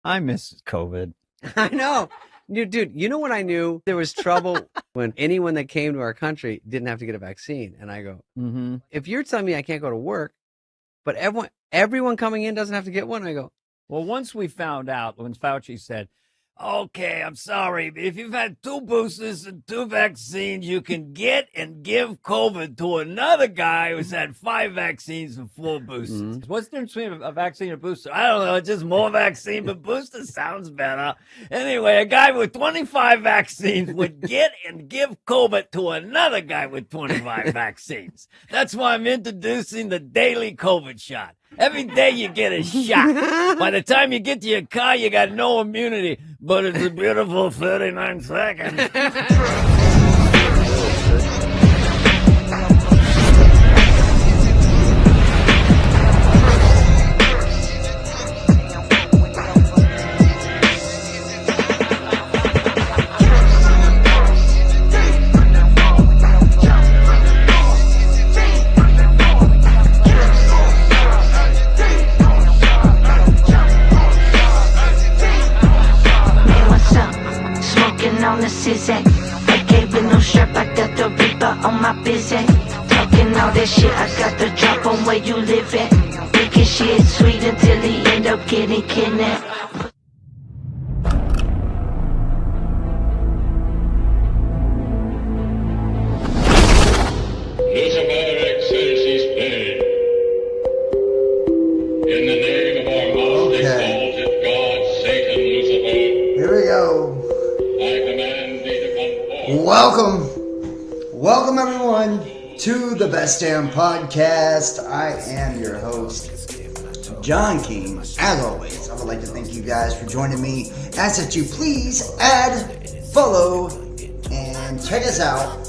I miss COVID. I know. Dude, you know what I knew? There was trouble when anyone that came to our country didn't have to get a vaccine. And I go, if you're telling me I can't go to work, but everyone coming in doesn't have to get one, I go, well, once we found out, when Fauci said, okay, I'm sorry, but if you've had 2 boosters and 2 vaccines, you can get and give COVID to another guy who's had 5 vaccines and 4 boosters. What's the difference between a vaccine and a booster? I don't know. It's just more vaccine, but booster sounds better. Anyway, a guy with 25 vaccines would get and give COVID to another guy with 25 vaccines. That's why I'm introducing the daily COVID shot. Every day you get a shot. By the time you get to your car, you got no immunity. But it's a beautiful 39 seconds. On the scissor, AK with no strap, I got the Reaper on my busy. Talking all that shit, I got the drop on where you live at. Making shit sweet until he end up getting kidnapped. Lucifer excelsis Play. In the name of our most exalted God, Satan, Lucifer. Here we go. Welcome everyone to the Best Damn Podcast. I am your host, John King. As always, I would like to thank you guys for joining me. Ask that you please add, follow, and check us out.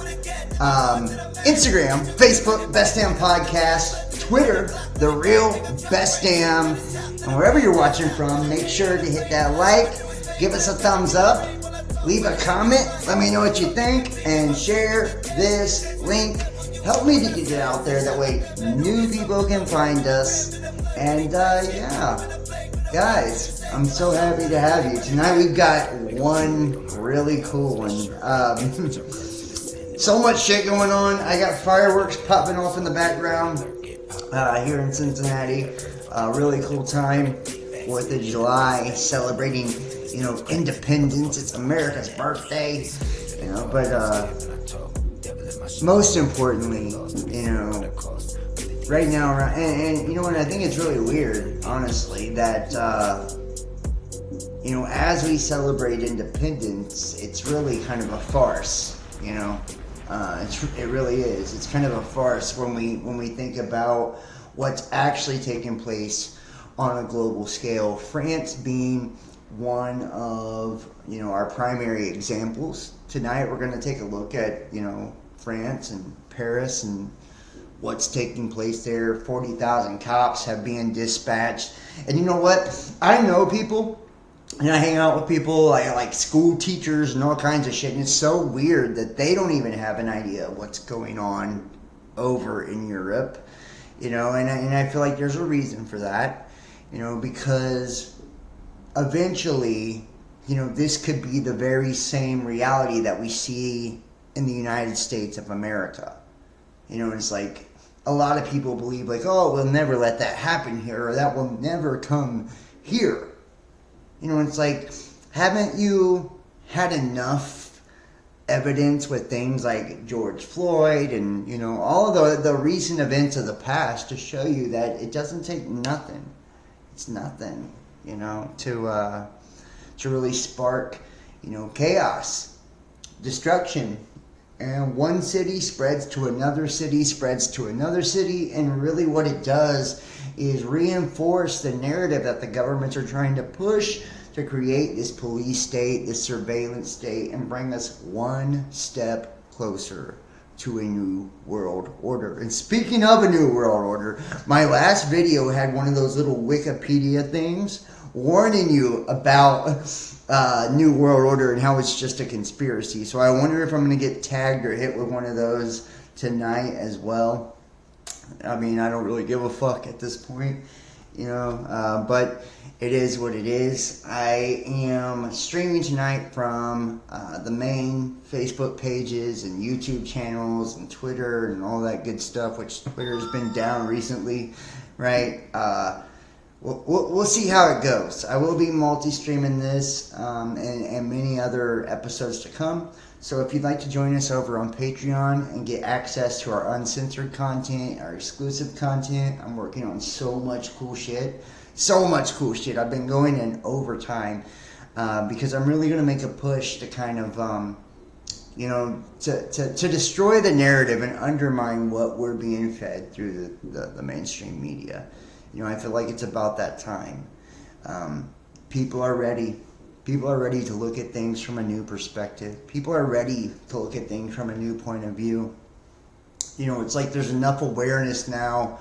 Instagram, Facebook, Best Damn Podcast, Twitter, The Real Best Damn, and wherever you're watching from, make sure to hit that like, give us a thumbs up, leave a comment, let me know what you think, and share this link. Help me to get it out there, that way new people can find us. And yeah, guys, I'm so happy to have you. Tonight we've got one really cool one. So much shit going on. I got fireworks popping off in the background here in Cincinnati. Really cool time, 4th of July, celebrating, independence. It's America's birthday, but most importantly, right now, and you know what, I think it's really weird, honestly, that, as we celebrate independence, it's really kind of a farce, it really is. It's kind of a farce when we think about what's actually taking place on a global scale. France being one of our primary examples. Tonight we're going to take a look at France and Paris and what's taking place there. 40,000 cops have been dispatched, and you know what? I know people, and I hang out with people like school teachers and all kinds of shit, and it's so weird that they don't even have an idea of what's going on over in Europe, and I feel like there's a reason for that, because eventually, this could be the very same reality that we see in the United States of America. It's like a lot of people believe like, oh, we'll never let that happen here, or that will never come here. It's like, haven't you had enough evidence with things like George Floyd and, all of the recent events of the past to show you that it doesn't take nothing. It's nothing, to really spark, chaos, destruction. And one city spreads to another city, spreads to another city, and really what it does is reinforce the narrative that the governments are trying to push to create this police state, this surveillance state, and bring us one step closer to a new world order. And speaking of a new world order, my last video had one of those little Wikipedia things warning you about New World Order and how it's just a conspiracy. So I wonder if I'm going to get tagged or hit with one of those tonight as well. I mean, I don't really give a fuck at this point. but it is what it is. I am streaming tonight from the main Facebook pages and YouTube channels and Twitter and all that good stuff, which Twitter's been down recently, right? We'll see how it goes. I will be multi-streaming this and many other episodes to come. So if you'd like to join us over on Patreon and get access to our uncensored content, our exclusive content, I'm working on so much cool shit. So much cool shit. I've been going in overtime because I'm really going to make a push to kind of, to destroy the narrative and undermine what we're being fed through the mainstream media. I feel like it's about that time. People are ready. People are ready to look at things from a new perspective. People are ready to look at things from a new point of view. It's like there's enough awareness now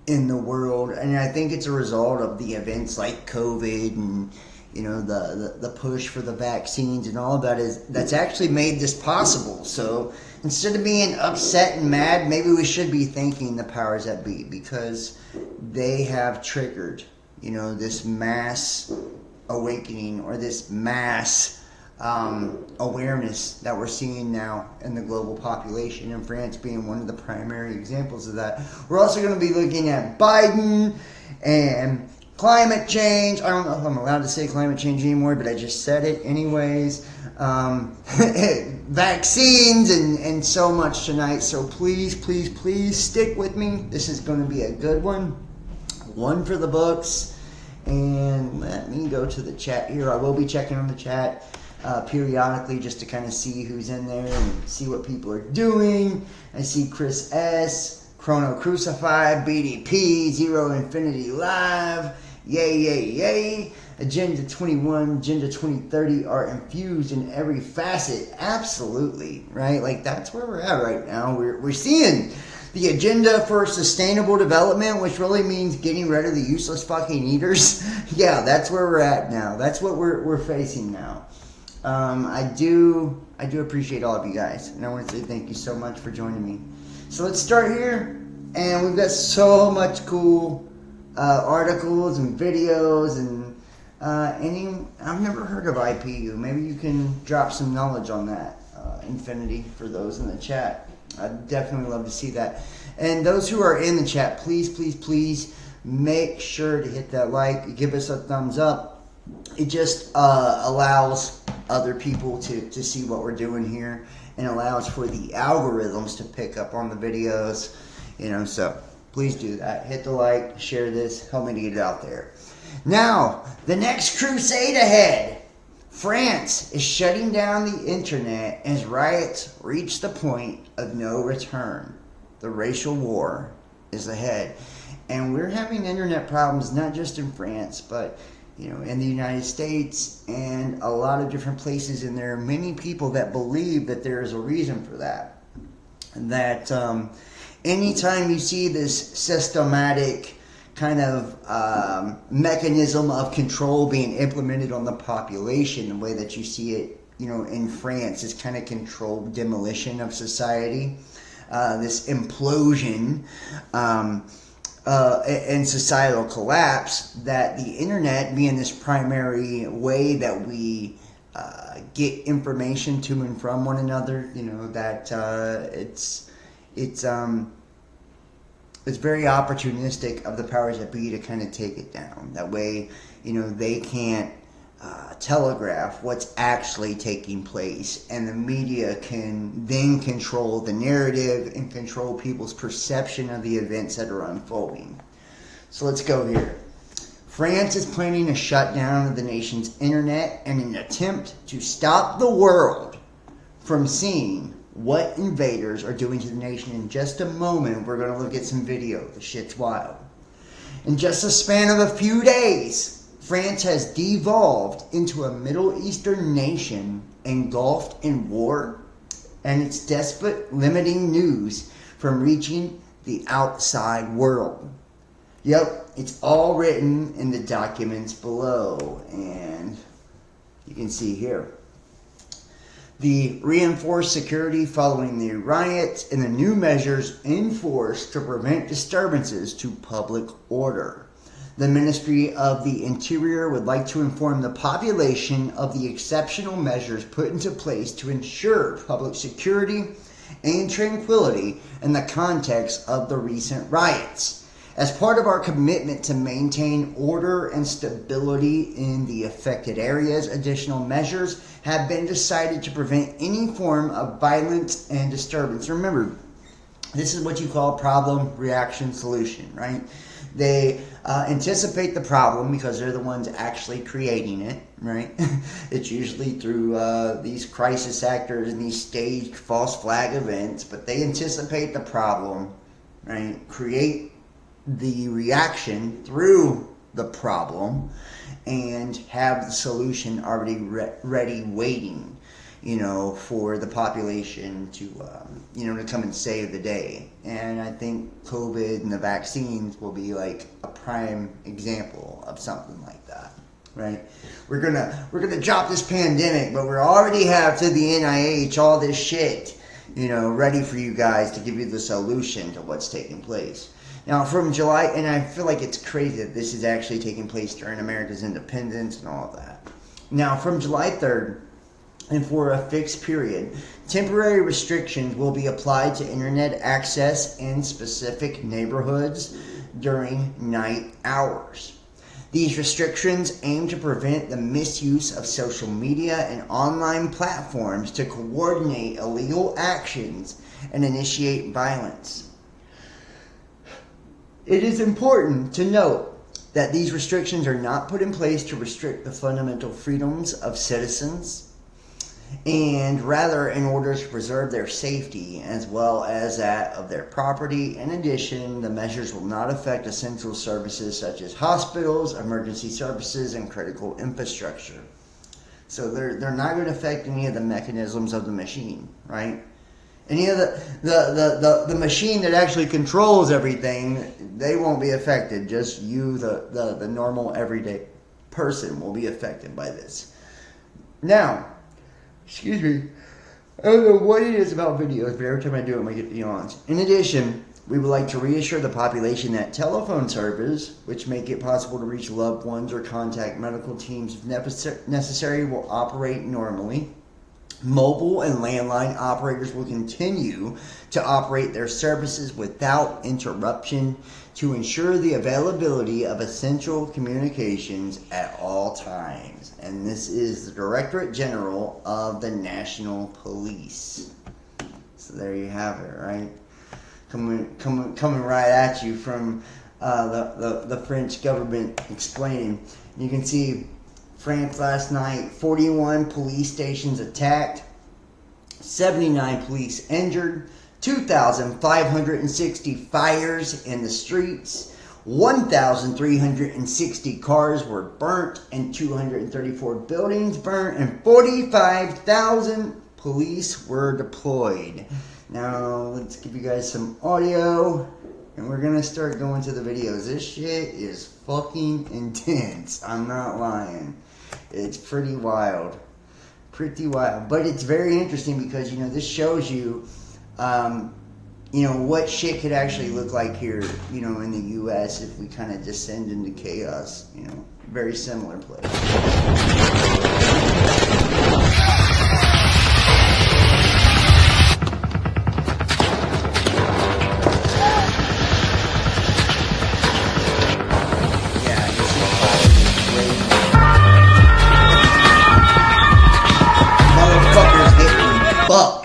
in the world, and I think it's a result of the events like COVID and the push for the vaccines and all of that's actually made this possible. So instead of being upset and mad, maybe we should be thanking the powers that be, because they have triggered this mass awakening or this mass awareness that we're seeing now in the global population, and France being one of the primary examples of that. We're also going to be looking at Biden and climate change. I don't know if I'm allowed to say climate change anymore, but I just said it anyways. Vaccines and so much tonight. So please, please, please stick with me. This is going to be a good one. One for the books. And let me go to the chat here. I will be checking on the chat periodically just to kind of see who's in there and see what people are doing. I see Chris S., Chrono Crucified, BDP, Zero Infinity Live, yay. Agenda 21, Agenda 2030 are infused in every facet. Absolutely, right? Like, that's where we're at right now. We're seeing the agenda for sustainable development, which really means getting rid of the useless fucking eaters. Yeah, that's where we're at now. That's what we're facing now. I do appreciate all of you guys, and I want to say thank you so much for joining me. So let's start here, and we've got so much cool articles and videos and I've never heard of IPU. Maybe you can drop some knowledge on that, Infinity, for those in the chat. I'd definitely love to see that. And those who are in the chat, please, please, please make sure to hit that like, give us a thumbs up. It just allows other people to see what we're doing here, and allows for the algorithms to pick up on the videos, so please do that. Hit the like, share this, help me to get it out there. Now, the next crusade ahead. France is shutting down the internet as riots reach the point of no return. The racial war is ahead. And we're having internet problems not just in France, but in the United States and a lot of different places. And there are many people that believe that there is a reason for that. That anytime you see this systematic kind of mechanism of control being implemented on the population, the way that you see it, in France, is kind of controlled demolition of society, this implosion and societal collapse, that the internet being this primary way that we get information to and from one another, that it's very opportunistic of the powers that be to kind of take it down. That way, they can't telegraph what's actually taking place, and the media can then control the narrative and control people's perception of the events that are unfolding. So let's go here. France is planning a shutdown of the nation's internet in an attempt to stop the world from seeing what invaders are doing to the nation. In just a moment, we're going to look at some video. The shit's wild. In just a span of a few days, France has devolved into a Middle Eastern nation engulfed in war, and it's desperate, limiting news from reaching the outside world. Yep, it's all written in the documents below, and you can see here. the reinforced security following the riots, and the new measures enforced to prevent disturbances to public order. The Ministry of the Interior would like to inform the population of the exceptional measures put into place to ensure public security and tranquility in the context of the recent riots. As part of our commitment to maintain order and stability in the affected areas, additional measures have been decided to prevent any form of violence and disturbance. Remember, this is what you call problem, reaction, solution, right? They anticipate the problem because they're the ones actually creating it, right? It's usually through these crisis actors and these staged false flag events, but they anticipate the problem, right? Create the reaction through the problem and have the solution already ready waiting, for the population to, to come and save the day. And I think COVID and the vaccines will be like a prime example of something like that, right? We're gonna drop this pandemic, but we already have to the NIH all this shit, ready for you guys to give you the solution to what's taking place. Now, from July, and I feel like it's crazy that this is actually taking place during America's independence and all of that. Now, from July 3rd, and for a fixed period, temporary restrictions will be applied to internet access in specific neighborhoods during night hours. These restrictions aim to prevent the misuse of social media and online platforms to coordinate illegal actions and initiate violence. It is important to note that these restrictions are not put in place to restrict the fundamental freedoms of citizens, and rather in order to preserve their safety as well as that of their property. In addition, the measures will not affect essential services such as hospitals, emergency services, and critical infrastructure. So they're not going to affect any of the mechanisms of the machine, right? Any of the machine that actually controls everything, they won't be affected. Just you, the normal everyday person, will be affected by this. Now, excuse me, I don't know what it is about videos, but every time I do it, I get yawns. In addition, we would like to reassure the population that telephone service, which make it possible to reach loved ones or contact medical teams if necessary, will operate normally. Mobile and landline operators will continue to operate their services without interruption to ensure the availability of essential communications at all times. And this is the Directorate General of the National Police. So there you have it, right? Coming right at you from the French government explaining. You can see France last night, 41 police stations attacked, 79 police injured, 2,560 fires in the streets, 1,360 cars were burnt, and 234 buildings burnt, and 45,000 police were deployed. Now, let's give you guys some audio, and we're going to start going to the videos. This shit is fucking intense. I'm not lying. It's pretty wild. But it's very interesting because, this shows you, what shit could actually look like here, in the U.S. if we kind of descend into chaos, very similar place.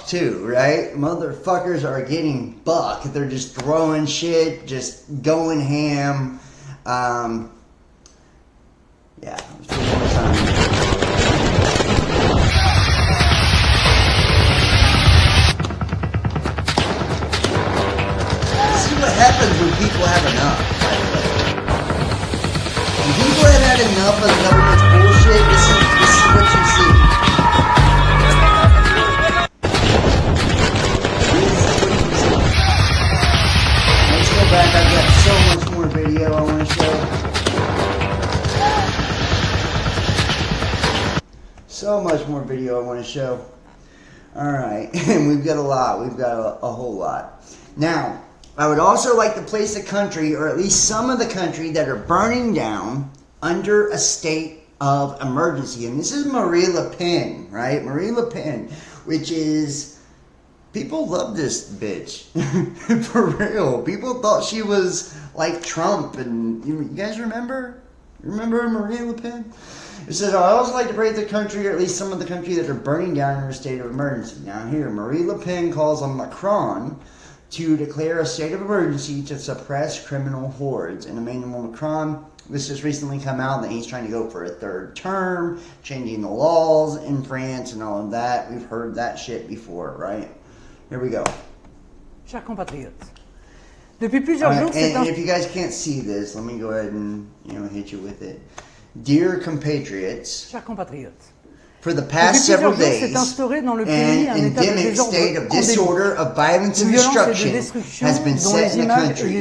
Too, right? Motherfuckers are getting buck. They're just throwing shit, just going ham. Yeah, let's do it one more time. This is what happens when people have enough, by the way. When people have had enough of the government's bullshit, this is what you see. Back, I've got so much more video I want to show. So much more video I want to show. All right. And we've got a lot. We've got a whole lot. Now, I would also like to place the country, or at least some of the country, that are burning down under a state of emergency. And this is Marie Le Pen, right? Marie Le Pen, which is, people love this bitch. For real. People thought she was like Trump. And you guys remember? Remember Marie Le Pen? It says, I also like to praise the country, or at least some of the country, that are burning down under a state of emergency. Now here, Marie Le Pen calls on Macron to declare a state of emergency to suppress criminal hordes. And Emmanuel Macron, this has recently come out that he's trying to go for a third term, changing the laws in France and all of that. We've heard that shit before, right? Here we go. Chers compatriotes, depuis plusieurs jours, and if you guys can't see this, let me go ahead and hit you with it. Dear compatriots, chers compatriotes, for the past several days, an endemic state of disorder, of violence and destruction has been set in the country,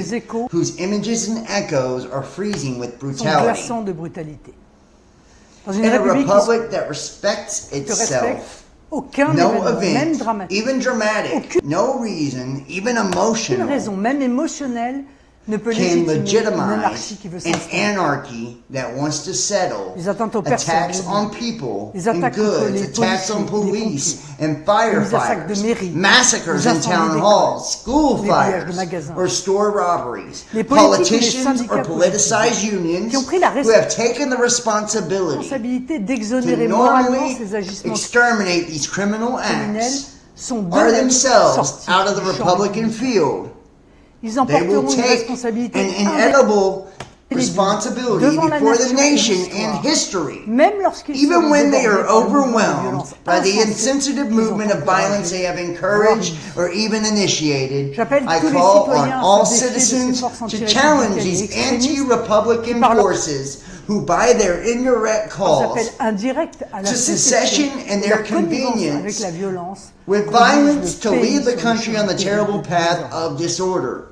whose images and echoes are freezing with brutality. In a republic that respects itself, no event, even dramatic, no reason, even emotional, can legitimize an anarchy that wants to settle attacks on people and goods, attacks on police and firefighters, massacres in town halls, school fires, or store robberies, politicians or politicized unions who have taken the responsibility to normally exterminate these criminal acts are themselves out of the Republican field. They will take an inedible responsibility before the nation and history, even when they are overwhelmed by the insensitive movement of violence they have encouraged or even initiated. I call on all citizens to challenge these anti-Republican forces who, by their indirect calls to secession and their convenience, with violence to lead the country on the terrible path of disorder.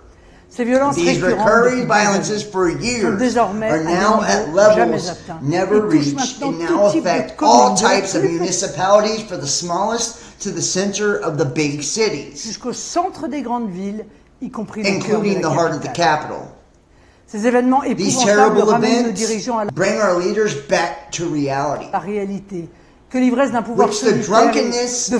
These recurring violences for years are now at levels never reached and now affect all types of municipalities, from the smallest to the center of the big cities, including the heart of the capital. These terrible events bring our leaders back to reality, which the drunkenness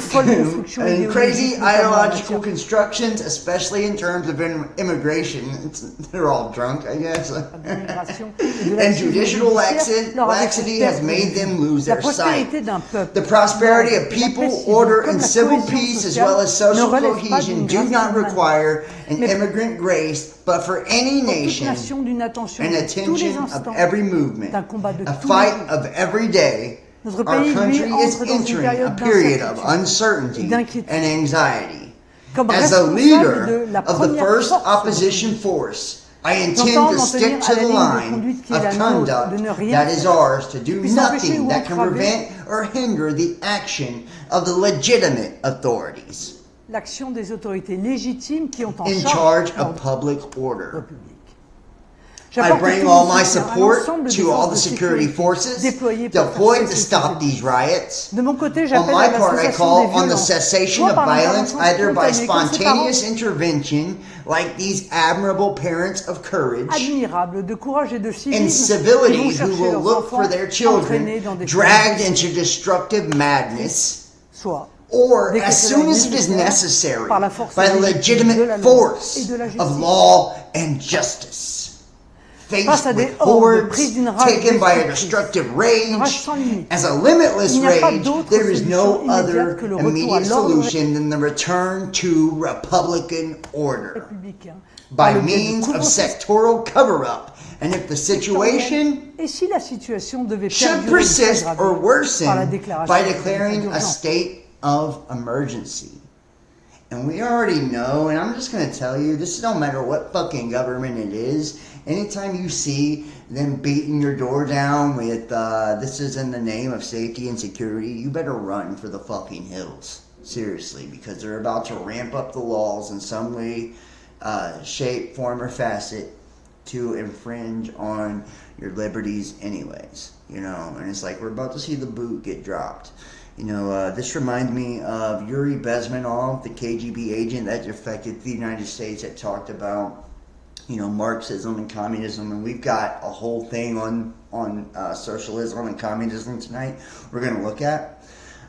and crazy ideological constructions, especially in terms of immigration, they're all drunk, I guess, and judicial laxity has made them lose their sight. The prosperity of people, order, and civil peace, as well as social cohesion, do not require an immigrant grace, but for any nation, an attention of every movement, a fight of every day. Our country is entering a period of uncertainty and anxiety. As the leader of the first opposition force, I intend to stick to the line of conduct that is ours, to do nothing that can prevent or hinder the action of the legitimate authorities in charge of public order. I bring all my support to all the security forces deployed to stop these riots. On my part, I call on the cessation of violence, either by spontaneous intervention, like these admirable parents of courage, and civility who will look for their children dragged into destructive madness, or as soon as it is necessary, by the legitimate force of law and justice. Faced with hordes taken by a destructive rage, as a limitless rage, there is no other immediate solution than the return to Republican order by means of sectoral cover-up. And if the situation should persist or worsen, by declaring a state of emergency. And we already know, and I'm just going to tell you, this don't matter what fucking government it is. Anytime you see them beating your door down with, this is in the name of safety and security, you better run for the fucking hills. Seriously, because they're about to ramp up the laws in some way, shape, form, or facet to infringe on your liberties anyways. And it's like we're about to see the boot get dropped. This reminds me of Yuri Bezmenov, the KGB agent that defected to the United States, that talked about, Marxism and communism. And we've got a whole thing on socialism and communism tonight we're going to look at.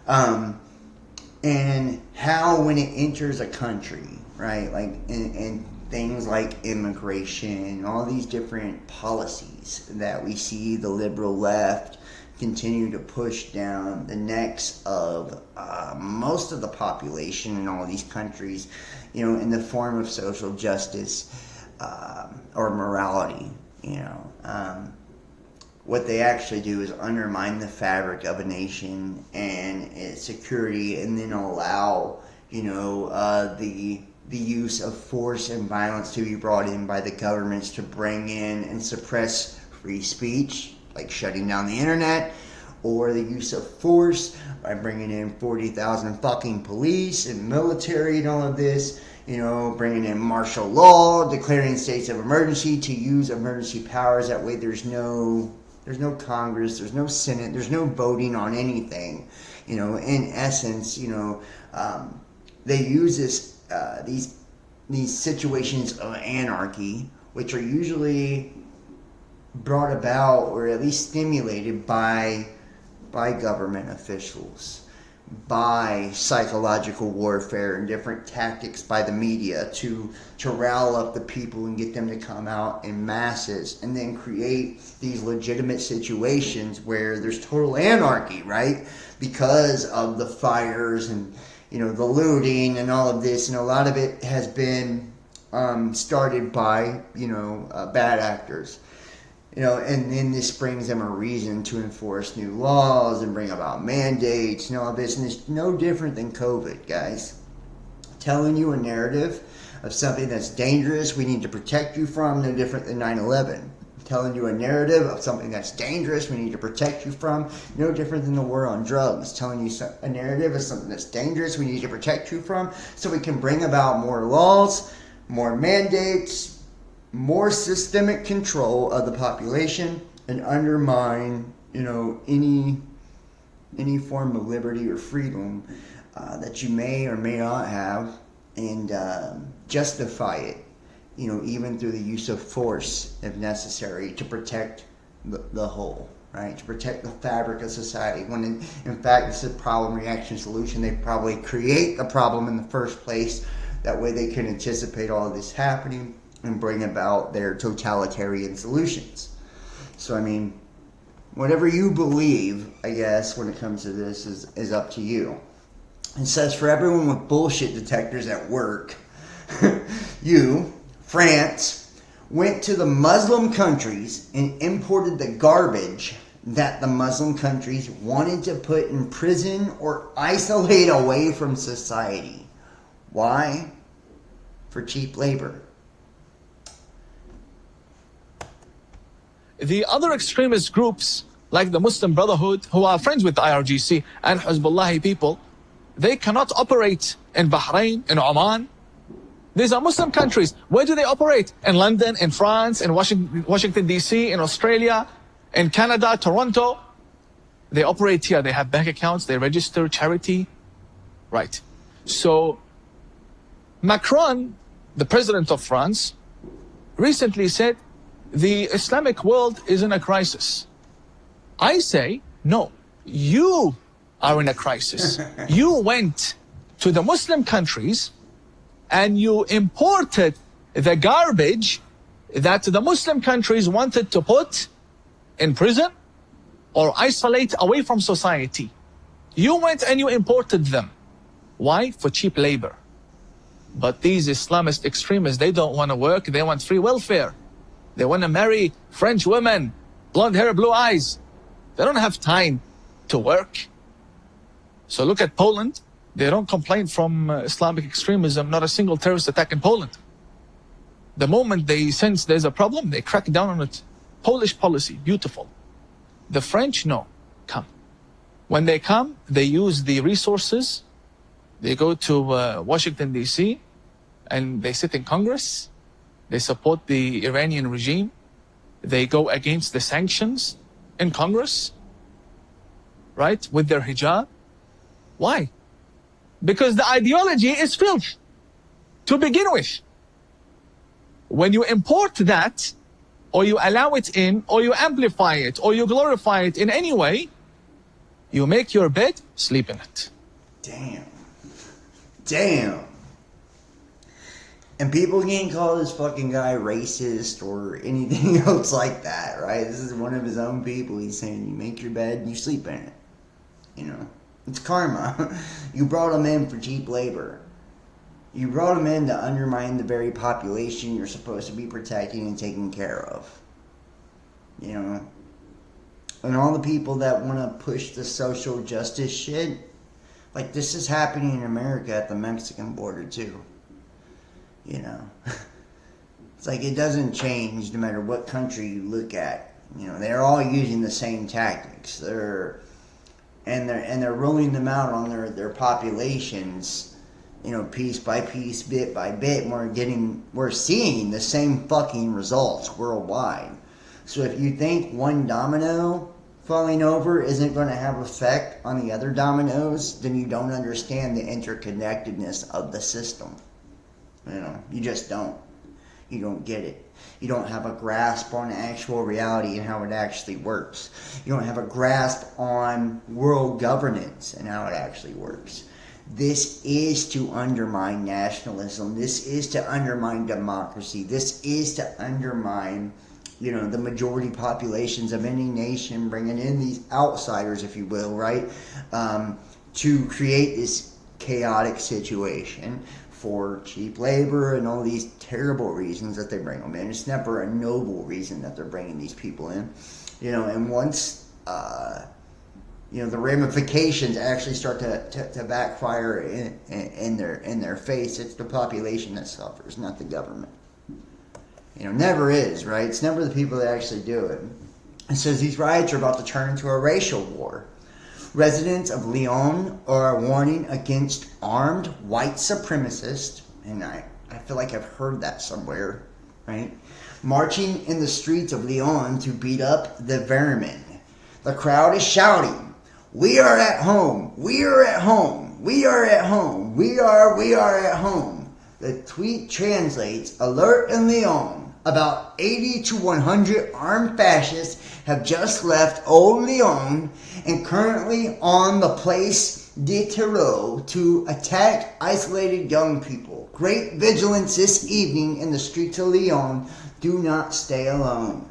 And how when it enters a country, right, like, and things like immigration, all these different policies that we see the liberal left continue to push down the necks of most of the population in all these countries, in the form of social justice or morality. What they actually do is undermine the fabric of a nation and its security, and then allow, the use of force and violence to be brought in by the governments to bring in and suppress free speech, like shutting down the internet, or the use of force by bringing in 40,000 fucking police and military and all of this, bringing in martial law, declaring states of emergency to use emergency powers. That way there's no Congress, there's no Senate, there's no voting on anything. In essence, they use this these situations of anarchy, which are usually brought about or at least stimulated by government officials, by psychological warfare and different tactics by the media to rile up the people and get them to come out in masses, and then create these legitimate situations where there's total anarchy, right? Because of the fires and the looting and all of this, and a lot of it has been started by bad actors. And then this brings them a reason to enforce new laws and bring about mandates and all of this. And it's no different than COVID, guys. Telling you a narrative of something that's dangerous, we need to protect you from, no different than 9/11. Telling you a narrative of something that's dangerous, we need to protect you from, no different than the war on drugs. Telling you a narrative of something that's dangerous, we need to protect you from, so we can bring about more laws, more mandates, more systemic control of the population, and undermine, any form of liberty or freedom that you may or may not have, and justify it, even through the use of force if necessary, to protect the whole, right? To protect the fabric of society. When in fact this is a problem, reaction, solution. They probably create the problem in the first place. That way they can anticipate all of this happening and bring about their totalitarian solutions. So, whatever you believe, I guess, when it comes to this is up to you. It says, for everyone with bullshit detectors at work, you, France, went to the Muslim countries and imported the garbage that the Muslim countries wanted to put in prison or isolate away from society. Why? For cheap labor. The other extremist groups, like the Muslim Brotherhood, who are friends with the IRGC and Hezbollah people, they cannot operate in Bahrain, in Oman. These are Muslim countries. Where do they operate? In London, in France, in Washington, D.C., in Australia, in Canada, Toronto. They operate here. They have bank accounts. They register charity. Right. So Macron, the president of France, recently said, the Islamic world is in a crisis. I say, no, you are in a crisis. You went to the Muslim countries and you imported the garbage that the Muslim countries wanted to put in prison or isolate away from society. You went and you imported them. Why? For cheap labor. But these Islamist extremists, they don't want to work. They want free welfare. They want to marry French women, blonde hair, blue eyes. They don't have time to work. So look at Poland. They don't complain from Islamic extremism, not a single terrorist attack in Poland. The moment they sense there's a problem, they crack down on it. Polish policy, beautiful. The French, no, come. When they come, they use the resources. They go to Washington, D.C., and they sit in Congress. They support the Iranian regime. They go against the sanctions in Congress, right, with their hijab. Why? Because the ideology is filth to begin with. When you import that, or you allow it in, or you amplify it, or you glorify it in any way, you make your bed, sleep in it. Damn. And people can't call this fucking guy racist or anything else like that, right? This is one of his own people. He's saying you make your bed and you sleep in it. You know, it's karma. You brought him in for cheap labor. You brought him in to undermine the very population you're supposed to be protecting and taking care of. You know? And all the people that want to push the social justice shit, like this is happening in America at the Mexican border too. You know? It's like it doesn't change no matter what country you look at. You know, they're all using the same tactics. They're rolling them out on their populations, you know, piece by piece, bit by bit. We're seeing the same fucking results worldwide. So if you think one domino falling over isn't going to have effect on the other dominoes, then you don't understand the interconnectedness of the system. You know, you just don't. You don't get it. You don't have a grasp on actual reality and how it actually works. You don't have a grasp on world governance and how it actually works. This is to undermine nationalism. This is to undermine democracy. This is to undermine, you know, the majority populations of any nation, bringing in these outsiders, if you will, right, to create this chaotic situation for cheap labor and all these terrible reasons that they bring them in. It's never a noble reason that they're bringing these people in, you know. And once, you know, the ramifications actually start to backfire in their face, it's the population that suffers, not the government. You know, never is, right? It's never the people that actually do it. It says these riots are about to turn into a racial war. Residents of Lyon are warning against armed white supremacists, and I feel like I've heard that somewhere, right? Marching in the streets of Lyon to beat up the vermin. The crowd is shouting, "We are at home! We are at home! We are at home! We are at home!" The tweet translates, "Alert in Lyon. About 80 to 100 armed fascists have just left Old Lyon and currently on the Place de Terreau to attack isolated young people. Great vigilance this evening in the streets of Lyon. Do not stay alone."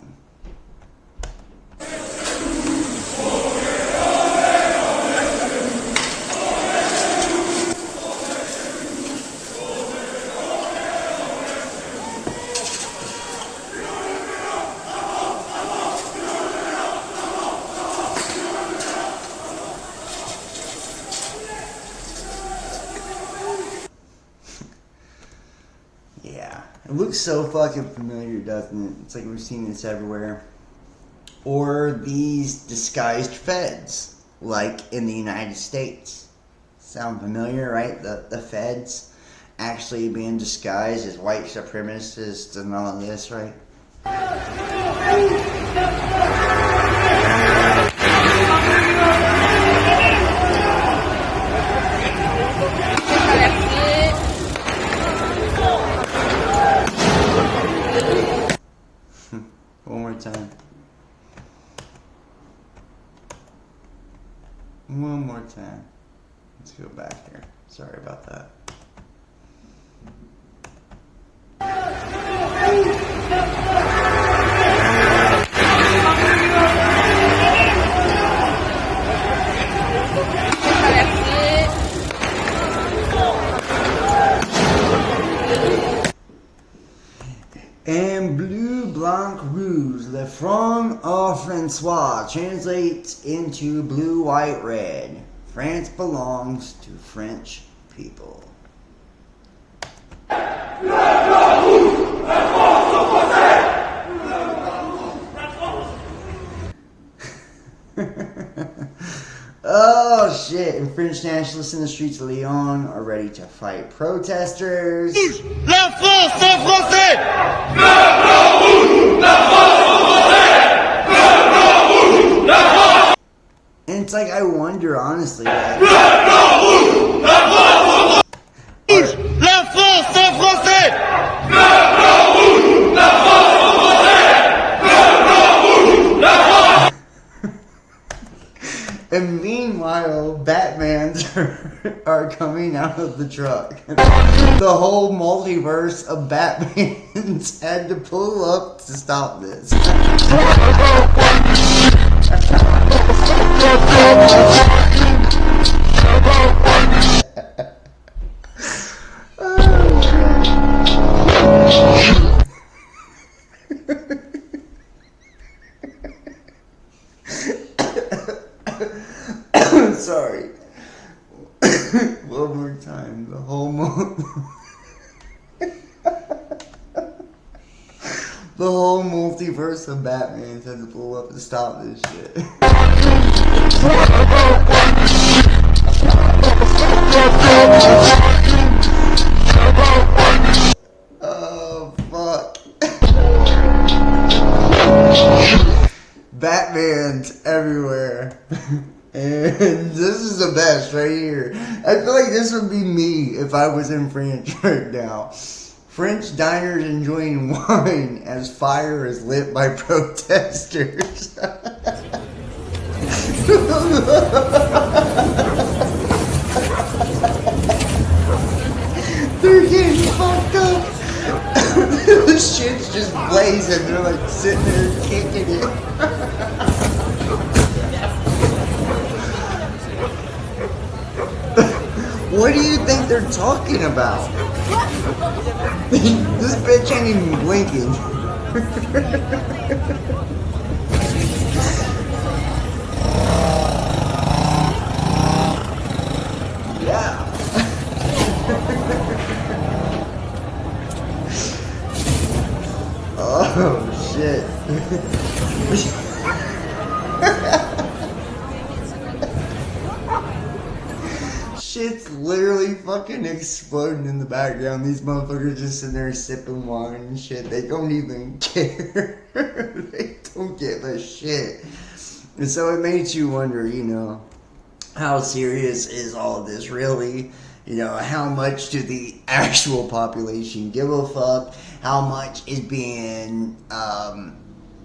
It looks so fucking familiar, doesn't it? It's like we've seen this everywhere. Or these disguised feds, like in the United States. Sound familiar, right? The feds actually being disguised as white supremacists and all of this, right? One more time. One more time. Let's go back here. Sorry about that. And bleu, blanc, rouge, le front of Francois translates into blue, white, red. France belongs to French people. Oh shit, and French nationalists in the streets of Lyon are ready to fight protesters. La France, c'est français! And it's like, I wonder honestly, like, And meanwhile, Batmans are coming out of the truck. The whole multiverse of Batmans had to pull up to stop this. Sorry. One more time. The whole the whole multiverse of Batman had to pull up to stop this shit. Oh fuck. Batman's everywhere. And this is the best right here. I feel like this would be me if I was in France right now. French diners enjoying wine as fire is lit by protesters. They're getting fucked up. The shit's just blazing. They're like sitting there kicking it. What do you think they're talking about? This bitch ain't even blinking. Yeah. Oh shit. Shit's literally fucking exploding in the background. These motherfuckers just sitting there sipping wine and shit. They don't even care. They don't give a shit. And so it makes you wonder, you know, how serious is all of this really? You know, how much do the actual population give a fuck? How much is being,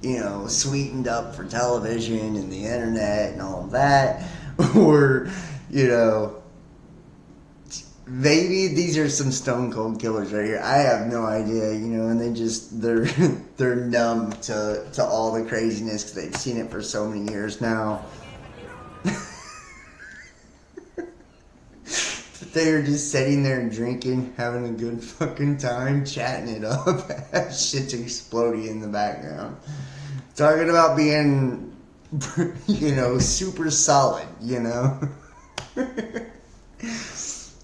you know, sweetened up for television and the internet and all of that? Or, you know, maybe these are some stone cold killers right here. I have no idea, you know, and they're numb to all the craziness because they've seen it for so many years now. They're just sitting there drinking, having a good fucking time, chatting it up as shit's exploding in the background. Talking about being, you know, super solid, you know.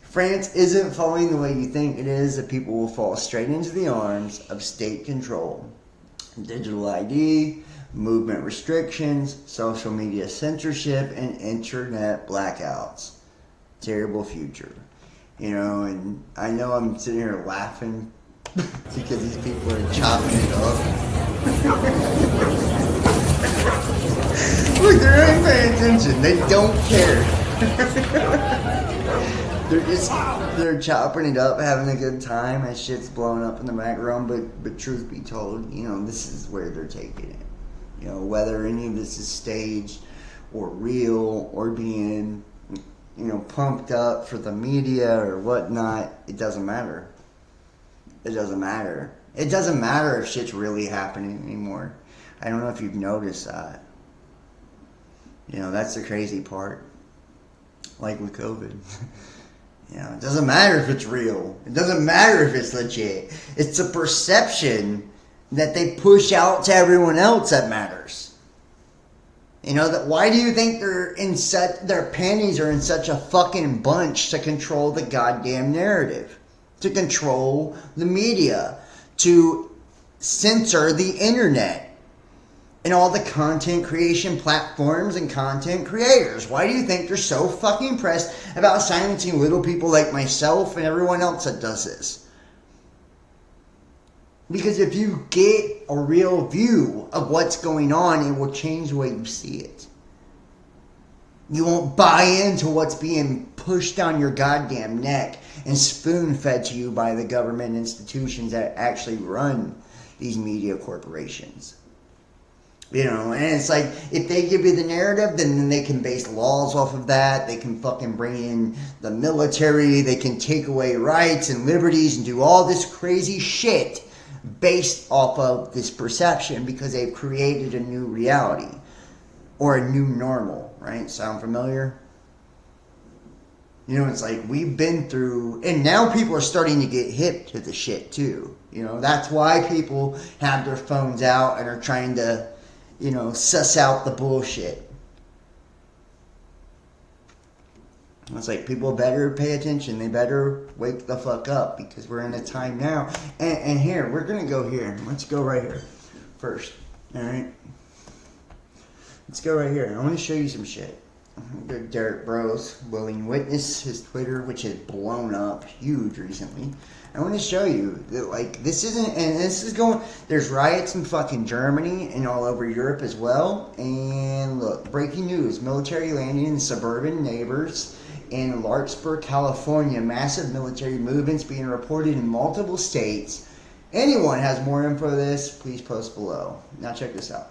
France isn't falling the way you think it is. The people will fall straight into the arms of state control. Digital ID, movement restrictions, social media censorship, and internet blackouts. Terrible future. You know, and I know I'm sitting here laughing because these people are chopping it up. Look, they're not even paying attention. They don't care. They're chopping it up, having a good time as shit's blowing up in the background, but truth be told, you know, this is where they're taking it. You know, whether any of this is staged or real or being, you know, pumped up for the media or whatnot, it doesn't matter. It doesn't matter. It doesn't matter if shit's really happening anymore. I don't know if you've noticed that. You know, that's the crazy part. Like with COVID. You know, it doesn't matter if it's real. It doesn't matter if it's legit. It's the perception that they push out to everyone else that matters. You know, that why do you think their panties are in such a fucking bunch to control the goddamn narrative? To control the media. To censor the internet. And all the content creation platforms and content creators. Why do you think they're so fucking pressed about silencing little people like myself and everyone else that does this? Because if you get a real view of what's going on, it will change the way you see it. You won't buy into what's being pushed down your goddamn neck and spoon-fed to you by the government institutions that actually run these media corporations. You know, and it's like, if they give you the narrative, then they can base laws off of that. They can fucking bring in the military. They can take away rights and liberties and do all this crazy shit based off of this perception because they've created a new reality or a new normal, right? Sound familiar? You know, it's like we've been through, and now people are starting to get hip to the shit too. You know, that's why people have their phones out and are trying to, you know, suss out the bullshit. It's like people better pay attention. They better wake the fuck up because we're in a time now. And here, we're going to go here. Let's go right here first. All right? Let's go right here. I want to show you some shit. Derek Bros, willing witness, his Twitter, which has blown up huge recently. I want to show you that, like, this isn't, and this is going, there's riots in fucking Germany and all over Europe as well. And look, breaking news, military landing in suburban neighbors in Larkspur, California. Massive military movements being reported in multiple states. Anyone has more info for this, please post below. Now check this out.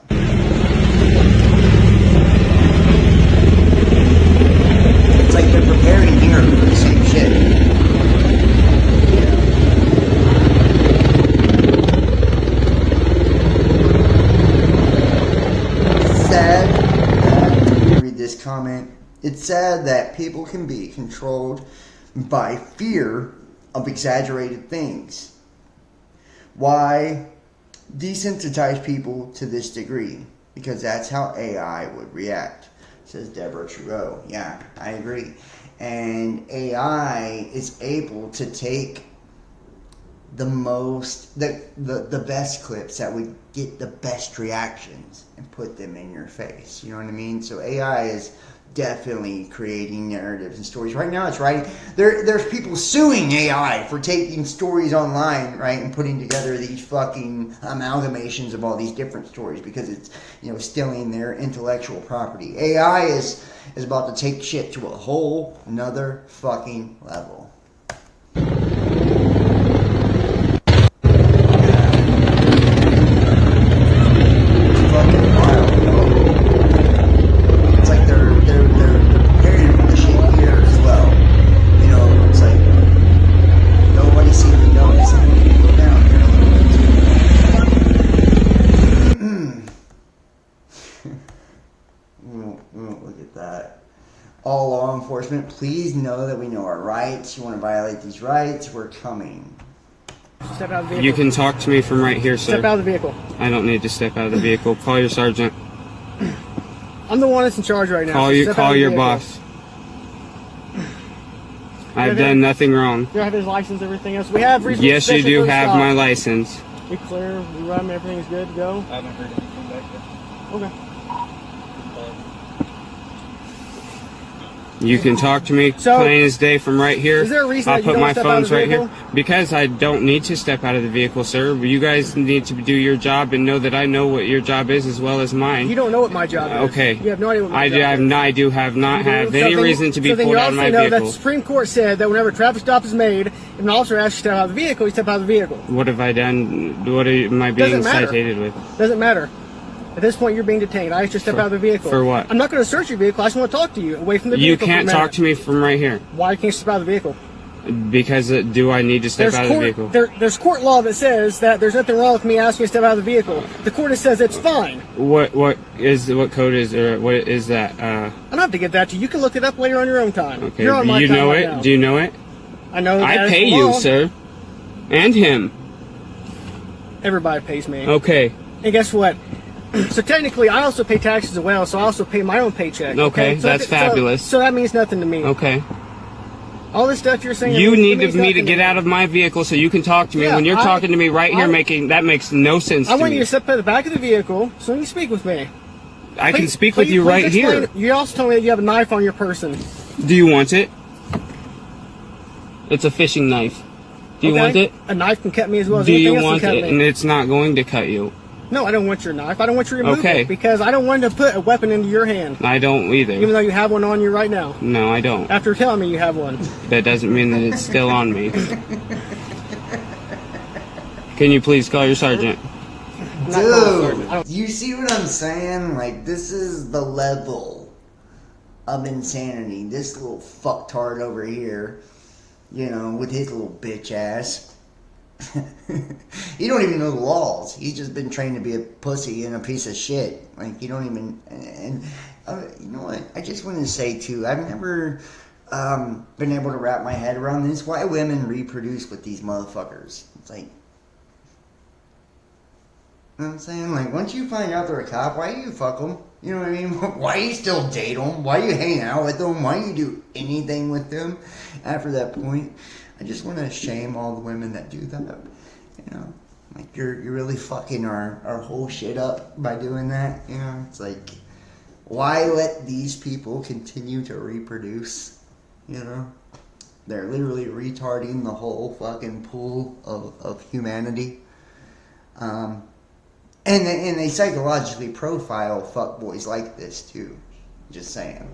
It's like they're preparing here for the same shit. It's sad. Read this comment. It's sad that people can be controlled by fear of exaggerated things. Why desensitize people to this degree? Because that's how AI would react. Says Deborah Trudeau. Yeah, I agree. And AI is able to take the best clips that would get the best reactions and put them in your face. You know what I mean? So AI is definitely creating narratives and stories. Right now it's writing. There's people suing AI for taking stories online, right, and putting together these fucking amalgamations of all these different stories because it's, you know, stealing their intellectual property. AI is about to take shit to a whole another fucking level. All law enforcement, please know that we know our rights. You want to violate these rights, we're coming. Step out of the vehicle. You can talk to me from right here, sir. Step out of the vehicle. I don't need to step out of the vehicle. Call your sergeant. I'm the one that's in charge right now. Call your boss. I've done nothing wrong. You have his license, everything else. We have reasonable Yes, you do have my license. We clear, we run, everything's good to go. I haven't heard anything back yet. Okay. You can talk to me plain as day from right here. Is there a reason I'll that you put don't my step out of phones the right vehicle? here. Because I don't need to step out of the vehicle, sir. You guys need to do your job and know that I know what your job is as well as mine. You don't know what my job is. Okay. You have no idea what my job is. I do have not have any reason to be pulled out of my vehicle. So then you also know that vehicle. the Supreme Court said that whenever a traffic stop is made, if an officer asks you to step out of the vehicle, you step out of the vehicle. What have I done? What am I being cited with? Doesn't matter. At this point, you're being detained. I asked you to step out of the vehicle. For what? I'm not going to search your vehicle. I just want to talk to you away from the vehicle. You can't talk to me from right here. Why can't you step out of the vehicle? Because do I need to step out of the vehicle? There's court law that says that there's nothing wrong with me asking you to step out of the vehicle. The court says it's fine. What code is, or what is that? I don't have to give that to you. You can look it up later on your own time. Okay. You're on my you time know right it? now. Do you know it? I know that. I pay you, sir, and him. Everybody pays me. Okay. And guess what? So technically, I also pay taxes as well, so I also pay my own paycheck. Okay, so that's fabulous. So that means nothing to me. Okay. All this stuff you're saying. You need me to get out of my vehicle so you can talk to me. Yeah, when you're talking to me right here, that makes no sense to me. I want you to step at the back of the vehicle so you can speak with me. I can speak with you right here. You also told me that you have a knife on your person. Do you want it? It's a fishing knife. Do you want it? A knife can cut me as well as anything else. Do you want it? And it's not going to cut you. No, I don't want your knife. I don't want you to remove it because I don't want to put a weapon into your hand. I don't either. Even though you have one on you right now. No, I don't. After telling me you have one. That doesn't mean that it's still on me. Can you please call your sergeant? Dude, you see what I'm saying? Like, this is the level of insanity. This little fucktard over here, you know, with his little bitch ass. He don't even know the laws. He's just been trained to be a pussy and a piece of shit. Like, you don't even... And you know what? I just want to say, too, I've never been able to wrap my head around this. Why women reproduce with these motherfuckers? It's like... You know what I'm saying? Like, once you find out they're a cop, why do you fuck them? You know what I mean? Why do you still date them? Why do you hang out with them? Why do you do anything with them after that point? I just want to shame all the women that do that. You know? Like, you're really fucking our whole shit up by doing that. You know? It's like, why let these people continue to reproduce? You know? They're literally retarding the whole fucking pool of humanity. And they psychologically profile fuckboys like this, too. Just saying.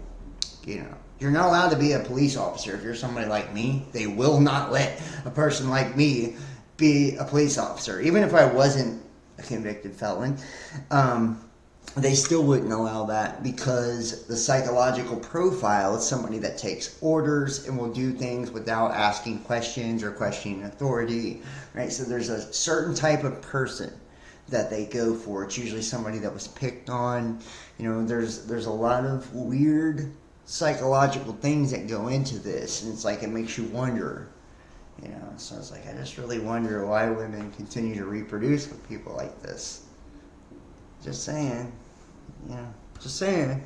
You know. You're not allowed to be a police officer if you're somebody like me. They will not let a person like me be a police officer. Even if I wasn't a convicted felon, they still wouldn't allow that because the psychological profile is somebody that takes orders and will do things without asking questions or questioning authority. Right? So there's a certain type of person that they go for. It's usually somebody that was picked on. You know, there's a lot of weird psychological things that go into this, and it's like it makes you wonder, you know. So it's like I just really wonder why women continue to reproduce with people like this. Just saying, you know, just saying.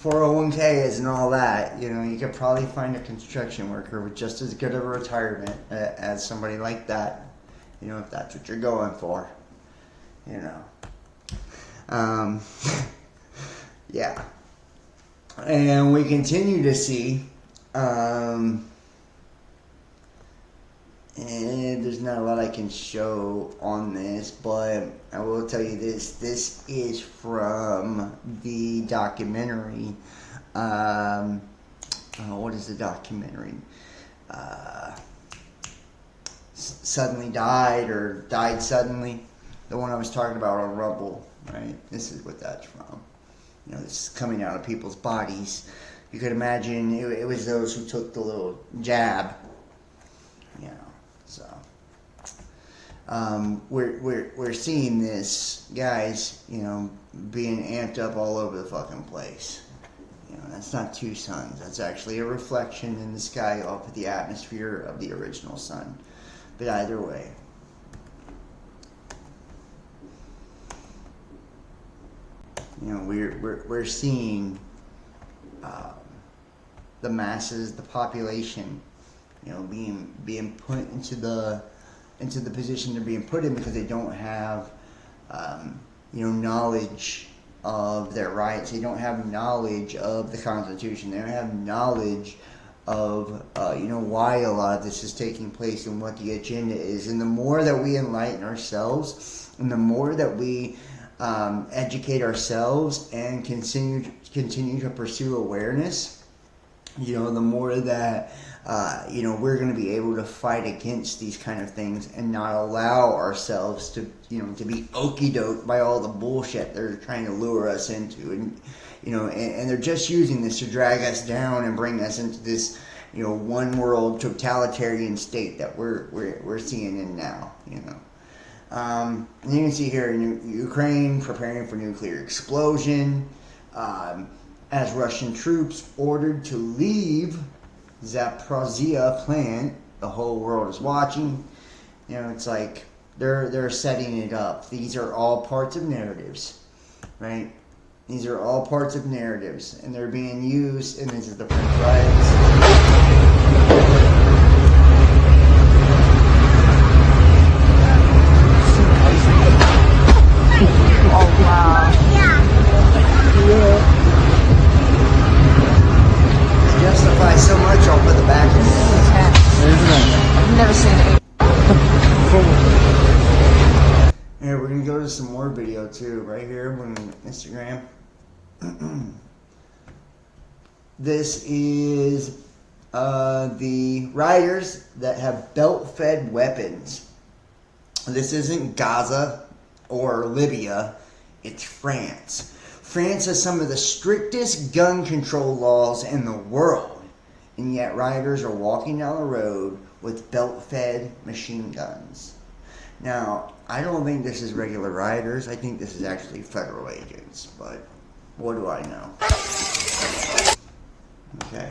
401k isn't all that, you know. You could probably find a construction worker with just as good of a retirement as somebody like that, you know, if that's what you're going for, you know. Yeah. And we continue to see, and there's not a lot I can show on this, but I will tell you this. This is from the documentary. What is the documentary? Suddenly Died, or Died Suddenly. The one I was talking about on Rumble, right? This is what that's from. You know, this is coming out of people's bodies. You could imagine it was those who took the little jab. You know, so we're seeing this, guys. You know, being amped up all over the fucking place. You know, that's not two suns. That's actually a reflection in the sky off of the atmosphere of the original sun. But either way. You know, we're seeing the masses, the population, you know, being put into the position they're being put in because they don't have you know, knowledge of their rights. They don't have knowledge of the Constitution. They don't have knowledge of you know, why a lot of this is taking place and what the agenda is. And the more that we enlighten ourselves, and the more that we educate ourselves and continue to pursue awareness, you know, the more that you know, we're going to be able to fight against these kind of things and not allow ourselves to, you know, to be okey-doke by all the bullshit they're trying to lure us into. And you know, and they're just using this to drag us down and bring us into this, you know, one world totalitarian state that we're seeing in now, you know. And you can see here in Ukraine preparing for nuclear explosion, as Russian troops ordered to leave Zaporizhia plant. The whole world is watching. You know, it's like they're setting it up. These are all parts of narratives, right? These are all parts of narratives, and they're being used. And this is the French riots. Oh, wow. To justify so much, I'll put the back in there. I've never seen it. Here, we're going to go to some more video, too, right here on Instagram. This is the rioters that have belt-fed weapons. This isn't Gaza or Libya, it's France. France has some of the strictest gun control laws in the world, and yet rioters are walking down the road with belt-fed machine guns. Now, I don't think this is regular rioters. I think this is actually federal agents, but what do I know? Okay.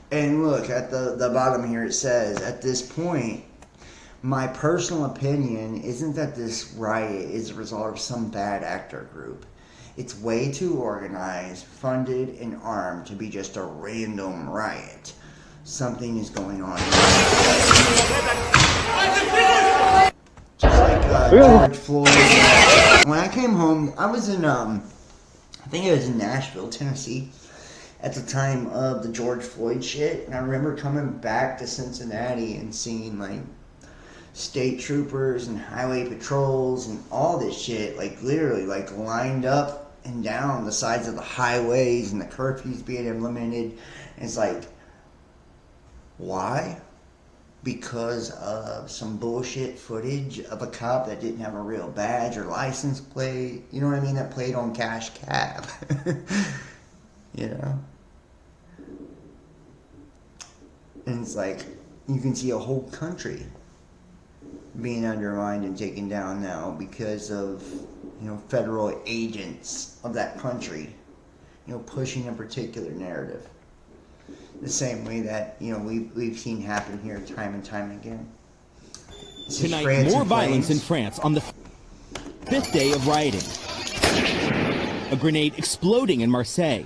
And look, at the bottom here it says, at this point, my personal opinion isn't that this riot is a result of some bad actor group. It's way too organized, funded, and armed to be just a random riot. Something is going on. Just like George Floyd. When I came home, I was in, I think it was in Nashville, Tennessee, at the time of the George Floyd shit. And I remember coming back to Cincinnati and seeing, like, state troopers and highway patrols and all this shit, like, literally, like, lined up and down the sides of the highways and the curfews being implemented. And it's like, why? Because of some bullshit footage of a cop that didn't have a real badge or license plate, you know what I mean, that played on cash cab. You know? And it's like, you can see a whole country being undermined and taken down now because of, you know, federal agents of that country, you know, pushing a particular narrative. The same way that, you know, we've seen happen here time and time again. Tonight, more violence in France on the fifth day of rioting. A grenade exploding in Marseille.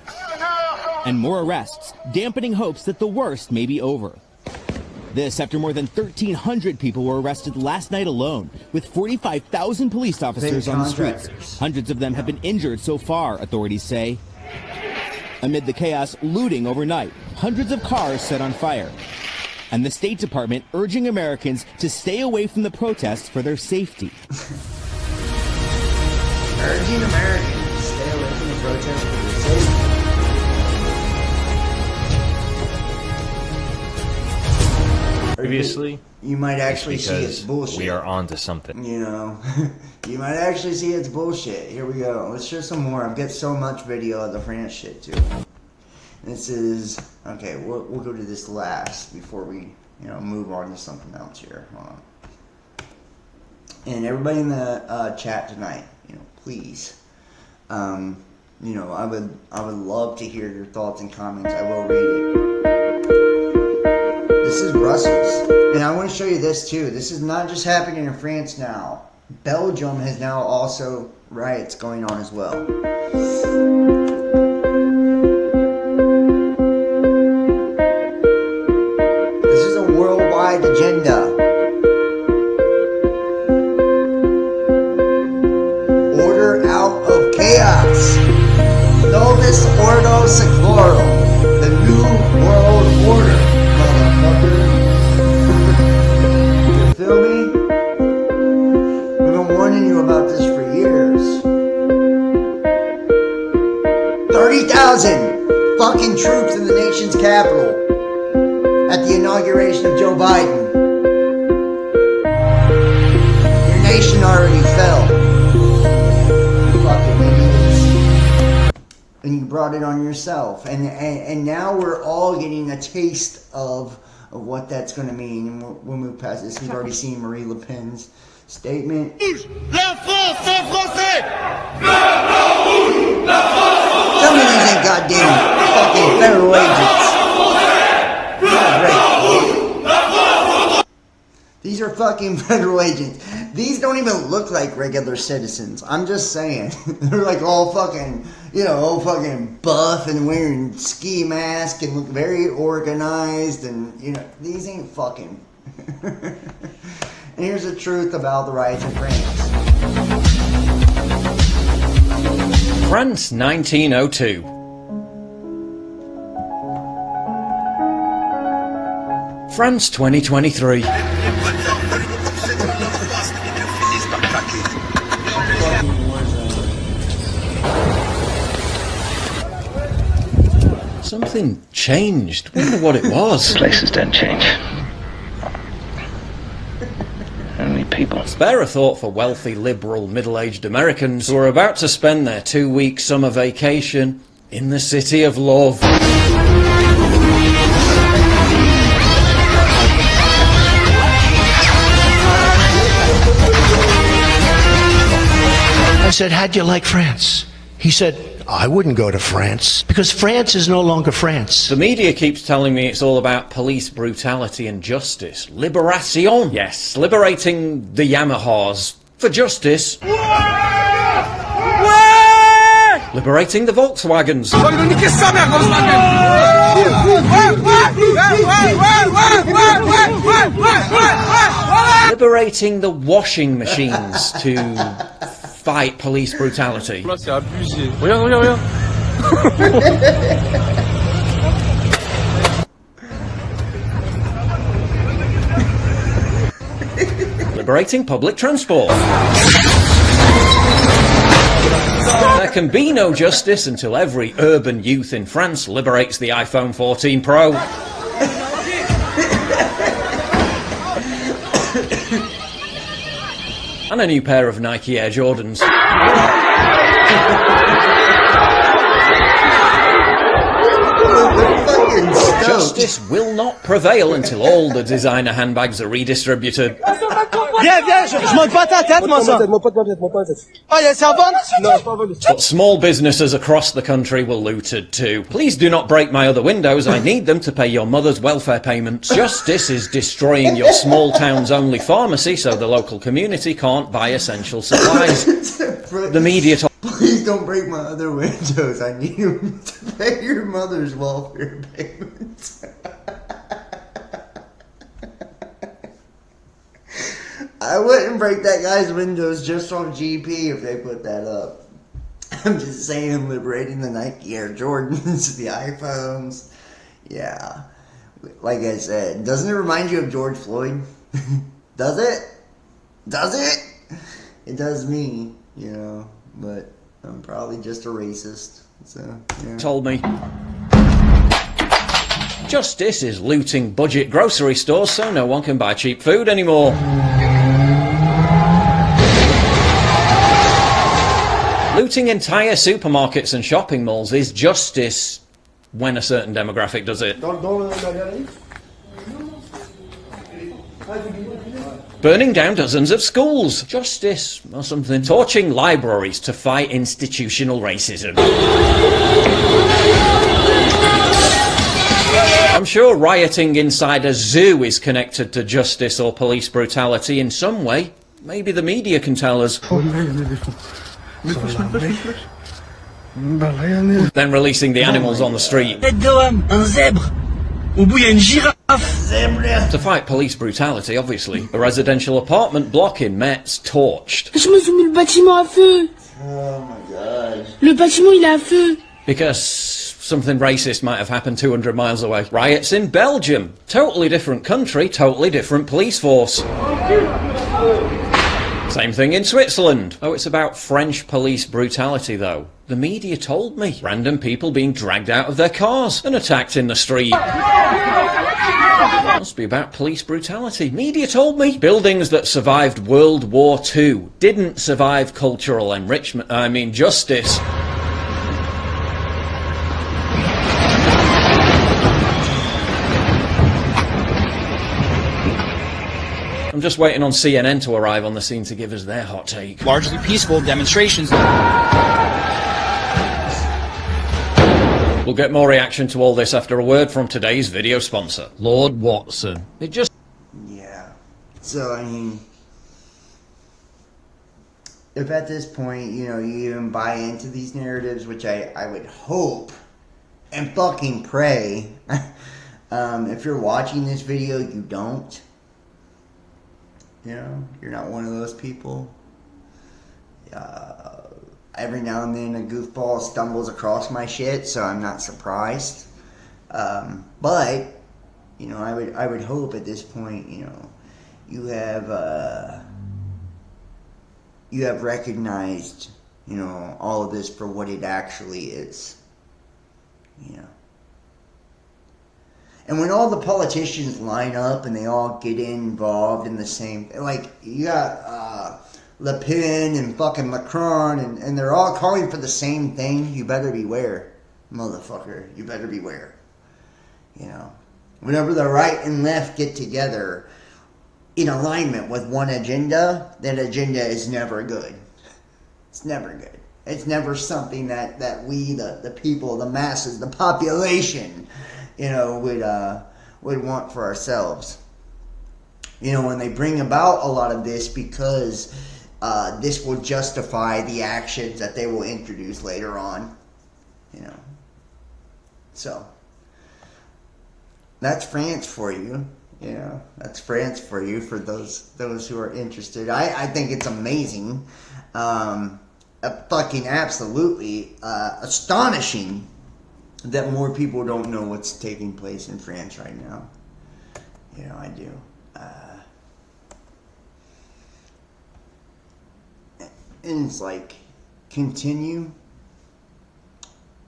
And more arrests, dampening hopes that the worst may be over. This after more than 1,300 people were arrested last night alone, with 45,000 police officers on the streets. Hundreds of them have been injured so far, authorities say. Amid the chaos, looting overnight, hundreds of cars set on fire. And the State Department urging Americans to stay away from the protests for their safety. Urging Americans to stay away from the protests for their safety. Previously, you might actually see it's bullshit. We are on to something. You know, you might actually see it's bullshit. Here we go. Let's share some more. I've got so much video of the France shit too. This is okay. We'll go to this last before we, you know, move on to something else here. Hold on. And everybody in the chat tonight, you know, please, you know, I would love to hear your thoughts and comments. I will read it. This is Brussels. And I want to show you this too. This is not just happening in France now. Belgium has now also riots going on as well. This is a worldwide agenda. Order out of chaos. Novus Ordo Seclorum. The new world order. You feel me? We've been warning you about this for years. 30,000 fucking troops in the nation's capital at the inauguration of Joe Biden. Your nation already fell. You fucking idiots. And you brought it on yourself. And now we're all getting a taste of what that's going to mean. And we'll move past this. We've already seen Marie Le Pen's statement. La France, c'est français! Some of these ain't goddamn fucking federal agents. These are fucking federal agents. These don't even look like regular citizens. I'm just saying. They're like all fucking, you know, all fucking buff and wearing ski masks and look very organized and, you know, these ain't fucking. And here's the truth about the riots in France. France 1902. France 2023. Something changed. Wonder what it was. Places don't change. Only people. Spare a thought for wealthy, liberal, middle-aged Americans who are about to spend their 2-week summer vacation in the city of love. I said, how'd you like France? He said, I wouldn't go to France because France is no longer France. The media keeps telling me it's all about police brutality and justice. Liberation. Yes, liberating the Yamahas for justice. Liberating the Volkswagens. Liberating the washing machines to fight police brutality. Liberating public transport. There can be no justice until every urban youth in France liberates the iPhone 14 Pro. And a new pair of Nike Air Jordans. Justice will not prevail until all the designer handbags are redistributed. But small businesses across the country were looted too. Please do not break my other windows. I need them to pay your mother's welfare payments. Justice is destroying your small town's only pharmacy so the local community can't buy essential supplies. The media Please don't break my other windows. I need you to pay your mother's welfare payments. I wouldn't break that guy's windows just on GP if they put that up. I'm just saying, liberating the Nike Air Jordans, the iPhones. Yeah. Like I said, doesn't it remind you of George Floyd? Does it? Does it? It does me, you know, but I'm probably just a racist, so, yeah. Told me. Justice is looting budget grocery stores so no one can buy cheap food anymore. Looting entire supermarkets and shopping malls is justice when a certain demographic does it. Burning down dozens of schools. Justice or something. Torching libraries to fight institutional racism. I'm sure rioting inside a zoo is connected to justice or police brutality in some way. Maybe the media can tell us. Then releasing the animals on the street. To fight police brutality, obviously. A residential apartment block in Metz torched. Oh my god. Le bâtiment, il est à feu. Because something racist might have happened 200 miles away. Riots in Belgium. Totally different country, totally different police force. Same thing in Switzerland. Oh, it's about French police brutality, though. The media told me. Random people being dragged out of their cars and attacked in the street. Must be about police brutality. Media told me. Buildings that survived World War II didn't survive cultural enrichment. Justice. I'm just waiting on CNN to arrive on the scene to give us their hot take. Largely peaceful demonstrations. We'll get more reaction to all this after a word from today's video sponsor, Lord Watson. Yeah. So, I mean, if at this point, you know, you even buy into these narratives, which I would hope and fucking pray, if you're watching this video, you don't. You know, you're not one of those people. every now and then a goofball stumbles across my shit, so I'm not surprised. But you know, I would hope at this point, you know, you have recognized, you know, all of this for what it actually is. You know. And when all the politicians line up and they all get involved in the same, like, you got Le Pen and fucking Macron, and they're all calling for the same thing, you better beware, motherfucker. You better beware. You know, whenever the right and left get together in alignment with one agenda, that agenda is never good. It's never good. It's never something that we, the people, the masses, the population, you know, would want for ourselves. You know, when they bring about a lot of this, because this will justify the actions that they will introduce later on. You know, so that's France for you. You know, that's France for you, for those who are interested. I think it's amazing, fucking absolutely astonishing that more people don't know what's taking place in France right now. You know, I do. And it's like, continue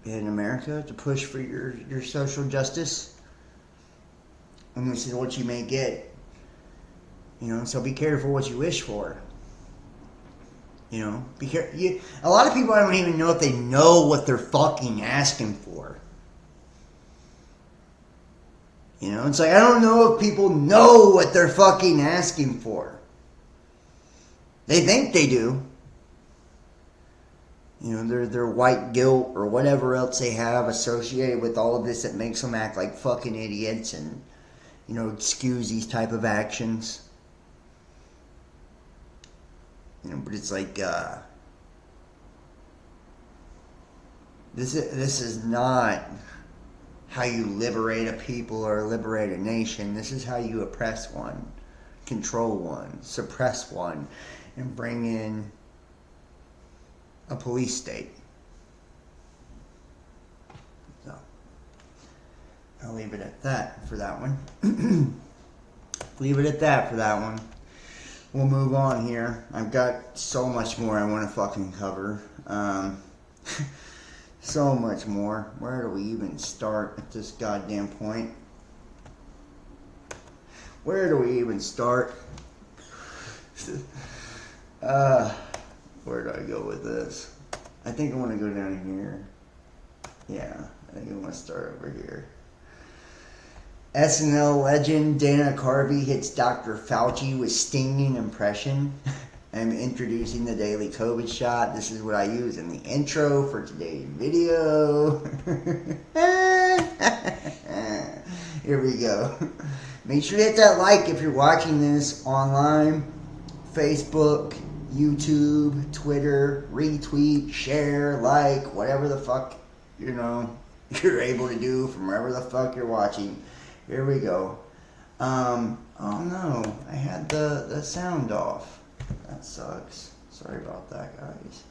in America to push for your social justice. And this is what you may get. You know, so be careful what you wish for. You know, be careful. A lot of people, I don't even know if they know what they're fucking asking for. You know, it's like, I don't know if people know what they're fucking asking for. They think they do. You know, their white guilt or whatever else they have associated with all of this that makes them act like fucking idiots and, you know, excuse these type of actions. You know, but it's like, this is not how you liberate a people or liberate a nation. This is how you oppress one, control one, suppress one, and bring in a police state. So, I'll leave it at that for that one. Leave it at that for that one. We'll move on here. I've got so much more I want to fucking cover. So much more. Where do we even start at this goddamn point? Where do we even start? Where do I go with this? I think I want to go down here. Yeah, I think I want to start over here. SNL legend Dana Carvey hits Dr. Fauci with stinging impression. I'm introducing the daily COVID shot. This is what I use in the intro for today's video. Here we go. Make sure to hit that like if you're watching this online. Facebook, YouTube, Twitter, retweet, share, like, whatever the fuck, you know, you're able to do from wherever the fuck you're watching. Here we go. Oh no, I had the sound off. That sucks. Sorry about that, guys.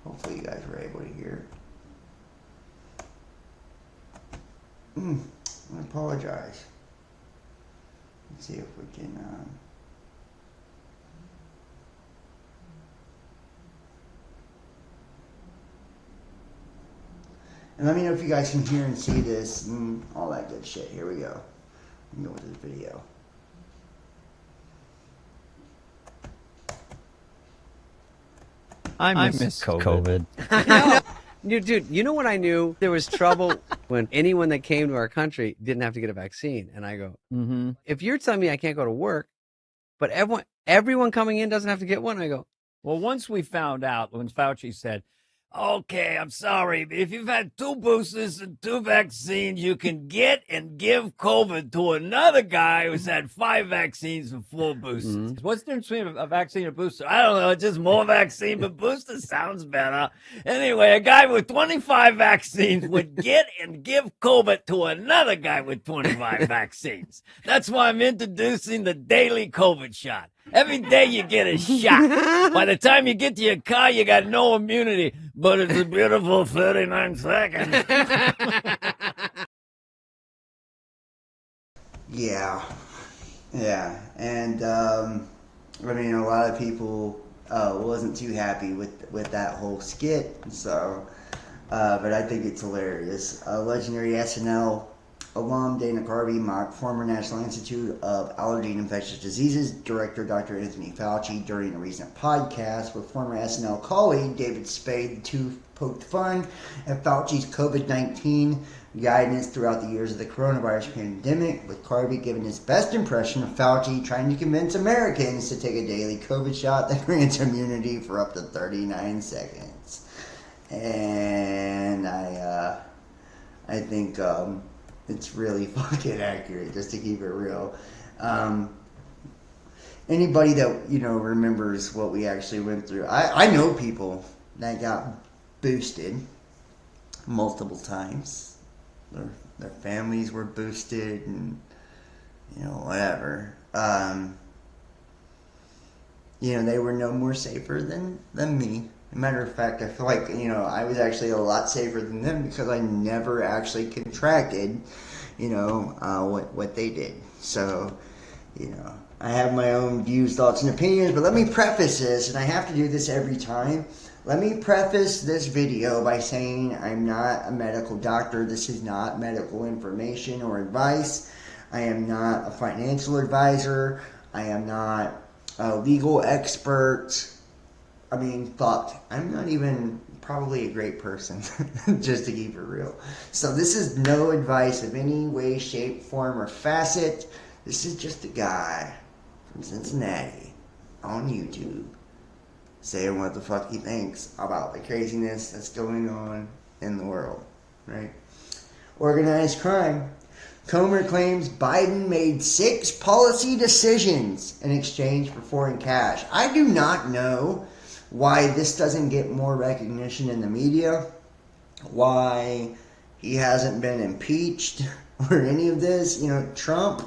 Hopefully you guys were able to hear. I apologize. Let's see if we can... And let me know if you guys can hear and see this and all that good shit. Here we go. Let me go with this video. I miss COVID. I know. Dude, you know when I knew there was trouble? When anyone that came to our country didn't have to get a vaccine. And I go, if you're telling me I can't go to work, but everyone coming in doesn't have to get one, I go, well, once we found out, when Fauci said, okay, I'm sorry, if you've had 2 boosters and 2 vaccines, you can get and give COVID to another guy who's had 5 vaccines and 4 boosters. What's the difference between a vaccine and a booster? I don't know. It's just more vaccine, but booster sounds better. Anyway, a guy with 25 vaccines would get and give COVID to another guy with 25 vaccines. That's why I'm introducing the daily COVID shot. Every day you get a shot. By the time you get to your car, you got no immunity. But it's a beautiful 39 seconds. Yeah. And I mean, a lot of people wasn't too happy with that whole skit. So, but I think it's hilarious. Legendary SNL alum Dana Carvey mocked former National Institute of Allergy and Infectious Diseases director Dr. Anthony Fauci during a recent podcast with former SNL colleague David Spade. The two poked fun at Fauci's COVID-19 guidance throughout the years of the coronavirus pandemic, with Carvey giving his best impression of Fauci trying to convince Americans to take a daily COVID shot that grants immunity for up to 39 seconds. And I think it's really fucking accurate, just to keep it real. Anybody that, remembers what we actually went through. I know people that got boosted multiple times. Their families were boosted and, whatever. They were no more safer than me. Matter of fact, I feel like, I was actually a lot safer than them because I never actually contracted, what they did. So, I have my own views, thoughts, and opinions, but let me preface this, and I have to do this every time. Let me preface this video by saying I'm not a medical doctor. This is not medical information or advice. I am not a financial advisor. I am not a legal expert. I mean, fuck, I'm not even probably a great person, just to keep it real. So this is no advice of any way, shape, form, or facet. This is just a guy from Cincinnati on YouTube saying what the fuck he thinks about the craziness that's going on in the world, right? Organized crime. Comer claims Biden made 6 policy decisions in exchange for foreign cash. I do not know why this doesn't get more recognition in the media, why he hasn't been impeached or any of this. Trump,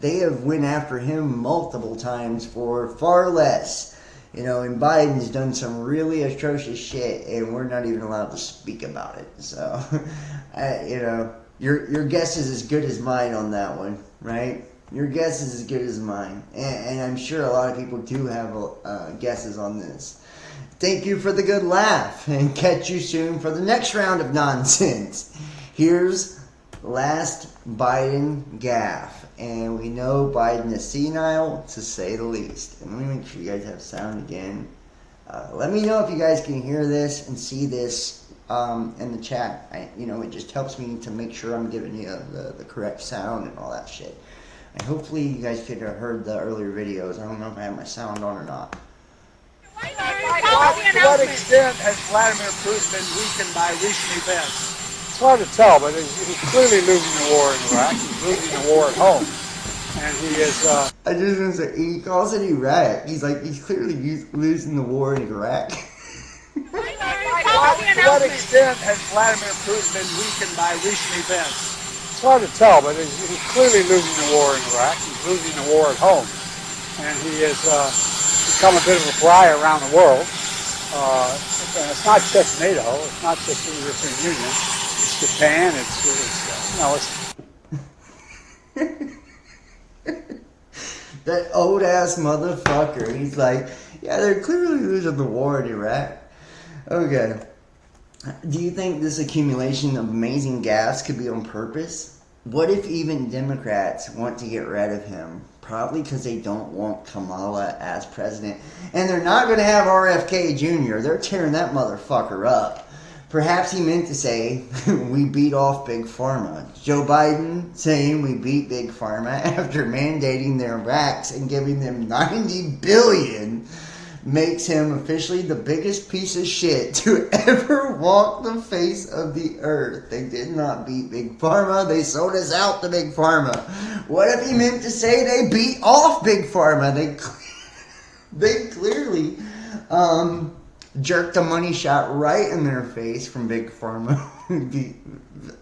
they have went after him multiple times for far less. And Biden's done some really atrocious shit, and we're not even allowed to speak about it. So, your guess is as good as mine on that one, right? Your guess is as good as mine. And I'm sure a lot of people do have guesses on this. Thank you for the good laugh, and catch you soon for the next round of nonsense. Here's last Biden gaffe. And we know Biden is senile, to say the least. And let me make sure you guys have sound again. Let me know if you guys can hear this and see this in the chat. It just helps me to make sure I'm giving you the correct sound and all that shit. And hopefully you guys could have heard the earlier videos. I don't know if I have my sound on or not. To what extent has Vladimir Putin been weakened by recent events? It's hard to tell, but he's clearly losing the war in Iraq. He's losing the war at home. And he is... I just want to say, he calls it Iraq. He's clearly losing the war in Iraq. To what extent has Vladimir Putin been weakened by recent events? It's hard to tell, but he's clearly losing the war in Iraq. He's losing the war at home. And he has become a bit of a pariah around the world. And it's not just NATO. It's not just the European Union. Japan, that old ass motherfucker. He's like, yeah, they're clearly losing the war in Iraq. Okay. Do you think this accumulation of amazing gas could be on purpose? What if even Democrats want to get rid of him? Probably because they don't want Kamala as president. And they're not going to have RFK Jr. They're tearing that motherfucker up. Perhaps he meant to say, we beat off Big Pharma. Joe Biden saying we beat Big Pharma after mandating their vax and giving them $90 billion makes him officially the biggest piece of shit to ever walk the face of the earth. They did not beat Big Pharma. They sold us out to Big Pharma. What if he meant to say they beat off Big Pharma? They clearly... jerked a money shot right in their face from Big Pharma.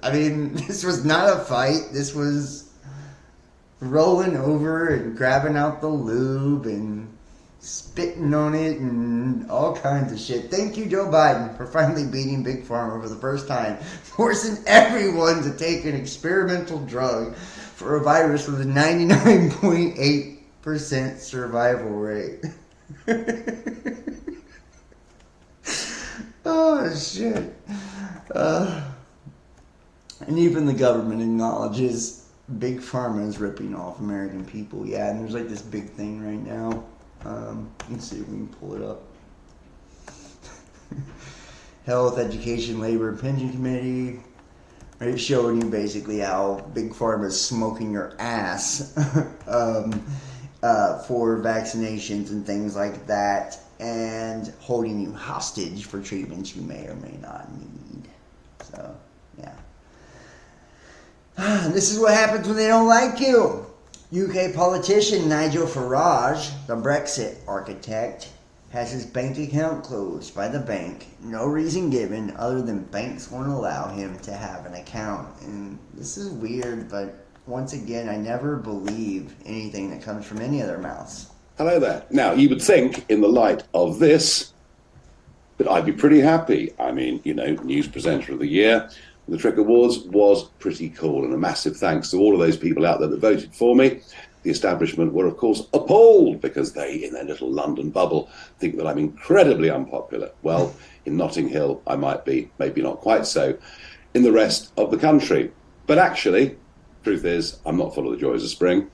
I mean, this was not a fight. This was rolling over and grabbing out the lube and spitting on it and all kinds of shit. Thank you, Joe Biden, for finally beating Big Pharma for the first time, forcing everyone to take an experimental drug for a virus with a 99.8% survival rate. Oh, shit. And even the government acknowledges Big Pharma is ripping off American people. Yeah, and there's like this big thing right now. Let's see if we can pull it up. Health, Education, Labor, and Pension Committee. Right, showing you basically how Big Pharma is smoking your ass for vaccinations and things like that, and holding you hostage for treatments you may or may not need. So, yeah. This is what happens when they don't like you. UK politician Nigel Farage, the Brexit architect, has his bank account closed by the bank. No reason given other than banks won't allow him to have an account. And this is weird, but once again, I never believe anything that comes from any other mouths. Hello there. Now, you would think, in the light of this, that I'd be pretty happy. I mean, you know, News Presenter of the Year, the Trick Awards was pretty cool, and a massive thanks to all of those people out there that voted for me. The establishment were, of course, appalled because they, in their little London bubble, think that I'm incredibly unpopular. Well, in Notting Hill, I might be, maybe not quite so, in the rest of the country. But actually, truth is, I'm not full of the joys of spring.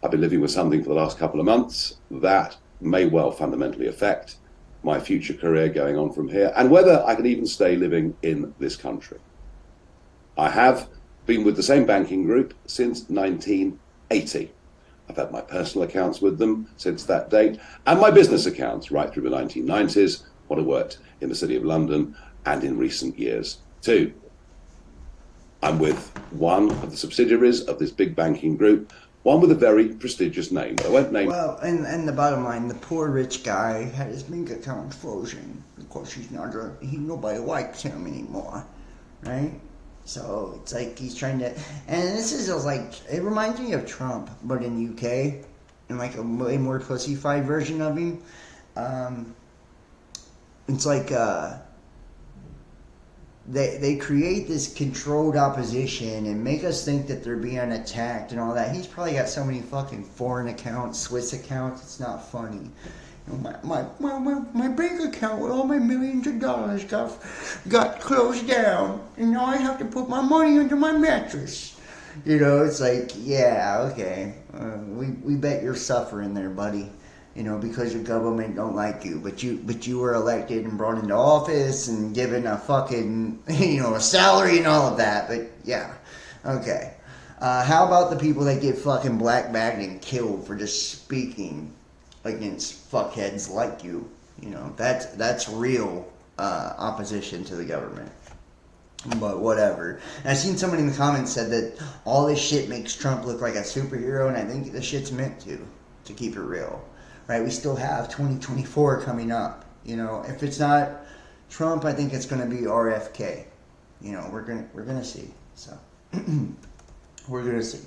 I've been living with something for the last couple of months that may well fundamentally affect my future career going on from here, and whether I can even stay living in this country. I have been with the same banking group since 1980. I've had my personal accounts with them since that date, and my business accounts right through the 1990s, when I worked in the City of London, and in recent years too. I'm with one of the subsidiaries of this big banking group, one with a very prestigious name. I won't name. Well, and the bottom line, the poor rich guy had his bank account frozen. Of course, nobody likes him anymore, right? So it's like he's trying to, and this is like, it reminds me of Trump, but in UK, and like a way more pussified version of him. It's like they create this controlled opposition and make us think that they're being attacked and all that. He's probably got so many fucking foreign accounts, Swiss accounts. It's not funny. You know, my bank account with all my millions of dollars got closed down, and now I have to put my money under my mattress. You know, it's like, yeah, okay, we bet you're suffering there, buddy. You know, because your government don't like you, but you were elected and brought into office and given a fucking, you know, a salary and all of that. But yeah, okay. How about the people that get fucking black-bagged and killed for just speaking against fuckheads like you? You know, that's real opposition to the government. But whatever. And I seen somebody in the comments said that all this shit makes Trump look like a superhero, and I think the shit's meant to keep it real. Right? We still have 2024 coming up. You know, if it's not Trump, I think it's going to be RFK. You know, we're gonna see. So we're gonna see.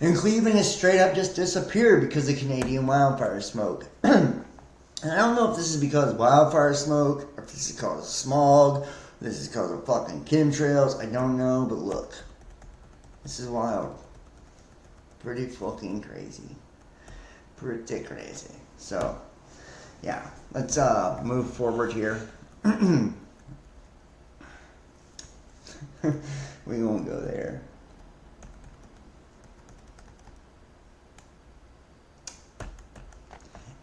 And Cleveland has straight up just disappeared because of Canadian wildfire smoke. And I don't know if this is because of wildfire smoke, or if this is because of smog, this is because of fucking chemtrails. I don't know, but look, this is wild. Pretty fucking crazy. Pretty crazy. So, yeah, let's move forward here. We won't go there.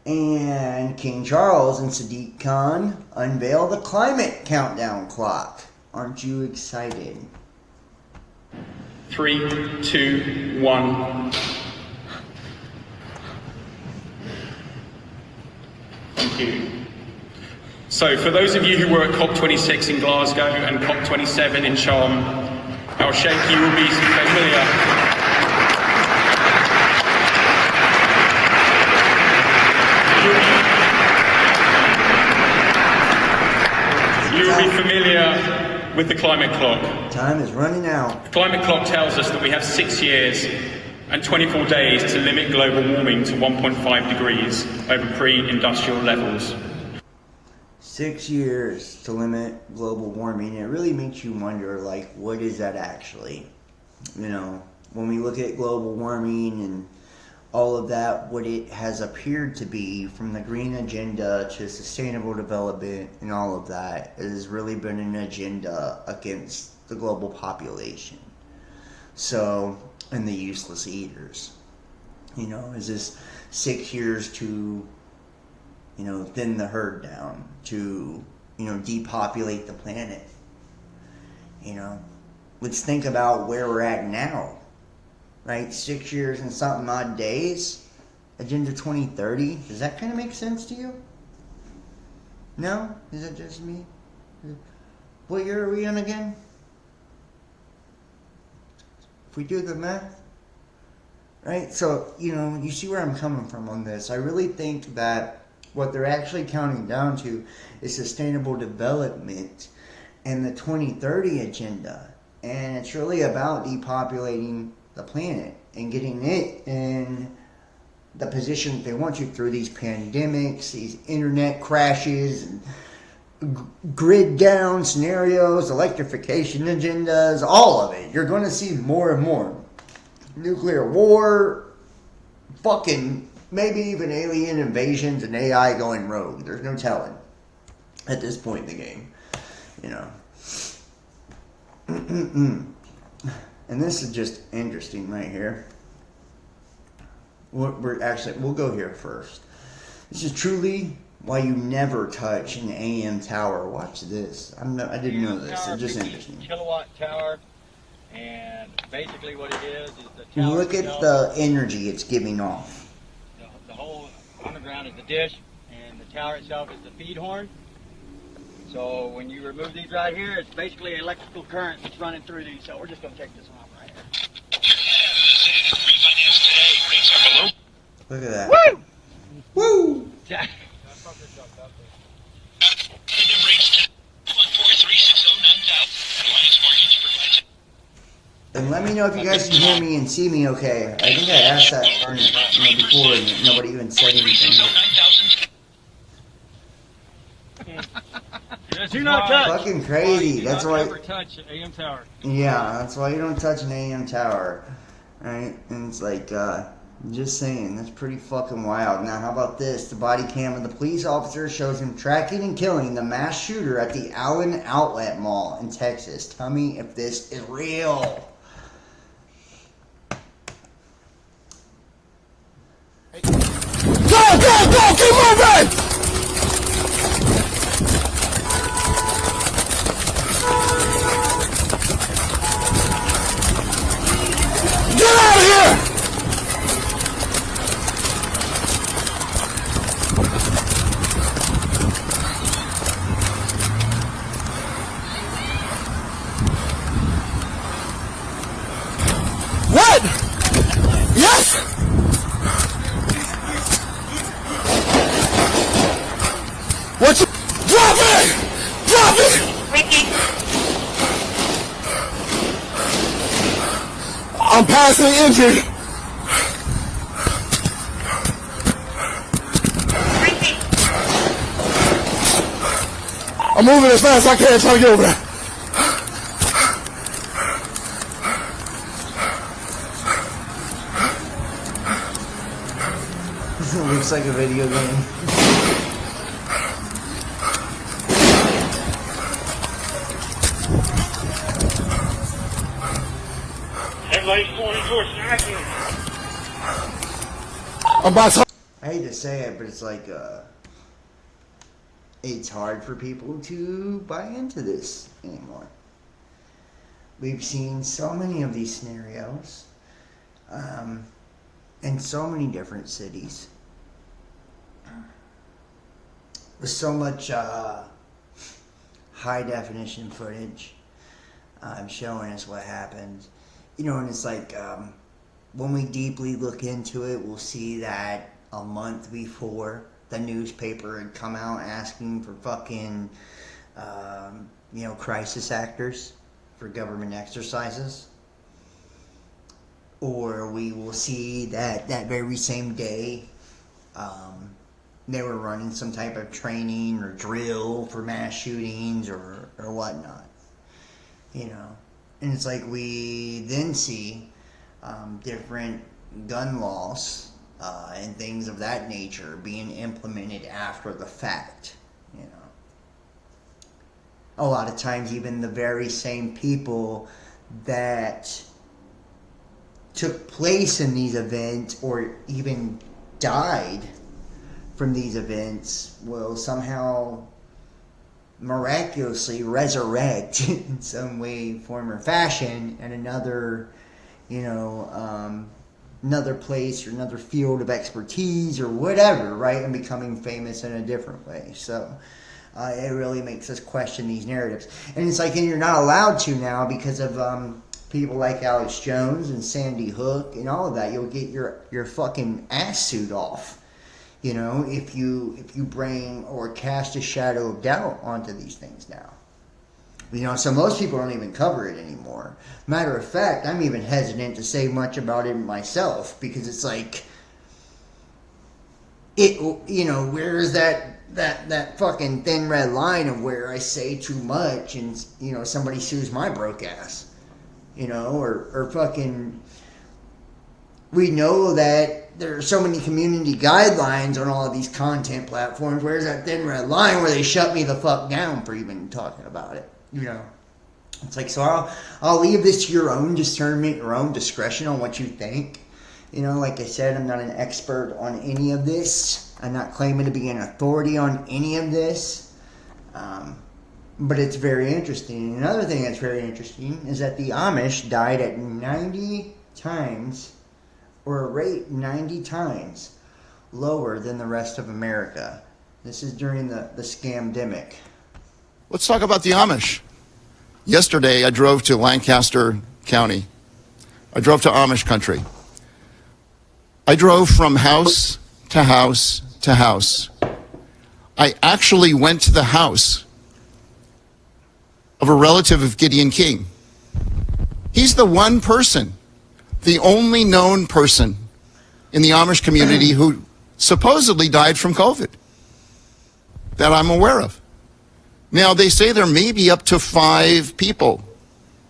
And King Charles and Sadiq Khan unveil the climate countdown clock. Aren't you excited? 3, 2, 1. Thank you. So, for those of you who were at COP26 in Glasgow and COP27 in Sharm el-Sheikh, you will be familiar. You will be familiar with the climate clock. Time is running out. The climate clock tells us that we have 6 years and 24 days to limit global warming to 1.5 degrees over pre-industrial levels. 6 years to limit global warming. It really makes you wonder, like, what is that actually? You know, when we look at global warming and all of that, what it has appeared to be, from the green agenda to sustainable development and all of that, has really been an agenda against the global population. So, and the useless eaters. You know, is this 6 years to, you know, thin the herd down, to, you know, depopulate the planet? You know, let's think about where we're at now. Right, 6 years and something odd days, Agenda 2030. Does that kind of make sense to you? No? Is it just me? What year are we in again? If we do the math. Right, so, you know, you see where I'm coming from on this. I really think that what they're actually counting down to is sustainable development and the 2030 agenda. And it's really about depopulating the planet and getting it in the position they want you through these pandemics, these internet crashes, and grid down scenarios, electrification agendas, all of it. You're going to see more and more. Nuclear war, fucking maybe even alien invasions and AI going rogue. There's no telling at this point in the game. You know. And this is just interesting right here. We'll go here first. This is truly why you never touch an AM tower. Watch this. I didn't know this. It's just interesting. Kilowatt tower, and basically what it is the tower. Look at the energy it's giving off. The whole underground is the dish, and the tower itself is the feed horn. So when you remove these right here, it's basically electrical current that's running through these. So we're just going to take this off right here. Look at that. Woo! Woo! And let me know if you guys can hear me and see me okay. I think I asked that before and nobody even said anything. Do not touch. Fucking crazy. That's why. Never touch an AM tower. Yeah, that's why you don't touch an AM tower, right? And it's like, just saying, that's pretty fucking wild. Now, how about this? The body cam of the police officer shows him tracking and killing the mass shooter at the Allen Outlet Mall in Texas. Tell me if this is real. Go! Keep moving! Get out of here! What? Yes! What you... Drop it! Drop it! Ricky. I'm passing injured. Ricky. I'm moving as fast as I can trying to get over there. It looks like a video game. Everybody's going towards action. I'm about to... I hate to say it, but it's like, it's hard for people to buy into this anymore. We've seen so many of these scenarios, in so many different cities. With so much high definition footage showing us what happened. You know, and it's like, when we deeply look into it, we'll see that a month before the newspaper had come out asking for fucking, crisis actors for government exercises. or we will see that very same day they were running some type of training or drill for mass shootings or whatnot, you know. And it's like we then see different gun laws and things of that nature being implemented after the fact, you know. A lot of times even the very same people that took place in these events or even died from these events will somehow miraculously resurrect in some way, form, or fashion at another, you know, another place or another field of expertise or whatever, right? And becoming famous in a different way. So it really makes us question these narratives. And it's like, and you're not allowed to now because of people like Alex Jones and Sandy Hook and all of that. You'll get your fucking ass suit off, you know, if you bring or cast a shadow of doubt onto these things now. You know, so most people don't even cover it anymore. Matter of fact, I'm even hesitant to say much about it myself because it's like, it, you know, where is that fucking thin red line of where I say too much and, you know, somebody sues my broke ass, you know, or fucking, we know that there are so many community guidelines on all of these content platforms. Where's that thin red line where they shut me the fuck down for even talking about it? You know, it's like, so I'll leave this to your own discernment, your own discretion on what you think. You know, like I said, I'm not an expert on any of this. I'm not claiming to be an authority on any of this. But it's very interesting. Another thing that's very interesting is that the Amish died at 90 times, or a rate 90 times lower than the rest of America. This is during the scamdemic. Let's talk about the Amish. Yesterday, I drove to Lancaster County. I drove to Amish country. I drove from house to house to house. I actually went to the house of a relative of Gideon King. He's the one person, the only known person in the Amish community who supposedly died from COVID that I'm aware of. Now, they say there may be up to 5 people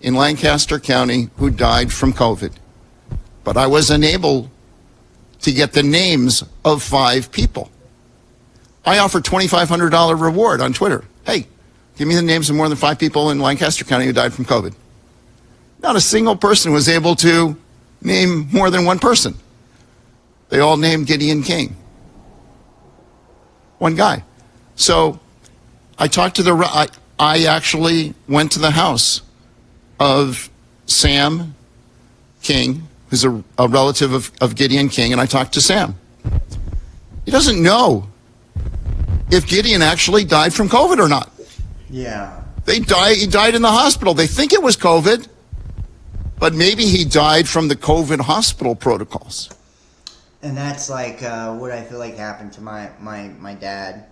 in Lancaster County who died from COVID, but I was unable to get the names of 5 people. I offered $2,500 reward on Twitter. Hey, give me the names of more than 5 people in Lancaster County who died from COVID. Not a single person was able to name more than one person. They all named Gideon King. One guy. So I talked to I actually went to the house of Sam King, who's a relative of Gideon King, and I talked to Sam. He doesn't know if Gideon actually died from COVID or not. Yeah. He died in the hospital. They think it was COVID, but maybe he died from the COVID hospital protocols. And that's like what I feel like happened to my dad.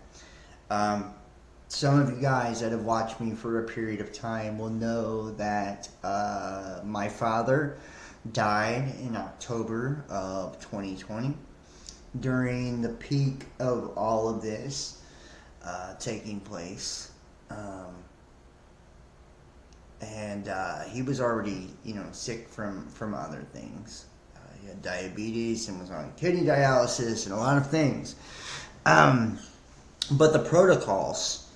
Some of you guys that have watched me for a period of time will know that my father died in October of 2020 during the peak of all of this taking place. And he was already, you know, sick from other things. He had diabetes and was on kidney dialysis and a lot of things. But the protocols,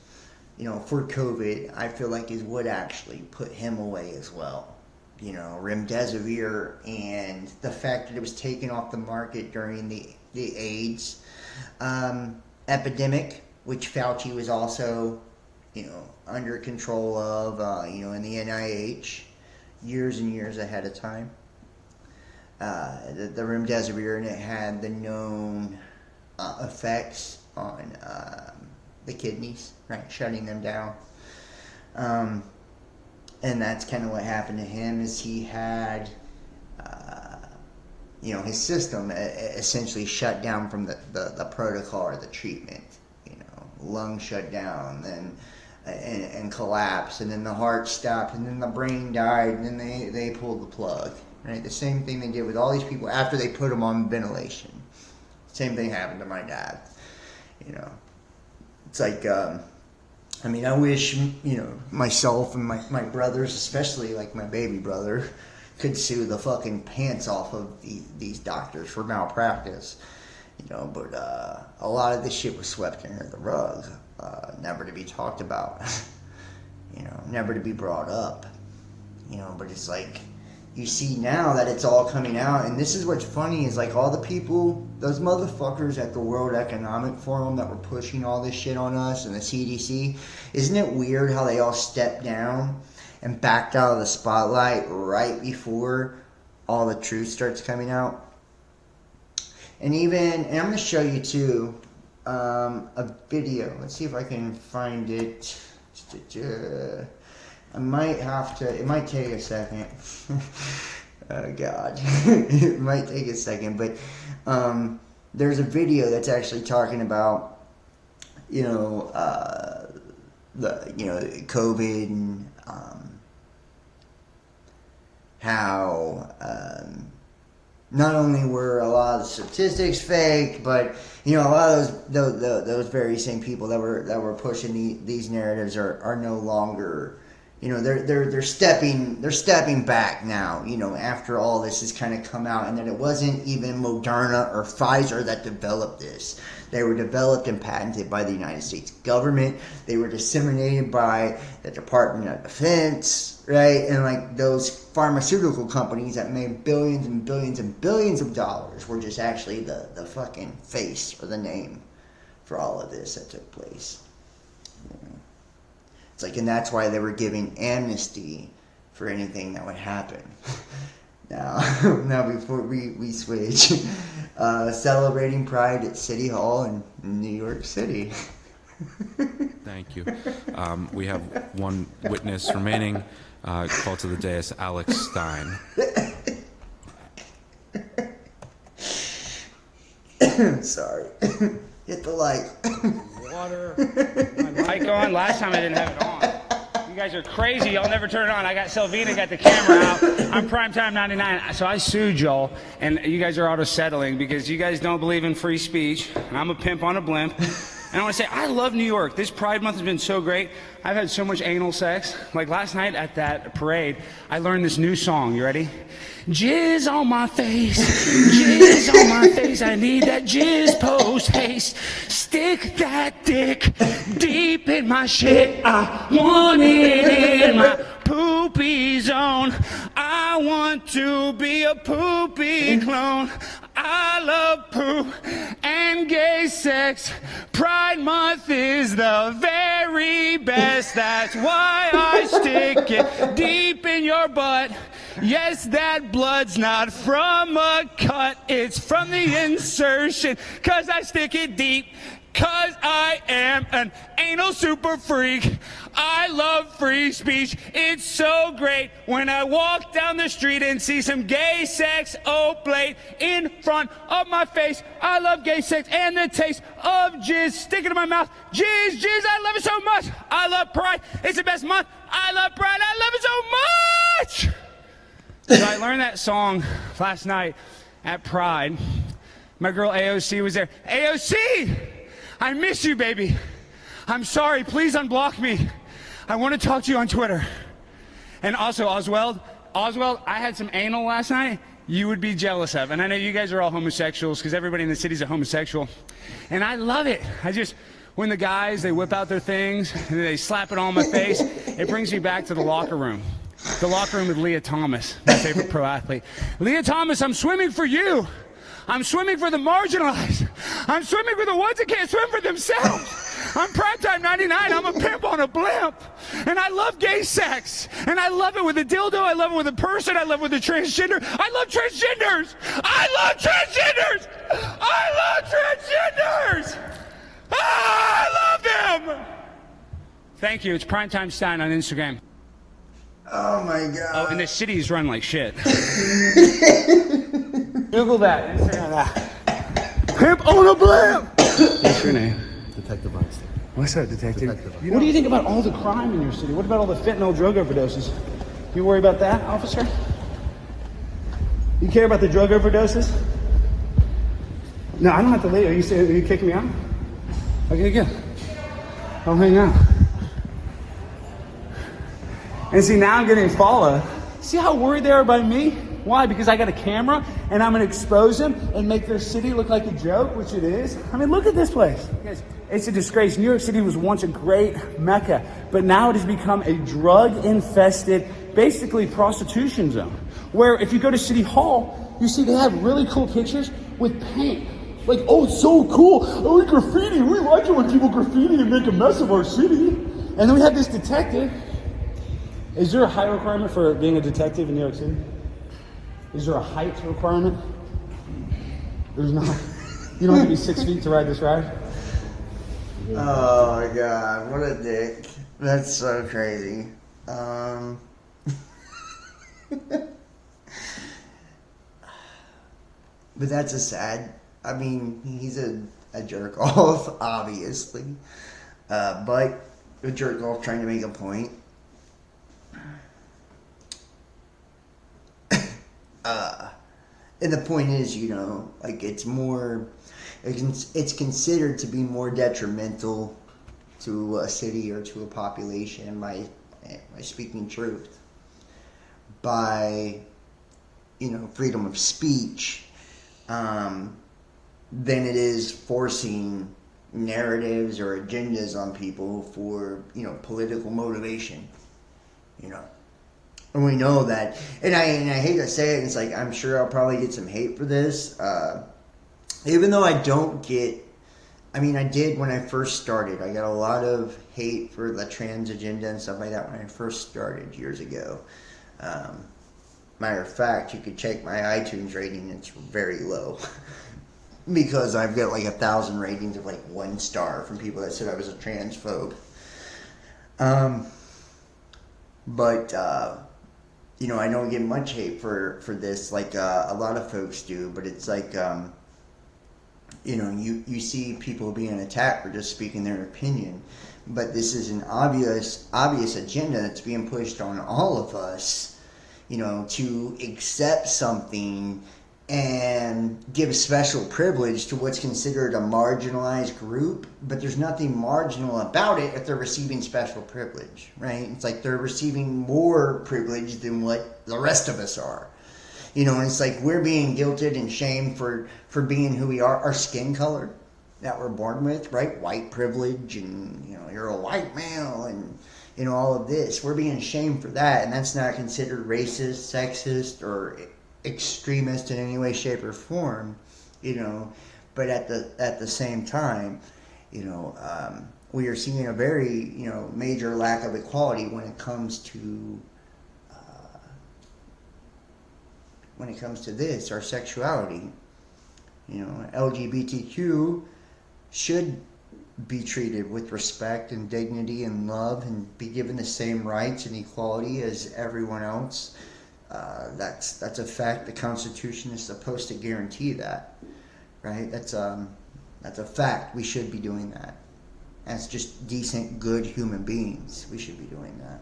you know, for COVID, I feel like is what actually put him away as well. You know, remdesivir and the fact that it was taken off the market during the AIDS epidemic, which Fauci was also, you know, under control of, you know, in the NIH years and years ahead of time. The remdesivir, and it had the known effects on the kidneys, right, shutting them down. And that's kind of what happened to him, is he had, you know, his system essentially shut down from the protocol or the treatment. You know, lung shut down, then and collapse, and then the heart stopped, and then the brain died, and then they pulled the plug. Right, the same thing they did with all these people after they put them on ventilation. Same thing happened to my dad. You know, it's like, I mean, I wish, you know, myself and my brothers, especially like my baby brother, could sue the fucking pants off of these doctors for malpractice. You know, but a lot of this shit was swept under the rug, never to be talked about. You know, never to be brought up. You know, but it's like, you see now that it's all coming out, and this is what's funny is like all the people, those motherfuckers at the World Economic Forum that were pushing all this shit on us and the CDC, isn't it weird how they all stepped down and backed out of the spotlight right before all the truth starts coming out? And I'm going to show you too a video. Let's see if I can find it. I might have to, it might take a second. Oh God. It might take a second, but there's a video that's actually talking about, you know, COVID and how not only were a lot of the statistics fake, but you know, a lot of those very same people that were pushing these narratives are no longer. You know, they're stepping back now, you know, after all this has kind of come out, and that it wasn't even Moderna or Pfizer that developed this. They were developed and patented by the United States government. They were disseminated by the Department of Defense, right? And like those pharmaceutical companies that made billions and billions and billions of dollars were just actually the fucking face or the name for all of this that took place. It's like, and that's why they were giving amnesty for anything that would happen. Now before we switch, celebrating Pride at City Hall in New York City. Thank you. We have one witness remaining. Called to the dais, Alex Stein. Sorry. Hit the light. Water. My mic on? Last time I didn't have it on. You guys are crazy. Y'all never turn it on. I got Selvina, got the camera out. I'm Primetime 99. So I sued y'all, and you guys are auto-settling because you guys don't believe in free speech. I'm a pimp on a blimp. And I want to say, I love New York. This Pride Month has been so great. I've had so much anal sex. Like last night at that parade, I learned this new song. You ready? Jizz on my face, jizz on my face. I need that jizz post haste. Stick that dick deep in my shit. I want it in my poopy zone. I want to be a poopy clone. I love poop and gay sex. Pride Month is the very best. That's why I stick it deep in your butt. Yes, that blood's not from a cut. It's from the insertion. 'Cause I stick it deep. 'Cause I am an anal super freak. I love free speech. It's so great when I walk down the street and see some gay sex oblate in front of my face. I love gay sex and the taste of jizz sticking in my mouth. Jizz, I love it so much. I love Pride. It's the best month. I love Pride. I love it so much. So I learned that song last night at Pride. My girl AOC was there. AOC! I miss you, baby. I'm sorry. Please unblock me. I want to talk to you on Twitter. And also, Oswald, I had some anal last night you would be jealous of. And I know you guys are all homosexuals because everybody in the city's a homosexual. And I love it. When the guys, they whip out their things and they slap it all in my face, it brings me back to the locker room. The locker room with Leah Thomas, my favorite pro athlete. Leah Thomas, I'm swimming for you. I'm swimming for the marginalized. I'm swimming for the ones that can't swim for themselves. I'm Primetime 99. I'm a pimp on a blimp. And I love gay sex. And I love it with a dildo. I love it with a person. I love it with a transgender. I love transgenders. I love transgenders. I love transgenders. I love them. Thank you. It's Primetime Stein on Instagram. Oh my God. Oh, and the city's run like shit. Google that. Instagram that. Pimp on a blimp. What's your name? Detective Einstein. What's up, detective? What do you think about all the crime in your city? What about all the fentanyl drug overdoses? You worry about that, officer? You care about the drug overdoses? No, I don't have to leave. Are you kicking me out? Okay, good. I'll hang out. And see, now I'm getting followed. See how worried they are by me? Why? Because I got a camera and I'm going to expose them and make their city look like a joke, which it is. I mean, look at this place. Guys, it's a disgrace. New York City was once a great mecca, but now it has become a drug-infested, basically prostitution zone, where if you go to City Hall, you see they have really cool pictures with paint. Like, oh, it's so cool. Oh, graffiti. We like it when people graffiti and make a mess of our city. And then we have this detective. Is there a height requirement for being a detective in New York City? Is there a height requirement? There's not. You don't have to be 6 feet to ride this ride? Oh my God, what a dick. That's so crazy. But that's a sad, I mean, he's a jerk off, obviously. But a jerk off trying to make a point. And the point is, you know, like it's considered to be more detrimental to a city or to a population by speaking truth, by, you know, freedom of speech, than it is forcing narratives or agendas on people for, you know, political motivation, you know. And we know that, and I hate to say it, it's like, I'm sure I'll probably get some hate for this, even though I don't get, I mean, I did when I first started. I got a lot of hate for the trans agenda and stuff like that when I first started years ago. Matter of fact, you could check my iTunes rating, it's very low. Because I've got like 1,000 ratings of like 1 star from people that said I was a transphobe. But you know, I don't get much hate for this like a lot of folks do, but it's like, you know, you see people being attacked for just speaking their opinion, but this is an obvious agenda that's being pushed on all of us, you know, to accept something and give special privilege to what's considered a marginalized group, but there's nothing marginal about it if they're receiving special privilege, right? It's like they're receiving more privilege than what the rest of us are. You know, and it's like we're being guilted and shamed for being who we are, our skin color that we're born with, right? White privilege, and, you know, you're a white male, and, you know, all of this. We're being shamed for that, and that's not considered racist, sexist, or extremist in any way, shape, or form, you know. But at the same time, you know, we are seeing a very, you know, major lack of equality when it comes to this, our sexuality. You know, LGBTQ should be treated with respect and dignity and love and be given the same rights and equality as everyone else. That's a fact. The Constitution is supposed to guarantee that, right? That's a fact. We should be doing that. As just decent, good human beings, we should be doing that.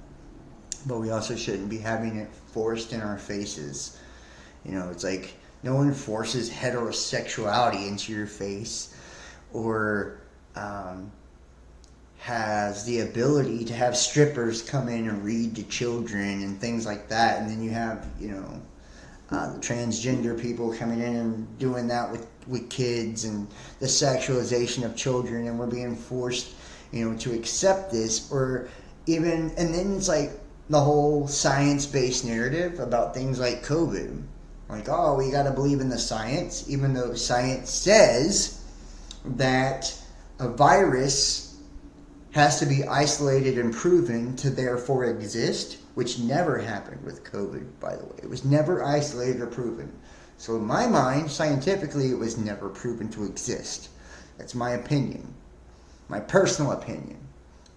But we also shouldn't be having it forced in our faces. You know, it's like no one forces heterosexuality into your face, or has the ability to have strippers come in and read to children and things like that. And then you have, you know, the transgender people coming in and doing that with kids, and the sexualization of children, and we're being forced, you know, to accept this, or even, and then it's like the whole science-based narrative about things like COVID. Like, oh, we got to believe in the science, even though science says that a virus has to be isolated and proven to therefore exist, which never happened with COVID, by the way. It was never isolated or proven. So in my mind, scientifically, it was never proven to exist. That's my opinion. My personal opinion.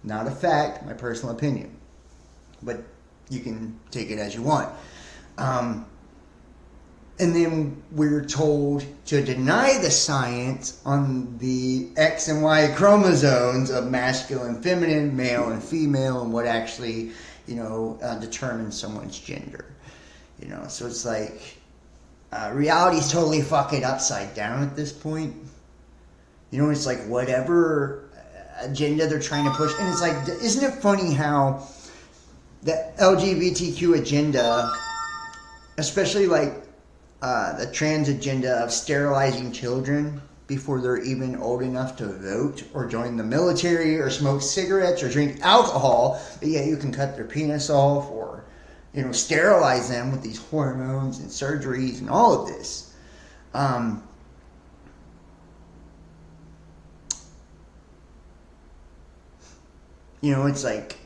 Not a fact, my personal opinion. But you can take it as you want. And then we're told to deny the science on the X and Y chromosomes of masculine, feminine, male, and female, and what actually, determines someone's gender. So it's like reality's totally fucking upside down at this point. It's like whatever agenda they're trying to push, and it's like, isn't it funny how the LGBTQ agenda, especially like the trans agenda of sterilizing children before they're even old enough to vote or join the military or smoke cigarettes or drink alcohol, but yeah, you can cut their penis off or, sterilize them with these hormones and surgeries and all of this. It's like,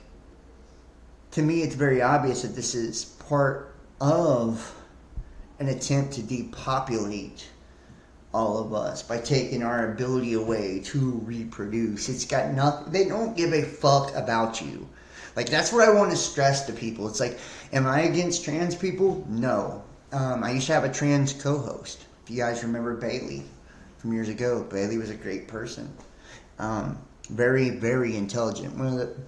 to me, it's very obvious that this is part of an attempt to depopulate all of us by taking our ability away to reproduce. It's got nothing. They don't give a fuck about you. Like, that's what I want to stress to people. It's like, am I against trans people? No. I used to have a trans co-host. If you guys remember Bailey from years ago, Bailey was a great person. Very, very intelligent.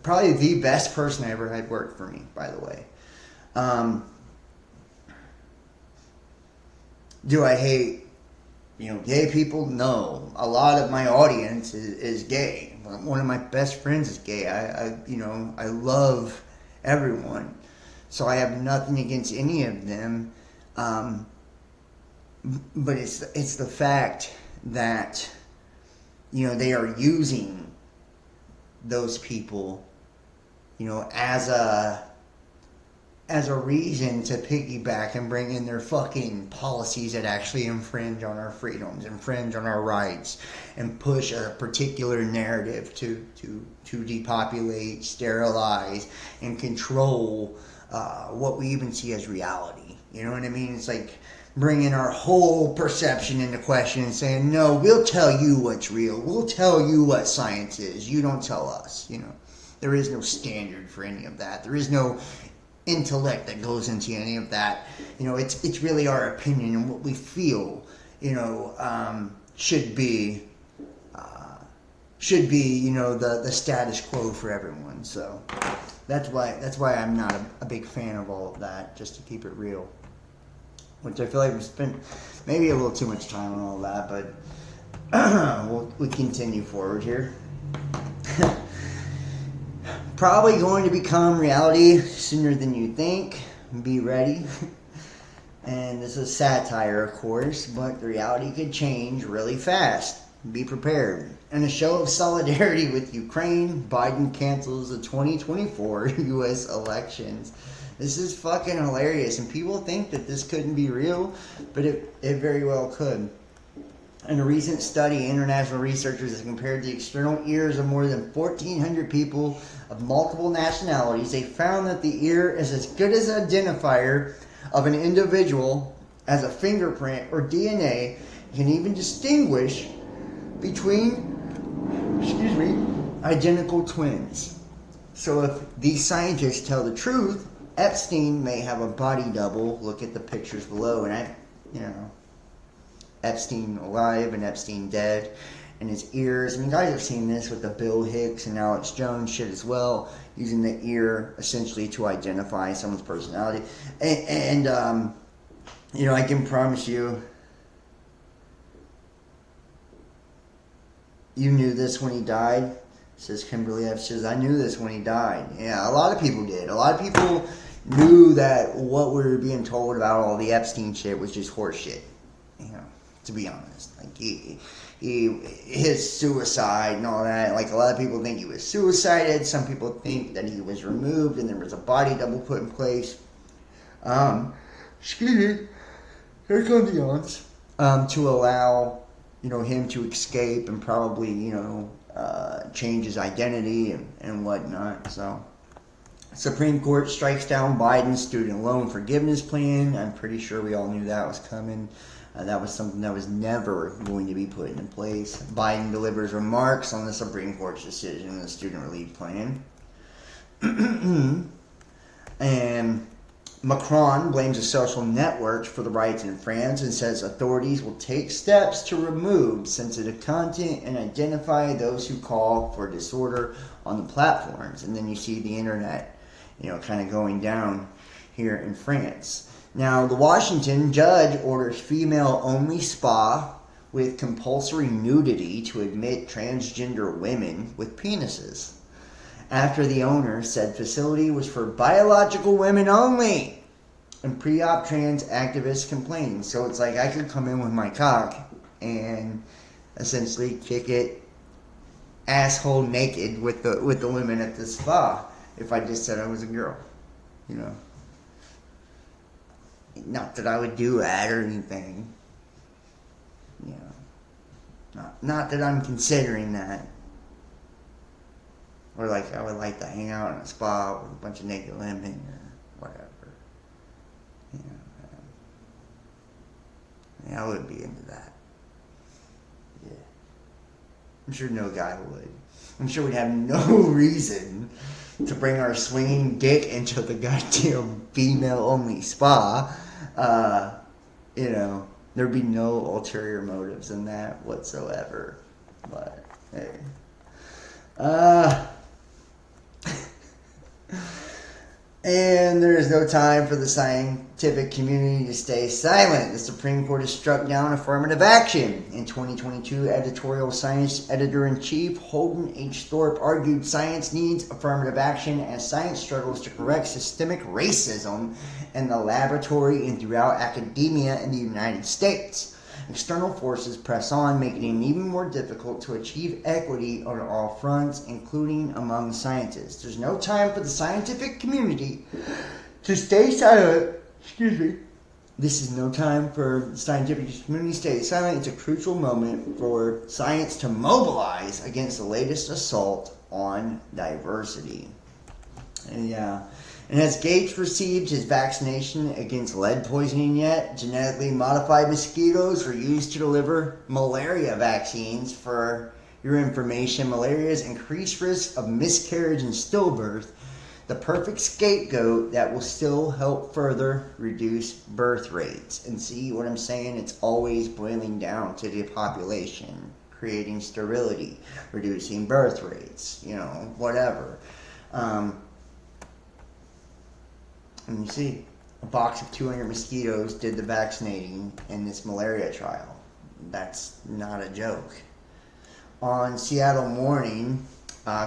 Probably the best person I ever had work for me, by the way. Do I hate, gay people? No. A lot of my audience is gay. One of my best friends is gay. I love everyone. So I have nothing against any of them. But it's the fact that, they are using those people, as a reason to piggyback and bring in their fucking policies that actually infringe on our freedoms, infringe on our rights, and push a particular narrative to depopulate, sterilize, and control what we even see as reality. You know what I mean? It's like bringing our whole perception into question and saying, no, we'll tell you what's real. We'll tell you what science is. You don't tell us. There is no standard for any of that. There is no intellect that goes into any of that. It's really our opinion and what we feel, should be the status quo for everyone. So that's why I'm not a big fan of all of that, just to keep it real. Which I feel like we spent maybe a little too much time on all that, but we'll continue forward here. Probably going to become reality sooner than you think. Be ready. And this is satire, of course, but the reality could change really fast. Be prepared. In a show of solidarity with Ukraine, Biden cancels the 2024 U.S. elections. This is fucking hilarious, and people think that this couldn't be real, but it very well could. In a recent study, international researchers have compared the external ears of more than 1,400 people of multiple nationalities. They found that the ear is as good as an identifier of an individual as a fingerprint or DNA, can even distinguish between, identical twins. So if these scientists tell the truth, Epstein may have a body double. Look at the pictures below, and Epstein alive and Epstein dead, and his ears. And you guys have seen this with the Bill Hicks and Alex Jones shit as well, using the ear essentially to identify someone's personality. And I can promise you, you knew this when he died. Says Kimberly F. Says, I knew this when he died. Yeah, a lot of people did. A lot of people knew that what we were being told about all the Epstein shit was just horse shit. To be honest. Like, his suicide and all that. Like, a lot of people think he was suicided. Some people think that he was removed and there was a body double put in place. Excuse me. Here comes the aunts. To allow, him to escape and probably, change his identity and whatnot. So, Supreme Court strikes down Biden's student loan forgiveness plan. I'm pretty sure we all knew that was coming. That was something that was never going to be put into place. Biden delivers remarks on the Supreme Court's decision on the student relief plan. And Macron blames the social networks for the riots in France and says authorities will take steps to remove sensitive content and identify those who call for disorder on the platforms. And then you see the internet, kind of going down here in France. Now, the Washington judge orders female-only spa with compulsory nudity to admit transgender women with penises, after the owner said facility was for biological women only, and pre-op trans activists complained. So it's like I could come in with my cock and essentially kick it asshole naked with the women at the spa if I just said I was a girl, Not that I would do that or anything, Not that I'm considering that. Or like I would like to hang out in a spa with a bunch of naked women or whatever. I would be into that. Yeah. I'm sure no guy would. I'm sure we'd have no reason to bring our swinging dick into the goddamn female-only spa. There'd be no ulterior motives in that whatsoever. But, hey. And there is no time for the scientific community to stay silent. The Supreme Court has struck down affirmative action. In 2022, editorial science editor-in-chief Holden H. Thorpe argued science needs affirmative action as science struggles to correct systemic racism in the laboratory and throughout academia in the United States. External forces press on, making it even more difficult to achieve equity on all fronts, including among scientists. There's no time for the scientific community to stay silent. Excuse me. This is no time for the scientific community to stay silent. It's a crucial moment for science to mobilize against the latest assault on diversity. And has Gates received his vaccination against lead poisoning yet? Genetically modified mosquitoes were used to deliver malaria vaccines. For your information, malaria's increased risk of miscarriage and stillbirth, the perfect scapegoat that will still help further reduce birth rates. And see what I'm saying? It's always boiling down to the population, creating sterility, reducing birth rates, whatever. And you see, a box of 200 mosquitoes did the vaccinating in this malaria trial. That's not a joke. On Seattle Morning,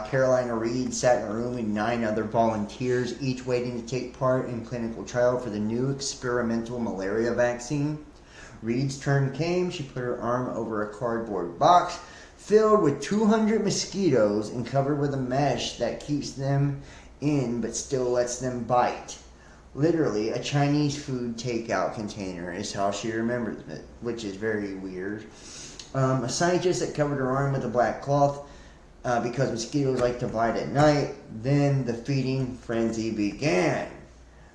Carolina Reed sat in a room with 9 other volunteers, each waiting to take part in clinical trial for the new experimental malaria vaccine. Reed's turn came. She put her arm over a cardboard box filled with 200 mosquitoes and covered with a mesh that keeps them in but still lets them bite. Literally, a Chinese food takeout container is how she remembers it, which is very weird. A scientist that covered her arm with a black cloth because mosquitoes like to bite at night. Then the feeding frenzy began.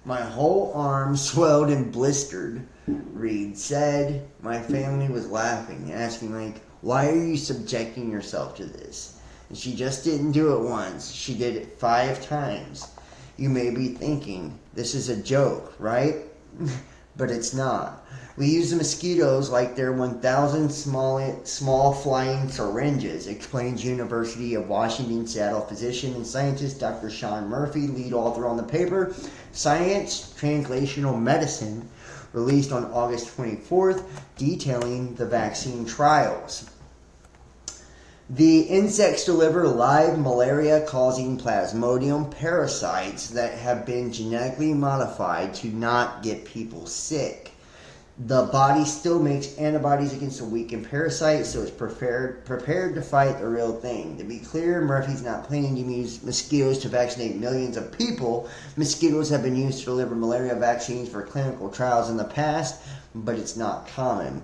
My whole arm swelled and blistered, Reed said. My family was laughing, asking, why are you subjecting yourself to this? And she just didn't do it once. She did it 5 times. You may be thinking, this is a joke, right? But it's not. We use the mosquitoes like they're 1,000 small flying syringes, explains University of Washington Seattle physician and scientist Dr. Sean Murphy, lead author on the paper, Science Translational Medicine, released on August 24th, detailing the vaccine trials. The insects deliver live malaria-causing plasmodium parasites that have been genetically modified to not get people sick. The body still makes antibodies against a weakened parasite, so it's prepared to fight the real thing. To be clear, Murphy's not planning to use mosquitoes to vaccinate millions of people. Mosquitoes have been used to deliver malaria vaccines for clinical trials in the past, but it's not common.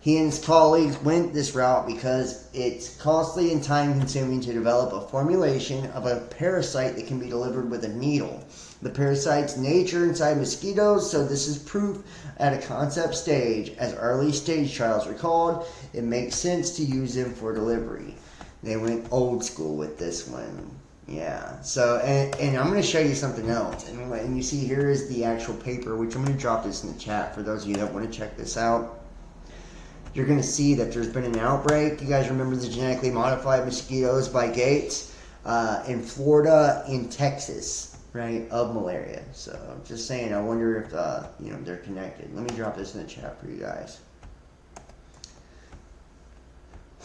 He and his colleagues went this route because it's costly and time-consuming to develop a formulation of a parasite that can be delivered with a needle. The parasite's nature inside mosquitoes, so this is proof at a concept stage. As early-stage trials recalled, it makes sense to use them for delivery. They went old school with this one. Yeah. So, and I'm going to show you something else. And you see here is the actual paper, which I'm going to drop this in the chat for those of you that want to check this out. You're going to see that there's been an outbreak. You guys remember the genetically modified mosquitoes by Gates in Florida, in Texas, right, of malaria. So I'm just saying, I wonder if, they're connected. Let me drop this in the chat for you guys.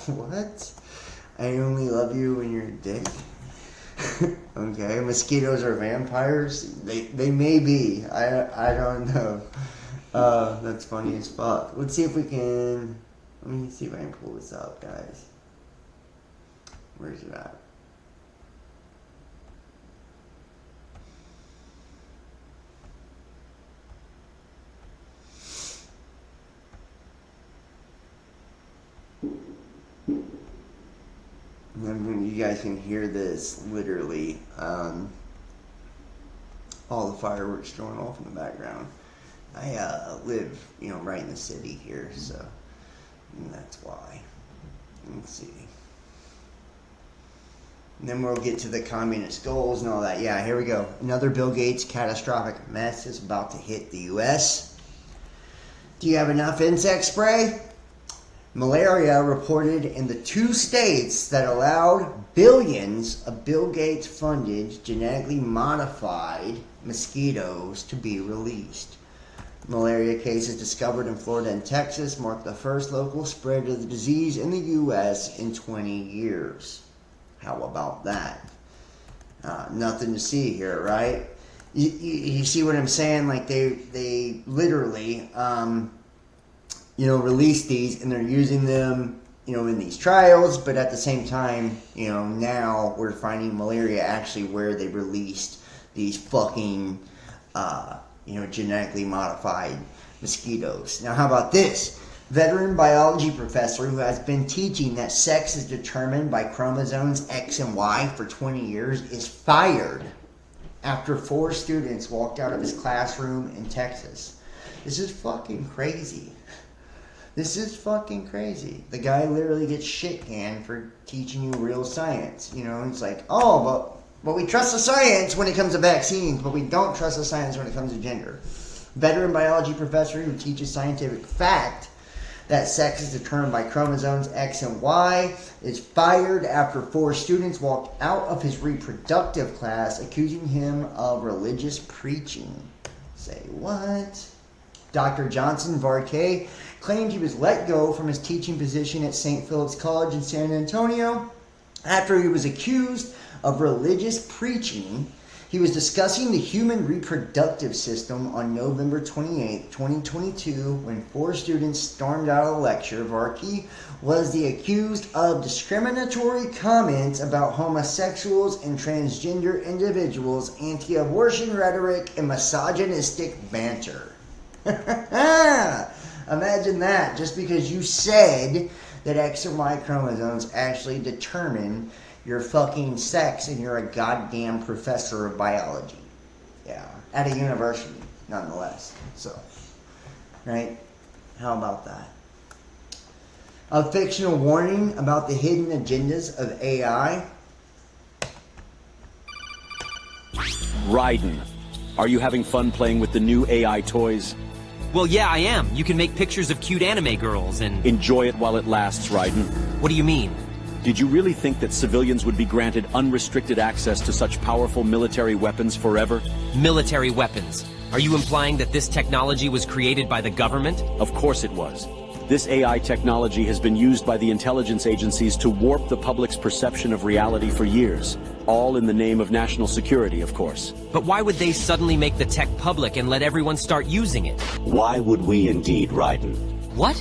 What? I only love you when you're a dick. Okay, mosquitoes are vampires. They may be. I don't know. That's funny as fuck. Let's see if we can. Let me see if I can pull this up, guys. Where's it at? You guys can hear this literally. All the fireworks going off in the background. I live, right in the city here, so that's why. Let's see. And then we'll get to the communist goals and all that. Yeah, here we go. Another Bill Gates catastrophic mess is about to hit the U.S. Do you have enough insect spray? Malaria reported in the 2 states that allowed billions of Bill Gates funded genetically modified mosquitoes to be released. Malaria cases discovered in Florida and Texas marked the first local spread of the disease in the U.S. in 20 years. How about that? Nothing to see here, right? You see what I'm saying? Like they literally, release these, and they're using them, in these trials. But at the same time, now we're finding malaria actually where they released these fucking, genetically modified mosquitoes. Now, how about this? Veteran biology professor who has been teaching that sex is determined by chromosomes X and Y for 20 years is fired after 4 students walked out of his classroom in Texas. This is fucking crazy. This is fucking crazy. The guy literally gets shit canned for teaching you real science. It's like, but we trust the science when it comes to vaccines, but we don't trust the science when it comes to gender. Veteran biology professor who teaches scientific fact that sex is determined by chromosomes X and Y is fired after 4 students walked out of his reproductive class accusing him of religious preaching. Say what? Dr. Johnson Varkey claimed he was let go from his teaching position at St. Philip's College in San Antonio after he was accused of religious preaching. He was discussing the human reproductive system on November 28, 2022, when 4 students stormed out of the lecture. Varkey was the accused of discriminatory comments about homosexuals and transgender individuals, anti-abortion rhetoric, and misogynistic banter. Imagine that, just because you said that X and Y chromosomes actually determine your fucking sex and you're a goddamn professor of biology. Yeah, at a university, nonetheless. So, right? How about that? A fictional warning about the hidden agendas of AI. Raiden, are you having fun playing with the new AI toys? Well, yeah, I am. You can make pictures of cute anime girls and... Enjoy it while it lasts, Raiden. What do you mean? Did you really think that civilians would be granted unrestricted access to such powerful military weapons forever? Military weapons? Are you implying that this technology was created by the government? Of course it was. This AI technology has been used by the intelligence agencies to warp the public's perception of reality for years. All in the name of national security, of course. But why would they suddenly make the tech public and let everyone start using it? Why would we indeed, Raiden? What?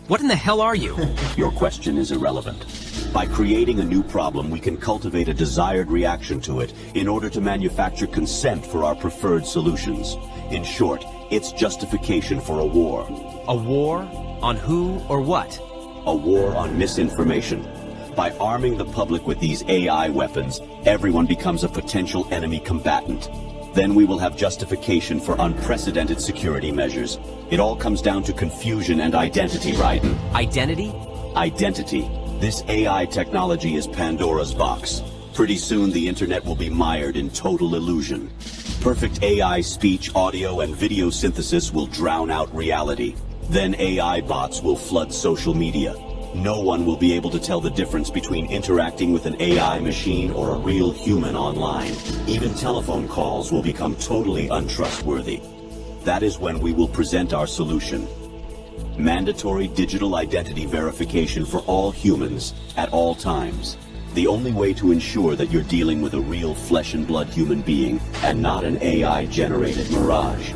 What in the hell are you? Your question is irrelevant. By creating a new problem, we can cultivate a desired reaction to it in order to manufacture consent for our preferred solutions. In short, it's justification for a war. A war? On who or what? A war on misinformation. By arming the public with these AI weapons, everyone becomes a potential enemy combatant. Then we will have justification for unprecedented security measures. It all comes down to confusion and identity, Raiden. Identity? Identity. This AI technology is Pandora's box. Pretty soon, the internet will be mired in total illusion. Perfect AI speech, audio, and video synthesis will drown out reality. Then AI bots will flood social media. No one will be able to tell the difference between interacting with an AI machine or a real human online. Even telephone calls will become totally untrustworthy. That is when we will present our solution. Mandatory digital identity verification for all humans at all times. The only way to ensure that you're dealing with a real flesh and blood human being and not an AI-generated mirage.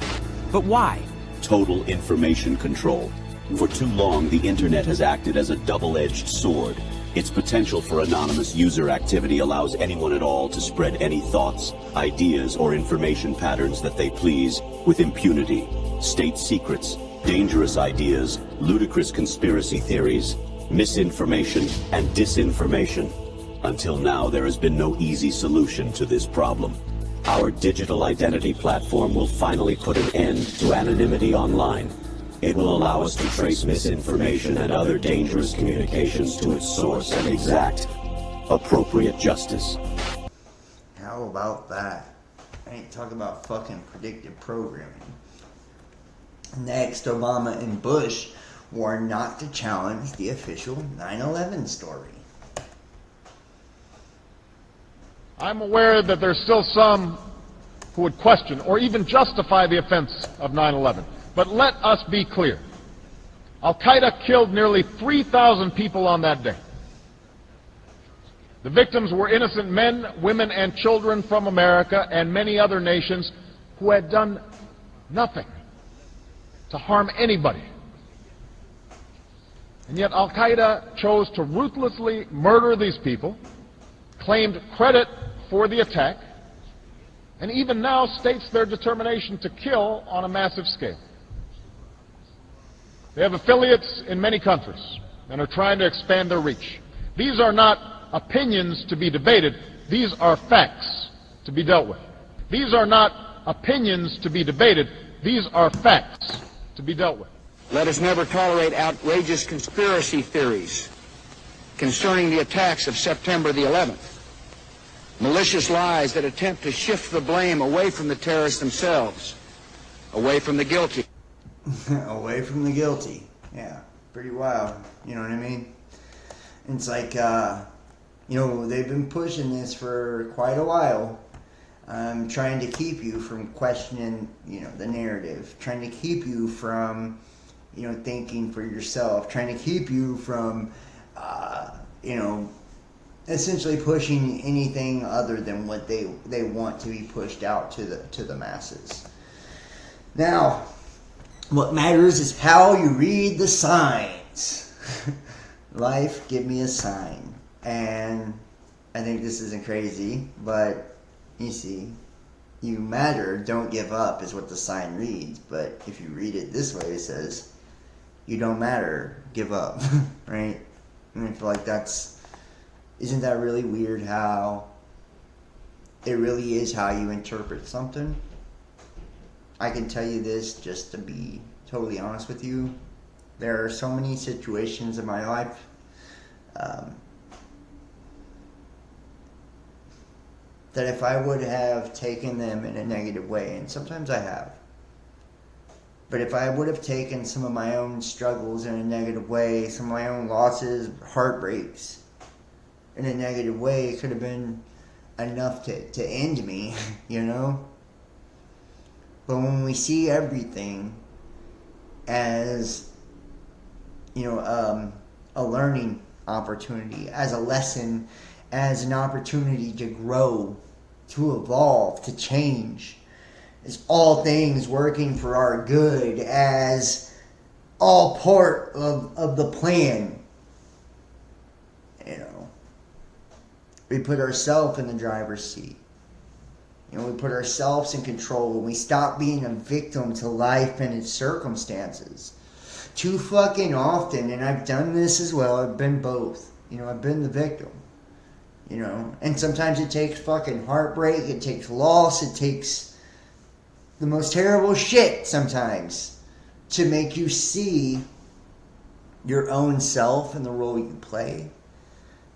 But why? Total information control. For too long, the internet has acted as a double-edged sword. Its potential for anonymous user activity allows anyone at all to spread any thoughts, ideas, or information patterns that they please with impunity. State secrets, dangerous ideas, ludicrous conspiracy theories, misinformation, and disinformation. Until now, there has been no easy solution to this problem. Our digital identity platform will finally put an end to anonymity online. It will allow us to trace misinformation and other dangerous communications to its source and exact appropriate justice. How about that? I ain't talking about fucking predictive programming. Next, Obama and Bush warned not to challenge the official 9/11 story. I'm aware that there's still some who would question or even justify the offense of 9/11. But let us be clear. Al-Qaeda killed nearly 3,000 people on that day. The victims were innocent men, women, and children from America and many other nations who had done nothing to harm anybody. And yet Al-Qaeda chose to ruthlessly murder these people, claimed credit for the attack, and even now states their determination to kill on a massive scale. They have affiliates in many countries and are trying to expand their reach. These are not opinions to be debated. These are facts to be dealt with. These are not opinions to be debated. These are facts to be dealt with. Let us never tolerate outrageous conspiracy theories concerning the attacks of September the 11th. Malicious lies that attempt to shift the blame away from the terrorists themselves, away from the guilty. Away from the guilty. Yeah, pretty wild. You know what I mean? It's like, they've been pushing this for quite a while. Trying to keep you from questioning, the narrative. Trying to keep you from, thinking for yourself. Trying to keep you from, essentially pushing anything other than what they want to be pushed out to the masses. Now, what matters is how you read the signs. Life, give me a sign. And I think this isn't crazy, but you see, you matter, don't give up is what the sign reads. But if you read it this way, it says, you don't matter, give up. Right? And I feel like isn't that really weird how it really is how you interpret something? I can tell you this just to be totally honest with you. There are so many situations in my life that if I would have taken them in a negative way, and sometimes I have, but if I would have taken some of my own struggles in a negative way, some of my own losses, heartbreaks in a negative way, it could have been enough to end me, But when we see everything as, a learning opportunity, as a lesson, as an opportunity to grow, to evolve, to change, as all things working for our good, as all part of the plan, we put ourselves in the driver's seat. We put ourselves in control and we stop being a victim to life and its circumstances. Too fucking often, and I've done this as well, I've been both. I've been the victim. And sometimes it takes fucking heartbreak, it takes loss, it takes the most terrible shit sometimes to make you see your own self and the role you play.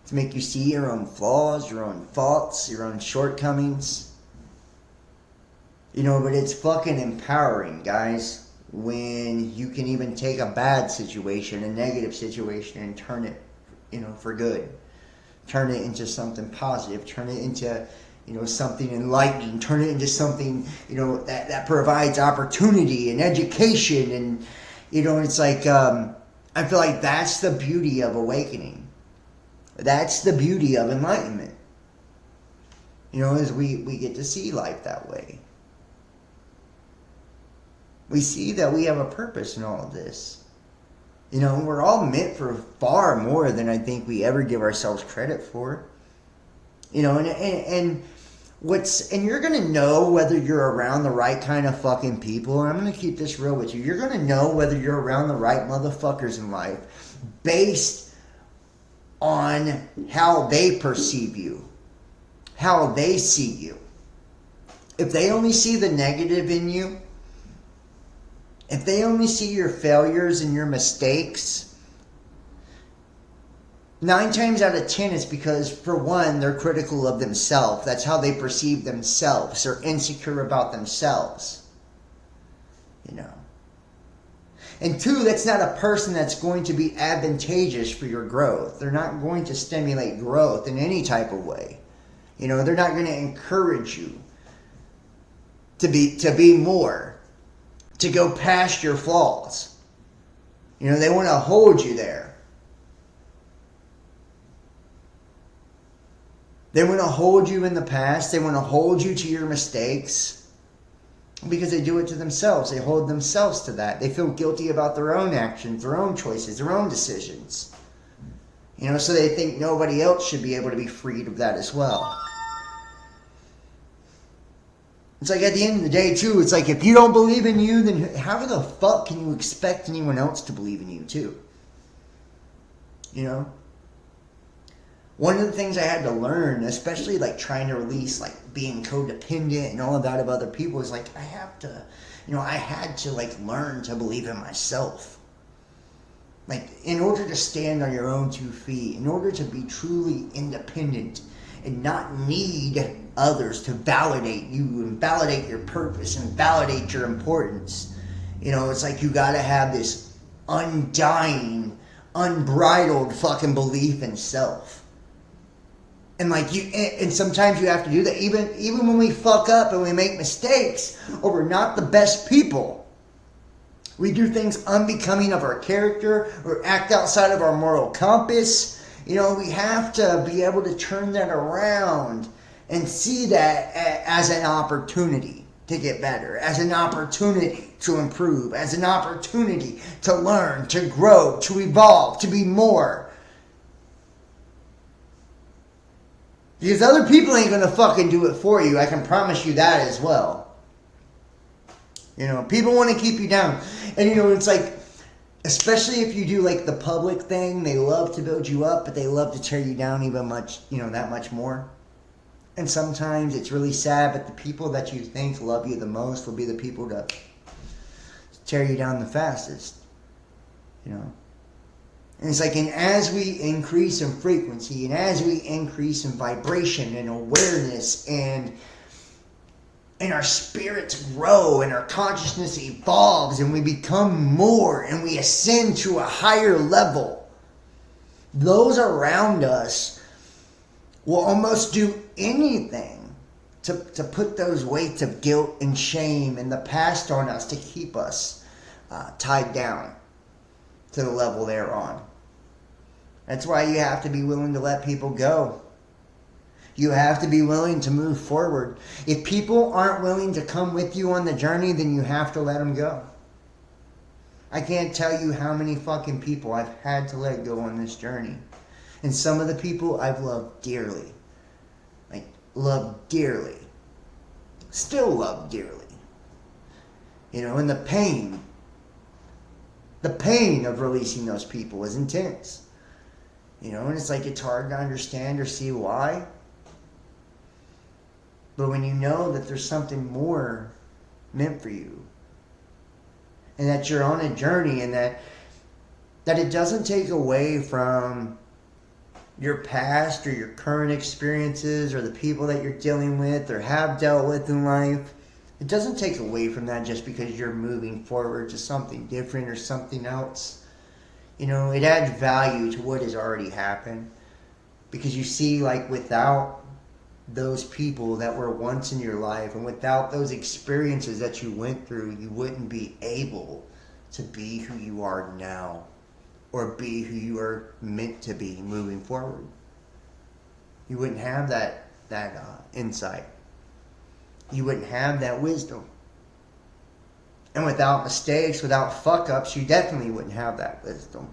to make you see your own flaws, your own faults, your own shortcomings. You know, but it's fucking empowering, guys, when you can even take a bad situation, a negative situation, and turn it, you know, for good. Turn it into something positive. Turn it into, you know, something enlightening. Turn it into something, you know, that provides opportunity and education. And, you know, it's like, I feel like that's the beauty of awakening. That's the beauty of enlightenment. You know, is we get to see life that way. We see that we have a purpose in all of this. You know, we're all meant for far more than I think we ever give ourselves credit for. You know, and you're going to know whether you're around the right kind of fucking people. And I'm going to keep this real with you. You're going to know whether you're around the right motherfuckers in life based on how they perceive you, how they see you. If they only see the negative in you, if they only see your failures and your mistakes, 9 times out of 10 it's because, for one, they're critical of themselves. That's how they perceive themselves. They're insecure about themselves. You know. And 2, that's not a person that's going to be advantageous for your growth. They're not going to stimulate growth in any type of way. You know, they're not going to encourage you to be more. To go past your flaws. You know, they want to hold you there. They want to hold you in the past. They want to hold you to your mistakes. Because they do it to themselves. They hold themselves to that. They feel guilty about their own actions, their own choices, their own decisions. You know, so they think nobody else should be able to be freed of that as well. It's like, at the end of the day, too, it's like, if you don't believe in you, then how the fuck can you expect anyone else to believe in you, too? You know? One of the things I had to learn, especially, like, trying to release, like, being codependent and all of that of other people, is, like, I had to, like, learn to believe in myself. Like, in order to stand on your own 2 feet, in order to be truly independent, and not need others to validate you and validate your purpose and validate your importance. You know, it's like you gotta have this undying, unbridled fucking belief in self. And like and sometimes you have to do that. Even when we fuck up and we make mistakes, or we're not the best people. We do things unbecoming of our character, or act outside of our moral compass. You know, we have to be able to turn that around and see that as an opportunity to get better, as an opportunity to improve, as an opportunity to learn, to grow, to evolve, to be more. Because other people ain't going to fucking do it for you. I can promise you that as well. You know, people want to keep you down. And, you know, it's like, especially if you do like the public thing, they love to build you up, but they love to tear you down even much, you know, that much more. And sometimes it's really sad, but the people that you think love you the most will be the people to tear you down the fastest. You know? And it's like, and as we increase in frequency, and as we increase in vibration and awareness, and our spirits grow, and our consciousness evolves, and we become more, and we ascend to a higher level, those around us will almost do anything to put those weights of guilt and shame and the past on us, to keep us tied down to the level they're on. That's why you have to be willing to let people go. You have to be willing to move forward. If people aren't willing to come with you on the journey, then you have to let them go. I can't tell you how many fucking people I've had to let go on this journey. And some of the people I've loved dearly. Like, loved dearly. Still love dearly. You know, and the pain of releasing those people is intense. You know, and it's like, it's hard to understand or see why. But when you know that there's something more meant for you, and that you're on a journey, and that it doesn't take away from your past or your current experiences or the people that you're dealing with or have dealt with in life, it doesn't take away from that just because you're moving forward to something different or something else. You know, it adds value to what has already happened. Because you see, like, without those people that were once in your life and without those experiences that you went through, you wouldn't be able to be who you are now or be who you are meant to be moving forward. You wouldn't have that insight. You wouldn't have that wisdom. And without mistakes, without fuck-ups, you definitely wouldn't have that wisdom.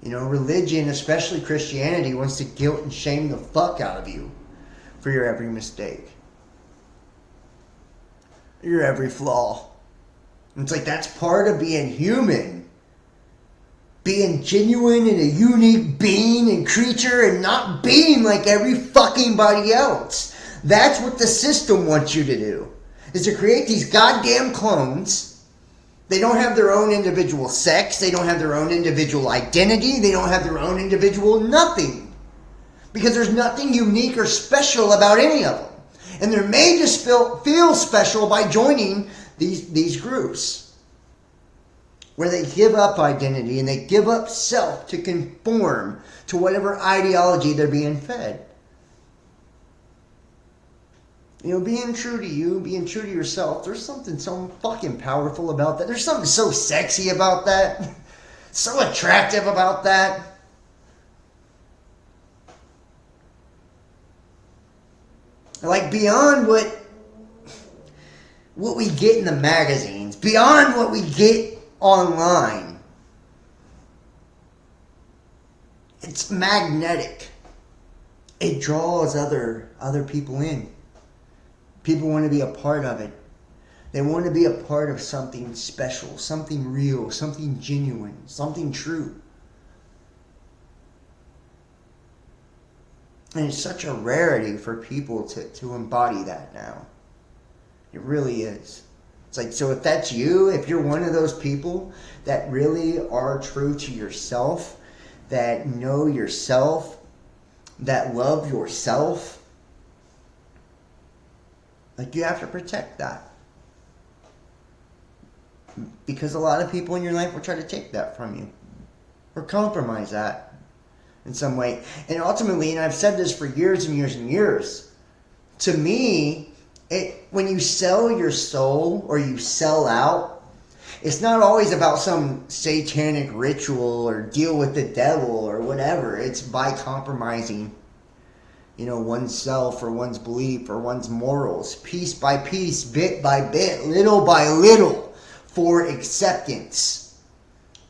You know, religion, especially Christianity, wants to guilt and shame the fuck out of you for your every mistake. Your every flaw. And it's like, that's part of being human. Being genuine and a unique being and creature and not being like every fucking body else. That's what the system wants you to do. Is to create these goddamn clones. They don't have their own individual sex. They don't have their own individual identity. They don't have their own individual nothing. Because there's nothing unique or special about any of them. And they're made to feel special by joining these groups. Where they give up identity and they give up self to conform to whatever ideology they're being fed. You know, being true to you, being true to yourself, there's something so fucking powerful about that. There's something so sexy about that. So attractive about that. Like, beyond what we get in the magazines, beyond what we get online, it's magnetic. It draws other people in. People want to be a part of it. They want to be a part of something special, something real, something genuine, something true. And it's such a rarity for people to embody that now. It really is. It's like, so if that's you, if you're one of those people that really are true to yourself, that know yourself, that love yourself, like, you have to protect that. Because a lot of people in your life will try to take that from you. Or compromise that in some way. And ultimately, and I've said this for years and years and years, to me, when you sell your soul or you sell out, it's not always about some satanic ritual or deal with the devil or whatever. It's by compromising, you know, oneself or one's belief or one's morals, piece by piece, bit by bit, little by little, for acceptance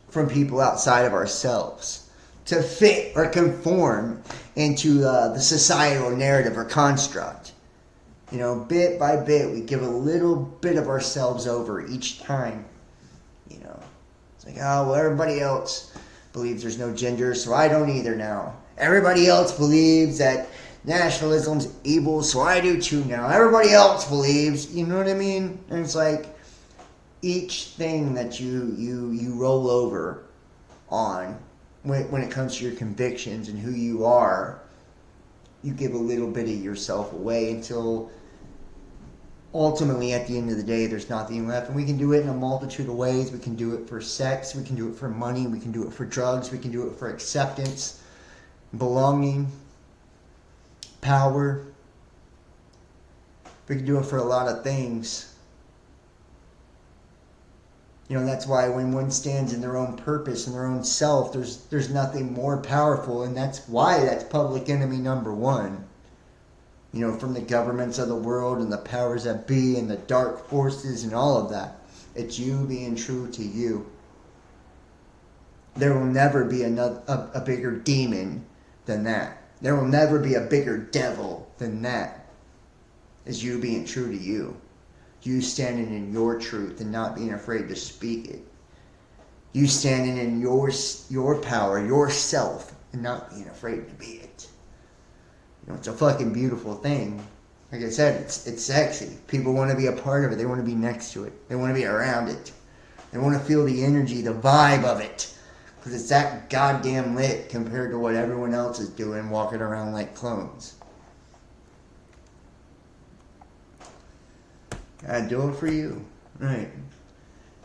from people outside of ourselves, to fit or conform into the societal narrative or construct. You know, bit by bit, we give a little bit of ourselves over each time. You know, it's like, oh, well, everybody else believes there's no gender, so I don't either now. Everybody else believes that nationalism's evil, so I do too now. Everybody else believes, you know what I mean? And it's like, each thing that you roll over on when it comes to your convictions and who you are, you give a little bit of yourself away until ultimately, at the end of the day, there's nothing left. And we can do it in a multitude of ways. We can do it for sex. We can do it for money. We can do it for drugs. We can do it for acceptance, belonging, power. We can do it for a lot of things. You know, that's why when one stands in their own purpose and their own self, there's nothing more powerful. And that's why that's public enemy number one. You know, from the governments of the world and the powers that be and the dark forces and all of that. It's you being true to you. There will never be a bigger demon than that. There will never be a bigger devil than that. Is you being true to you. You standing in your truth and not being afraid to speak it. You standing in your power, yourself, and not being afraid to be it. You know, it's a fucking beautiful thing. Like I said, it's sexy. People want to be a part of it. They want to be next to it. They want to be around it. They want to feel the energy, the vibe of it. Because it's that goddamn lit compared to what everyone else is doing, walking around like clones. Gotta do it for you. Right.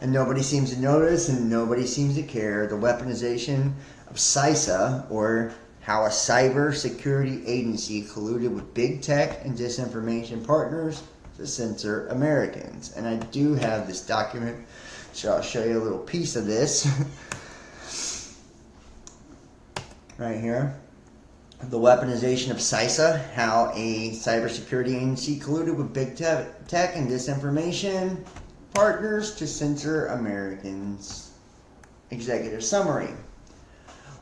And nobody seems to notice and nobody seems to care. The weaponization of CISA, or how a cyber security agency colluded with big tech and disinformation partners to censor Americans. And I do have this document, so I'll show you a little piece of this. Right here. The weaponization of CISA, how a cybersecurity agency colluded with big tech and disinformation partners to censor Americans. Executive summary.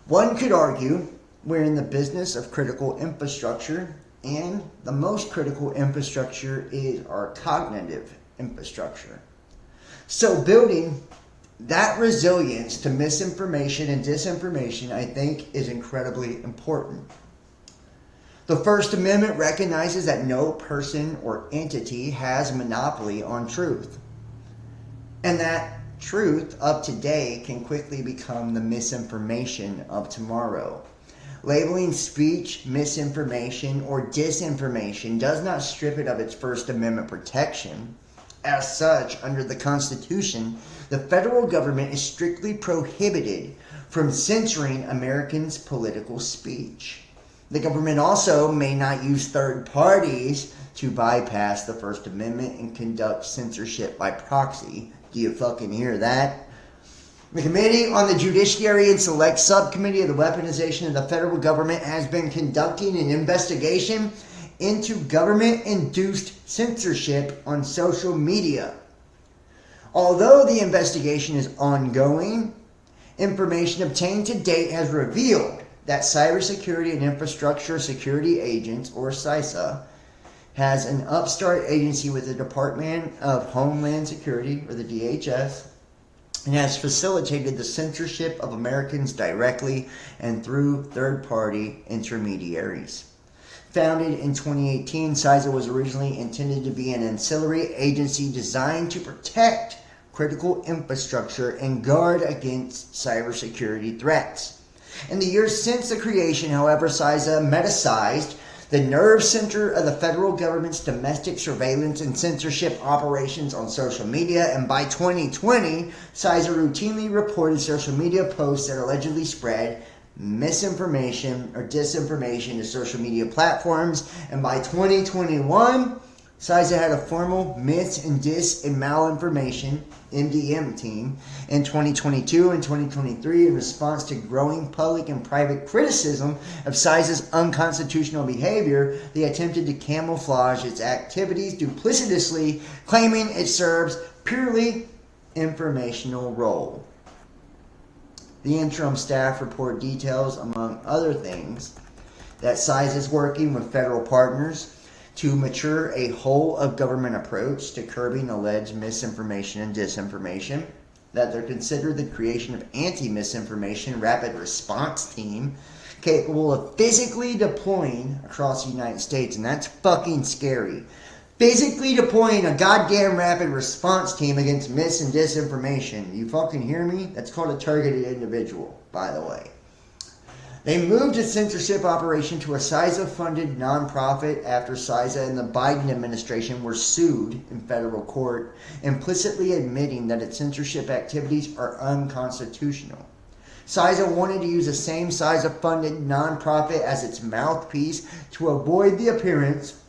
One could argue we're in the business of critical infrastructure, and the most critical infrastructure is our cognitive infrastructure. So building that resilience to misinformation and disinformation, I think, is incredibly important. The First Amendment recognizes that no person or entity has monopoly on truth, and that truth of today can quickly become the misinformation of tomorrow. Labeling speech misinformation or disinformation does not strip it of its First Amendment protection. As such, under the Constitution, the federal government is strictly prohibited from censoring Americans' political speech. The government also may not use third parties to bypass the First Amendment and conduct censorship by proxy. Do you fucking hear that? The Committee on the Judiciary and Select Subcommittee of the Weaponization of the Federal Government has been conducting an investigation into government-induced censorship on social media. Although the investigation is ongoing, information obtained to date has revealed that Cybersecurity and Infrastructure Security Agents, or CISA, has an upstart agency with the Department of Homeland Security, or the DHS, and has facilitated the censorship of Americans directly and through third-party intermediaries. Founded in 2018, CISA was originally intended to be an ancillary agency designed to protect critical infrastructure and guard against cybersecurity threats. In the years since the creation, however, CISA metasized the nerve center of the federal government's domestic surveillance and censorship operations on social media, and by 2020, CISA routinely reported social media posts that allegedly spread misinformation or disinformation to social media platforms, and by 2021, CISA had a formal mis and dis and malinformation MDM team. In 2022 and 2023, in response to growing public and private criticism of CISA's unconstitutional behavior, they attempted to camouflage its activities duplicitously, claiming it serves purely informational role. The interim staff report details, among other things, that CISA is working with federal partners to mature a whole-of-government approach to curbing alleged misinformation and disinformation, that they're considering the creation of anti-misinformation rapid response team capable of physically deploying across the United States, and that's fucking scary. Physically deploying a goddamn rapid response team against mis and disinformation. You fucking hear me? That's called a targeted individual, by the way. They moved its censorship operation to a CISA-funded nonprofit after CISA and the Biden administration were sued in federal court, implicitly admitting that its censorship activities are unconstitutional. CISA wanted to use the same CISA-funded nonprofit as its mouthpiece to avoid the appearance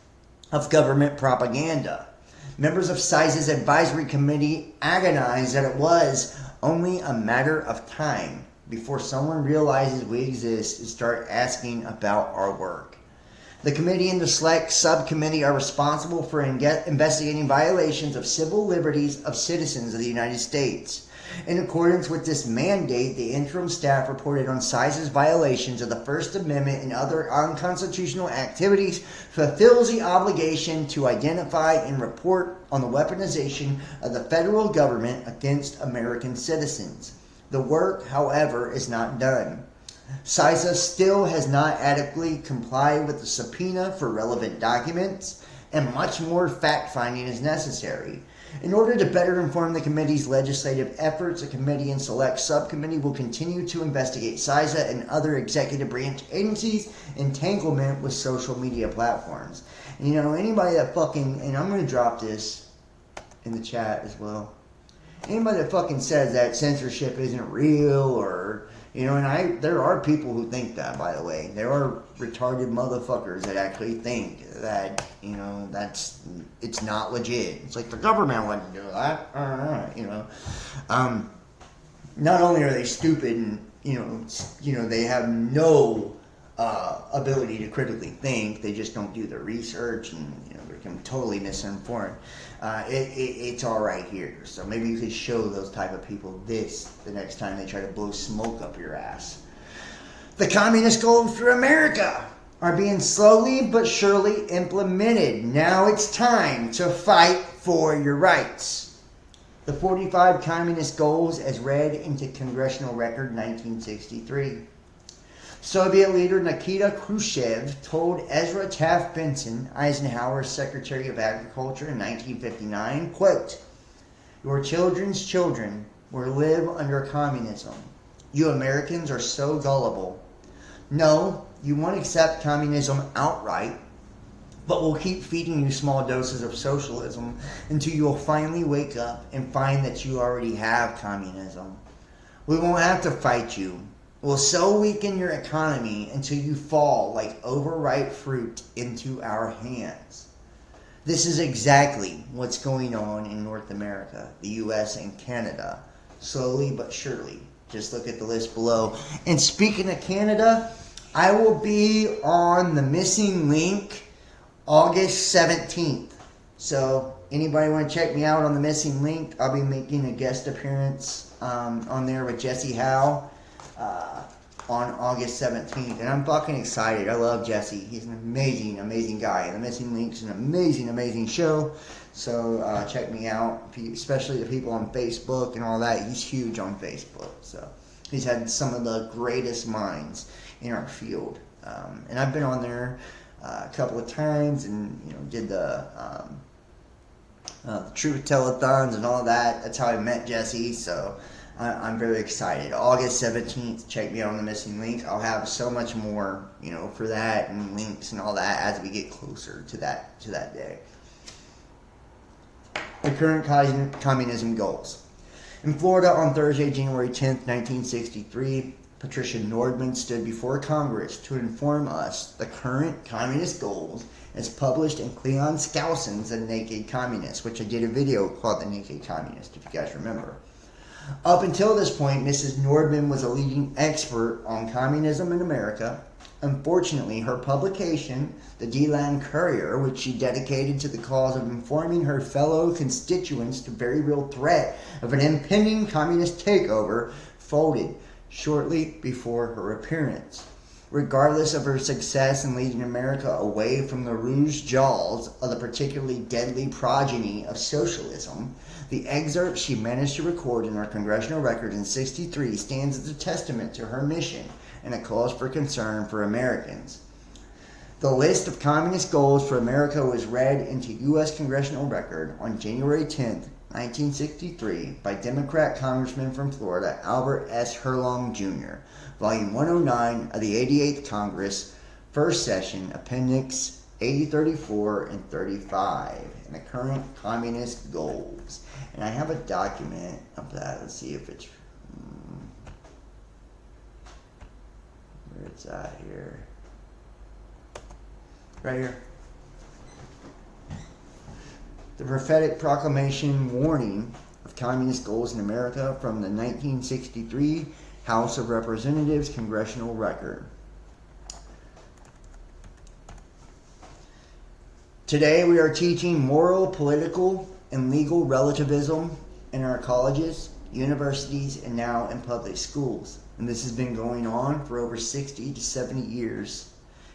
of government propaganda. Members of CISA's advisory committee agonized that it was only a matter of time before someone realizes we exist and start asking about our work. The committee and the select subcommittee are responsible for investigating violations of civil liberties of citizens of the United States. In accordance with this mandate, the interim staff reported on CISA's violations of the First Amendment and other unconstitutional activities, fulfills the obligation to identify and report on the weaponization of the federal government against American citizens. The work, however, is not done. CISA still has not adequately complied with the subpoena for relevant documents, and much more fact-finding is necessary. In order to better inform the committee's legislative efforts, a committee and select subcommittee will continue to investigate CISA and other executive branch agencies' entanglement with social media platforms. And, anybody that fucking, and I'm going to drop this in the chat as well, anybody that fucking says that censorship isn't real or, there are people who think that, by the way. There are retarded motherfuckers that actually think that, it's not legit. It's like the government wouldn't do that. Not only are they stupid and, they have no ability to critically think, they just don't do the research and, they're totally misinformed. It's all right here. So maybe you could show those type of people this the next time they try to blow smoke up your ass. The communist goals for America are being slowly but surely implemented. Now it's time to fight for your rights. The 45 communist goals as read into Congressional Record 1963. Soviet leader Nikita Khrushchev told Ezra Taft Benson, Eisenhower's Secretary of Agriculture in 1959, quote, "Your children's children will live under communism. You Americans are so gullible. No, you won't accept communism outright, but we'll keep feeding you small doses of socialism until you'll finally wake up and find that you already have communism. We won't have to fight you. We'll so weaken your economy until you fall like overripe fruit into our hands." This is exactly what's going on in North America, the U.S. and Canada, slowly but surely. Just look at the list below. And speaking of Canada, I will be on the missing link August 17th. So anybody want to check me out on the missing link? I'll be making a guest appearance on there with Jesse Howe. On August 17th, and I'm fucking excited. I love Jesse. He's an amazing, amazing guy. The Missing Link's an amazing, amazing show. So check me out, especially the people on Facebook and all that. He's huge on Facebook. So he's had some of the greatest minds in our field. And I've been on there a couple of times and did the Truth Telethons and all that. That's how I met Jesse. So I'm very excited. August 17th, check me out on the Missing Link. I'll have so much more, for that and links and all that as we get closer to that day. The current communism goals. In Florida on Thursday, January 10th, 1963, Patricia Nordman stood before Congress to inform us the current communist goals as published in Cleon Skousen's The Naked Communist, which I did a video called The Naked Communist, if you guys remember. Up until this point, Mrs. Nordman was a leading expert on communism in America. Unfortunately, her publication, the DeLand Courier, which she dedicated to the cause of informing her fellow constituents to very real threat of an impending communist takeover, folded shortly before her appearance. Regardless of her success in leading America away from the rouge jaws of the particularly deadly progeny of socialism, the excerpt she managed to record in her congressional record in '63 stands as a testament to her mission and a cause for concern for Americans. The list of communist goals for America was read into U.S. congressional record on January 10th, 1963 by Democrat Congressman from Florida Albert S. Herlong Jr., Volume 109 of the 88th Congress, First Session, Appendix A34 and 35, and the current communist goals. And I have a document of that. Let's see if it's where it's at here. Right here. The prophetic proclamation warning of communist goals in America from the 1963 House of Representatives Congressional Record. Today we are teaching moral, political, and legal relativism in our colleges, universities, and now in public schools. And this has been going on for over 60 to 70 years.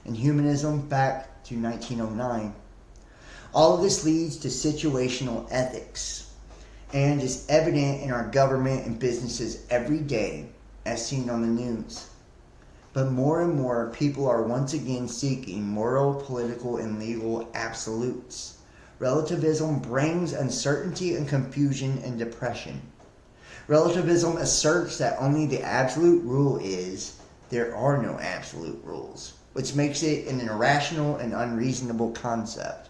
And humanism back to 1909. All of this leads to situational ethics and is evident in our government and businesses every day, as seen on the news. But more and more people are once again seeking moral, political, and legal absolutes. Relativism brings uncertainty and confusion and depression. Relativism asserts that only the absolute rule is there are no absolute rules, which makes it an irrational and unreasonable concept.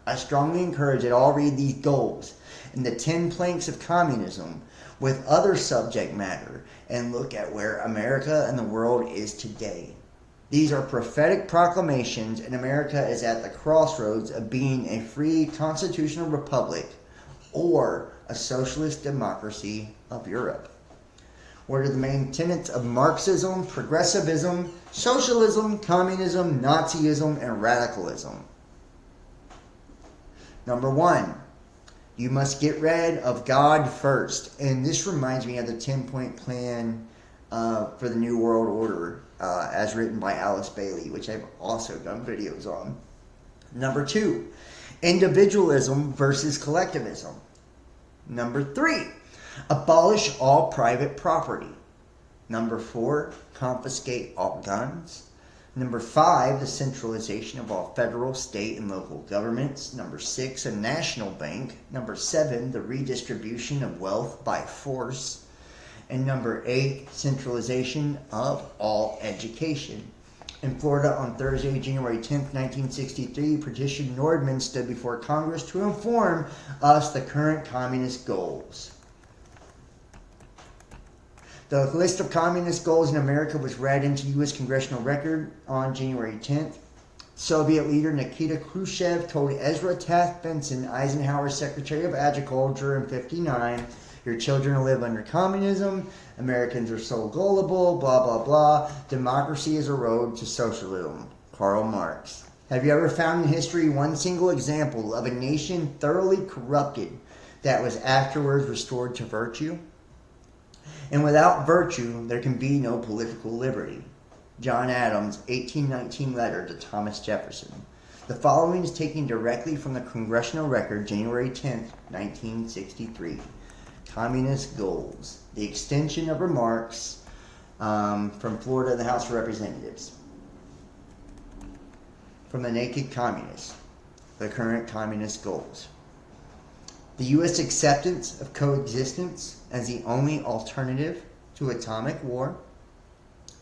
I strongly encourage that all read these goals and the 10 planks of communism with other subject matter and look at where America and the world is today. These are prophetic proclamations, and America is at the crossroads of being a free constitutional republic or a socialist democracy of Europe. What are the main tenets of Marxism, progressivism, socialism, communism, Nazism, and radicalism? Number 1, you must get rid of God first. And this reminds me of the 10-point plan for the New World Order as written by Alice Bailey, which I've also done videos on. Number 2, individualism versus collectivism. Number 3, abolish all private property. Number 4, confiscate all guns. Number 5, the centralization of all federal, state, and local governments. Number 6, a national bank. Number 7, the redistribution of wealth by force. And number 8, centralization of all education. In Florida on Thursday, January 10th, 1963, Patricia Nordman stood before Congress to inform us the current communist goals. The list of communist goals in America was read into U.S. congressional record on January 10th. Soviet leader Nikita Khrushchev told Ezra Taft Benson, Eisenhower's Secretary of Agriculture in 1959, your children will live under communism, Americans are so gullible, blah, blah, blah. Democracy is a road to socialism. Karl Marx. Have you ever found in history one single example of a nation thoroughly corrupted that was afterwards restored to virtue? And without virtue, there can be no political liberty. John Adams' 1819 letter to Thomas Jefferson. The following is taken directly from the Congressional Record, January 10, 1963. Communist goals. The extension of remarks from Florida in the House of Representatives. From the Naked Communists. The current communist goals. The U.S. acceptance of coexistence as the only alternative to atomic war.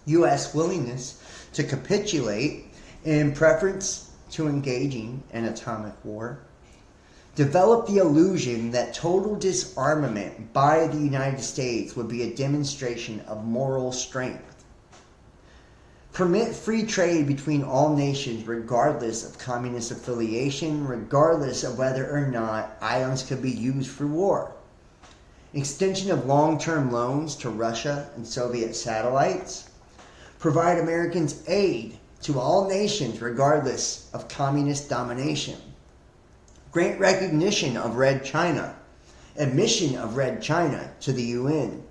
U.S. willingness to capitulate in preference to engaging in atomic war. Develop the illusion that total disarmament by the United States would be a demonstration of moral strength. Permit free trade between all nations regardless of communist affiliation, regardless of whether or not items could be used for war. Extension of long-term loans to Russia and Soviet satellites. Provide Americans aid to all nations regardless of communist domination. Grant recognition of Red China. Admission of Red China to the UN.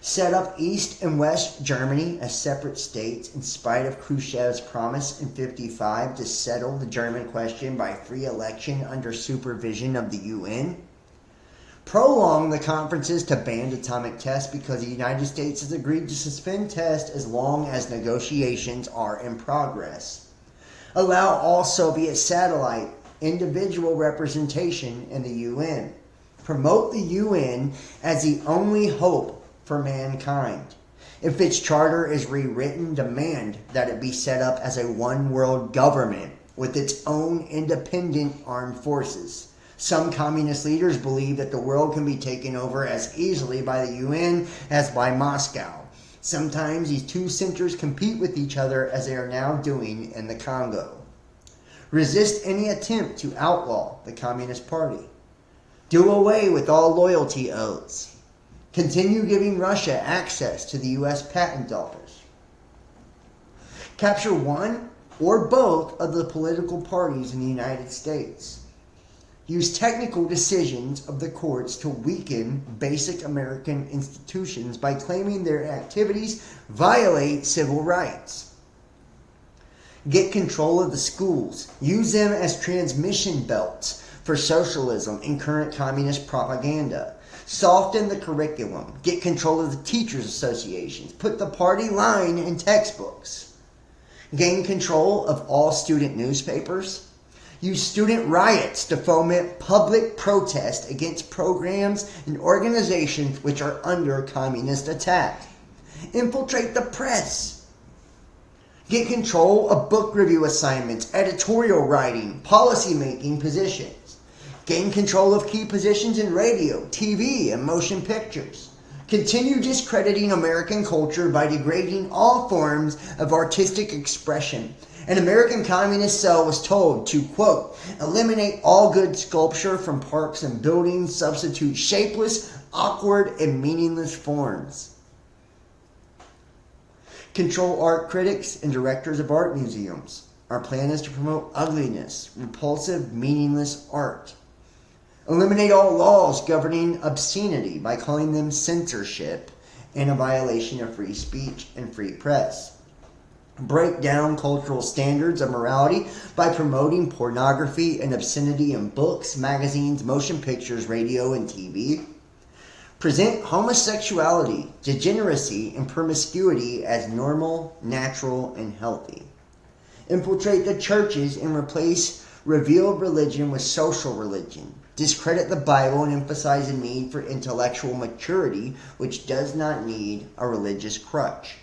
Set up East and West Germany as separate states in spite of Khrushchev's promise in 1955 to settle the German question by free election under supervision of the UN. Prolong the conferences to ban atomic tests because the United States has agreed to suspend tests as long as negotiations are in progress. Allow all Soviet satellite individual representation in the UN. Promote the UN as the only hope for mankind. If its charter is rewritten, demand that it be set up as a one world government with its own independent armed forces. Some communist leaders believe that the world can be taken over as easily by the UN as by Moscow. Sometimes these two centers compete with each other as they are now doing in the Congo. Resist any attempt to outlaw the Communist Party. Do away with all loyalty oaths. Continue giving Russia access to the U.S. patent office. Capture one or both of the political parties in the United States. Use technical decisions of the courts to weaken basic American institutions by claiming their activities violate civil rights. Get control of the schools. Use them as transmission belts for socialism and current communist propaganda. Soften the curriculum. Get control of the teachers' associations. Put the party line in textbooks. Gain control of all student newspapers. use student riots to foment public protest against programs and organizations which are under communist attack, infiltrate the press, get control of book review assignments, editorial writing, policy-making positions, gain control of key positions in radio, TV, and motion pictures, continue discrediting American culture by degrading all forms of artistic expression. An American communist cell was told to, quote, eliminate all good sculpture from parks and buildings, substitute shapeless, awkward, and meaningless forms. Control art critics and directors of art museums. Our plan is to promote ugliness, repulsive, meaningless art. Eliminate all laws governing obscenity by calling them censorship and a violation of free speech and free press. Break down cultural standards of morality by promoting pornography and obscenity in books, magazines, motion pictures, radio, and TV. Present homosexuality, degeneracy, and promiscuity as normal, natural, and healthy. Infiltrate the churches and replace revealed religion with social religion. Discredit the Bible and emphasize the need for intellectual maturity, which does not need a religious crutch.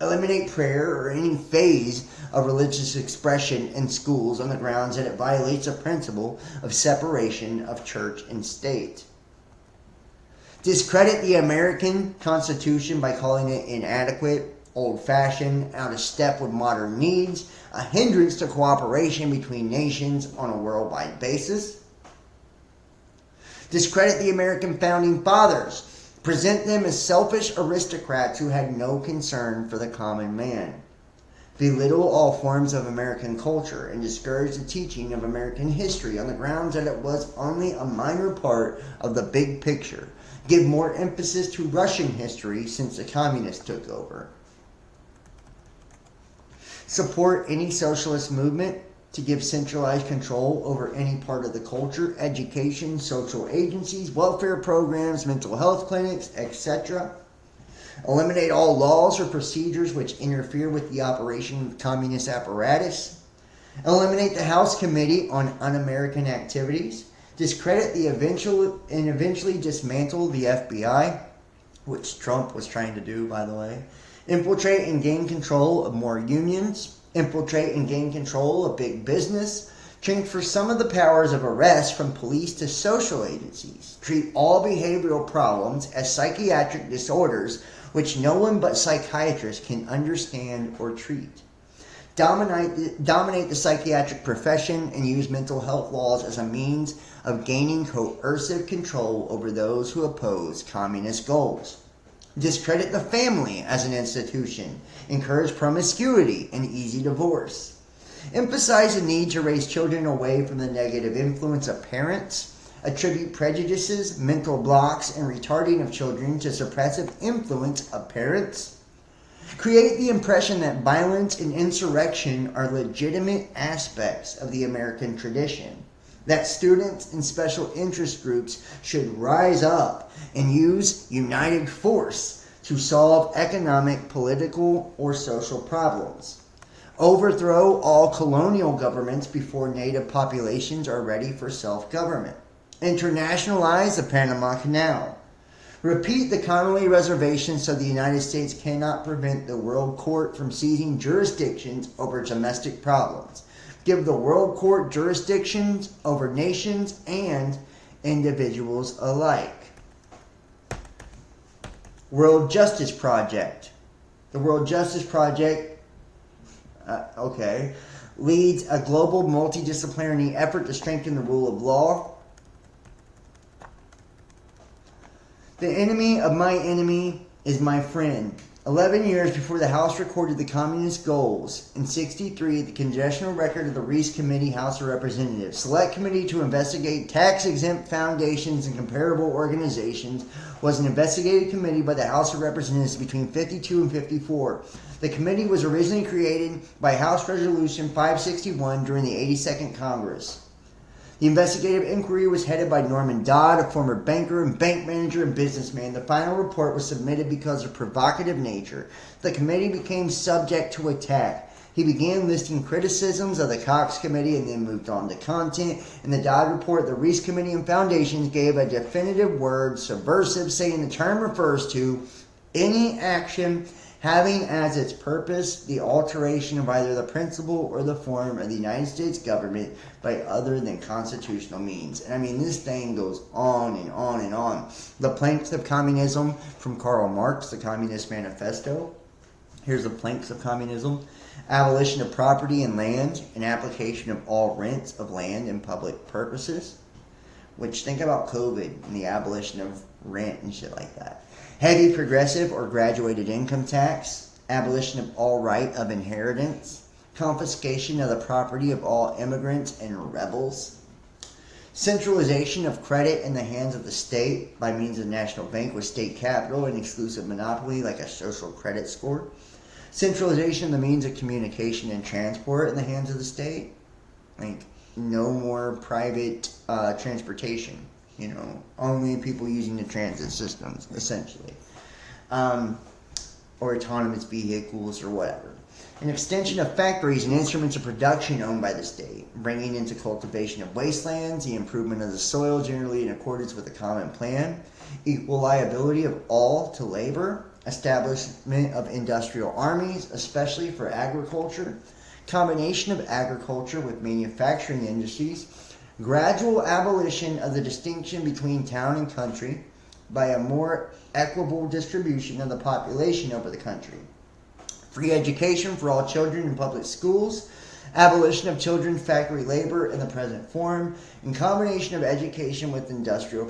Eliminate prayer or any phase of religious expression in schools on the grounds that it violates the principle of separation of church and state. Discredit the American Constitution by calling it inadequate, old-fashioned, out of step with modern needs, a hindrance to cooperation between nations on a worldwide basis. Discredit the American Founding Fathers. Present them as selfish aristocrats who had no concern for the common man. Belittle all forms of American culture and discourage the teaching of American history on the grounds that it was only a minor part of the big picture. Give more emphasis to Russian history since the communists took over. Support any socialist movement to give centralized control over any part of the culture, education, social agencies, welfare programs, mental health clinics, etc. Eliminate all laws or procedures which interfere with the operation of the communist apparatus. Eliminate the House Committee on Un-American Activities. Discredit the eventually dismantle the FBI, which Trump was trying to do, by the way. Infiltrate and gain control of more unions. Infiltrate and gain control of big business. Transfer some of the powers of arrest from police to social agencies. Treat all behavioral problems as psychiatric disorders which no one but psychiatrists can understand or treat. Dominate the psychiatric profession and use mental health laws as a means of gaining coercive control over those who oppose communist goals. Discredit the family as an institution. Encourage promiscuity and easy divorce. Emphasize the need to raise children away from the negative influence of parents. Attribute prejudices, mental blocks, and retarding of children to suppressive influence of parents. Create the impression that violence and insurrection are legitimate aspects of the American tradition. That students and special interest groups should rise up and use united force to solve economic, political, or social problems. Overthrow all colonial governments before native populations are ready for self-government. Internationalize the Panama Canal. Repeat the Connolly Reservation so the United States cannot prevent the World Court from seizing jurisdictions over domestic problems. Give the World Court jurisdictions over nations and individuals alike. World Justice Project. The World Justice Project, leads a global multidisciplinary effort to strengthen the rule of law. The enemy of my enemy is my friend. 11 years before the House recorded the communist goals, in 1963, the Congressional Record of the Reese Committee, House of Representatives, Select Committee to investigate tax-exempt foundations and comparable organizations, was an investigative committee by the House of Representatives between 52 and 54. The committee was originally created by House Resolution 561 during the 82nd Congress. The investigative inquiry was headed by Norman Dodd, a former banker and bank manager and businessman. The final report was submitted because of provocative nature. The committee became subject to attack. He began listing criticisms of the Cox Committee and then moved on to content. In the Dodd Report, the Reese Committee and Foundations gave a definitive word, subversive, saying the term refers to any action having as its purpose the alteration of either the principle or the form of the United States government by other than constitutional means. And I mean, this thing goes on and on and on. The Planks of Communism from Karl Marx, the Communist Manifesto. Here's the planks of communism. Abolition of property and land, and application of all rents of land and public purposes. Which, think about COVID and the abolition of rent and shit like that. Heavy progressive or graduated income tax. Abolition of all right of inheritance. Confiscation of the property of all immigrants and rebels. Centralization of credit in the hands of the state by means of national bank with state capital and exclusive monopoly like a social credit score. Centralization of the means of communication and transport in the hands of the state. Like, no more private transportation. You know, only people using the transit systems, essentially. Or autonomous vehicles or whatever. An extension of factories and instruments of production owned by the state, bringing into cultivation of wastelands, the improvement of the soil generally in accordance with the common plan, equal liability of all to labor, establishment of industrial armies, especially for agriculture, combination of agriculture with manufacturing industries, gradual abolition of the distinction between town and country by a more equitable distribution of the population over the country, free education for all children in public schools, abolition of children's factory labor in the present form, and combination of education with industrial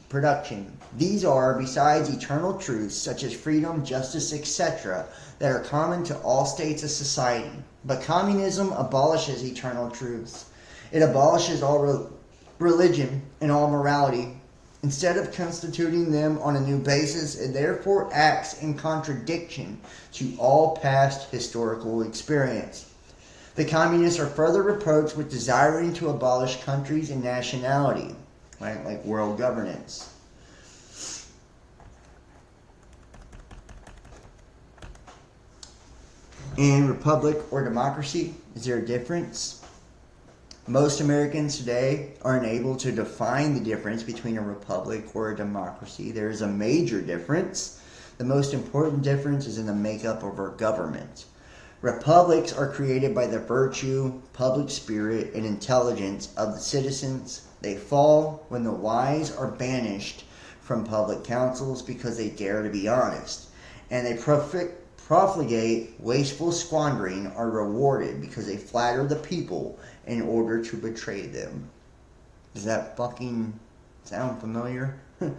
production. These are, besides eternal truths such as freedom, justice, etc., that are common to all states of society. But communism abolishes eternal truths. It abolishes all religion and all morality. Instead of constituting them on a new basis, it therefore acts in contradiction to all past historical experience. The communists are further reproached with desiring to abolish countries and nationality, right, like world governance. In republic or democracy, is there a difference? Most Americans today are unable to define the difference between a republic or a democracy. There is a major difference. The most important difference is in the makeup of our government. Republics are created by the virtue, public spirit, and intelligence of the citizens. They fall when the wise are banished from public councils because they dare to be honest. And they profligate wasteful squandering are rewarded because they flatter the people in order to betray them. Does that fucking sound familiar? You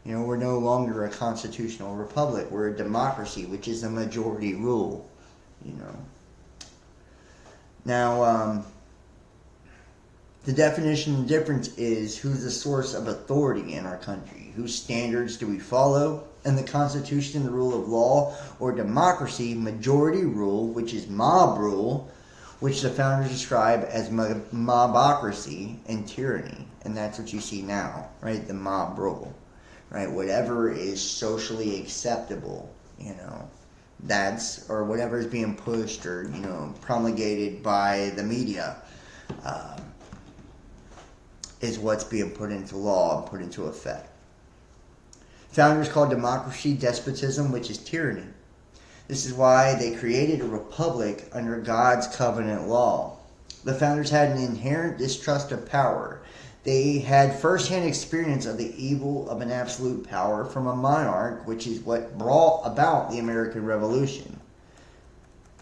know, we're no longer a constitutional republic. We're a democracy, which is the majority rule. You know. Now, the definition of difference is who's the source of authority in our country? Whose standards do we follow? In the Constitution, the rule of law, or democracy, majority rule, which is mob rule, which the founders describe as mobocracy and tyranny. And that's what you see now, right? The mob rule, right? Whatever is socially acceptable, you know, that's, or whatever is being pushed or, you know, promulgated by the media, is what's being put into law and put into effect. Founders called democracy despotism, which is tyranny. This is why they created a republic under God's covenant law. The founders had an inherent distrust of power. They had first-hand experience of the evil of an absolute power from a monarch, which is what brought about the American Revolution.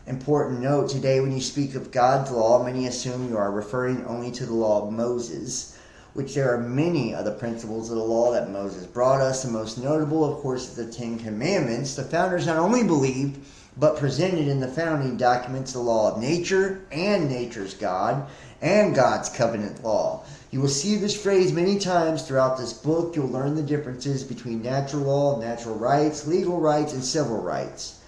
Important note, today when you speak of God's law, many assume you are referring only to the law of Moses, which there are many of the principles of the law that Moses brought us. The most notable, of course, is the Ten Commandments. The founders not only believed, but presented in the founding documents the law of nature and nature's God and God's covenant law. You will see this phrase many times throughout this book. You'll learn the differences between natural law, natural rights, legal rights, and civil rights.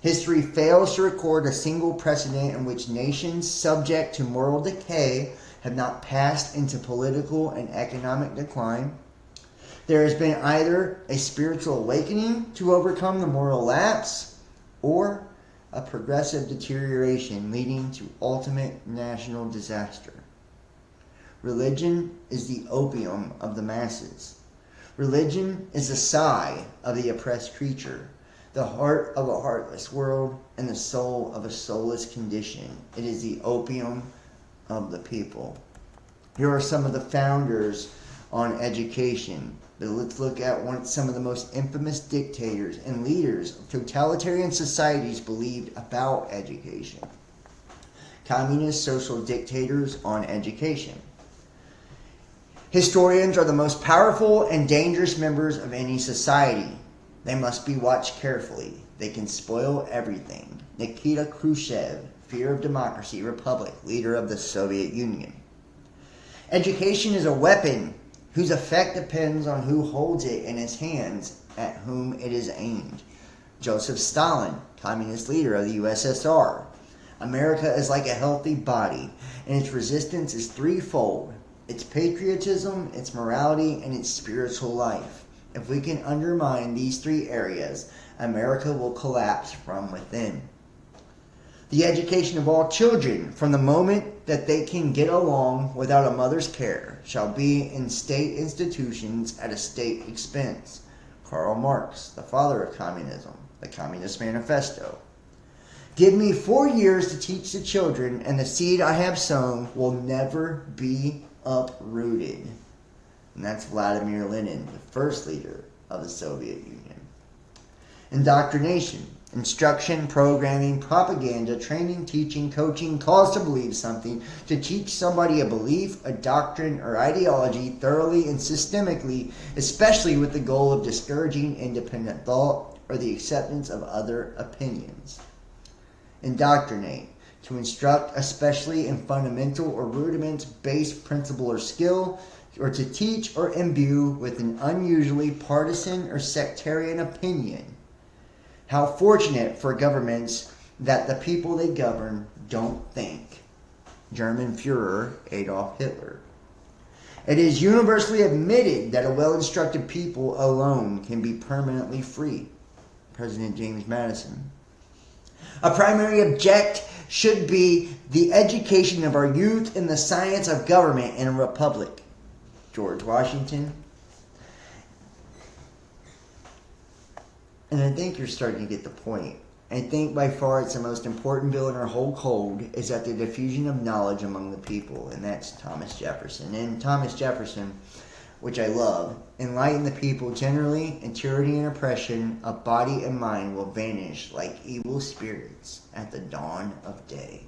History fails to record a single precedent in which nations subject to moral decay have not passed into political and economic decline. There has been either a spiritual awakening to overcome the moral lapse or a of progressive deterioration leading to ultimate national disaster. Religion is the opium of the masses. Religion is the sigh of the oppressed creature, the heart of a heartless world, and the soul of a soulless condition. It is the opium of the people. Here are some of the founders on education. But let's look at some of the most infamous dictators and leaders of totalitarian societies believed about education. Communist social dictators on education. Historians are the most powerful and dangerous members of any society. They must be watched carefully. They can spoil everything. Nikita Khrushchev, fear of democracy, republic, leader of the Soviet Union. Education is a weapon whose effect depends on who holds it in his hands, at whom it is aimed. Joseph Stalin, communist leader of the USSR. America is like a healthy body, and its resistance is threefold: its patriotism, its morality, and its spiritual life. If we can undermine these three areas, America will collapse from within. The education of all children, from the moment that they can get along without a mother's care, shall be in state institutions at a state expense. Karl Marx, the father of communism, the Communist Manifesto. Give me 4 years to teach the children, and the seed I have sown will never be uprooted. And that's Vladimir Lenin, the first leader of the Soviet Union. Indoctrination. Instruction, programming, propaganda, training, teaching, coaching, cause to believe something, to teach somebody a belief, a doctrine, or ideology thoroughly and systemically, especially with the goal of discouraging independent thought or the acceptance of other opinions. Indoctrinate. To instruct, especially in fundamental or rudiment-based principle or skill, or to teach or imbue with an unusually partisan or sectarian opinion. How fortunate for governments that the people they govern don't think. German Führer Adolf Hitler. It is universally admitted that a well-instructed people alone can be permanently free. President James Madison. A primary object should be the education of our youth in the science of government in a republic. George Washington. And I think you're starting to get the point. I think by far it's the most important bill in our whole code is that the diffusion of knowledge among the people, and that's Thomas Jefferson. And Thomas Jefferson, which I love, enlighten the people generally, and tyranny and oppression of body and mind will vanish like evil spirits at the dawn of day.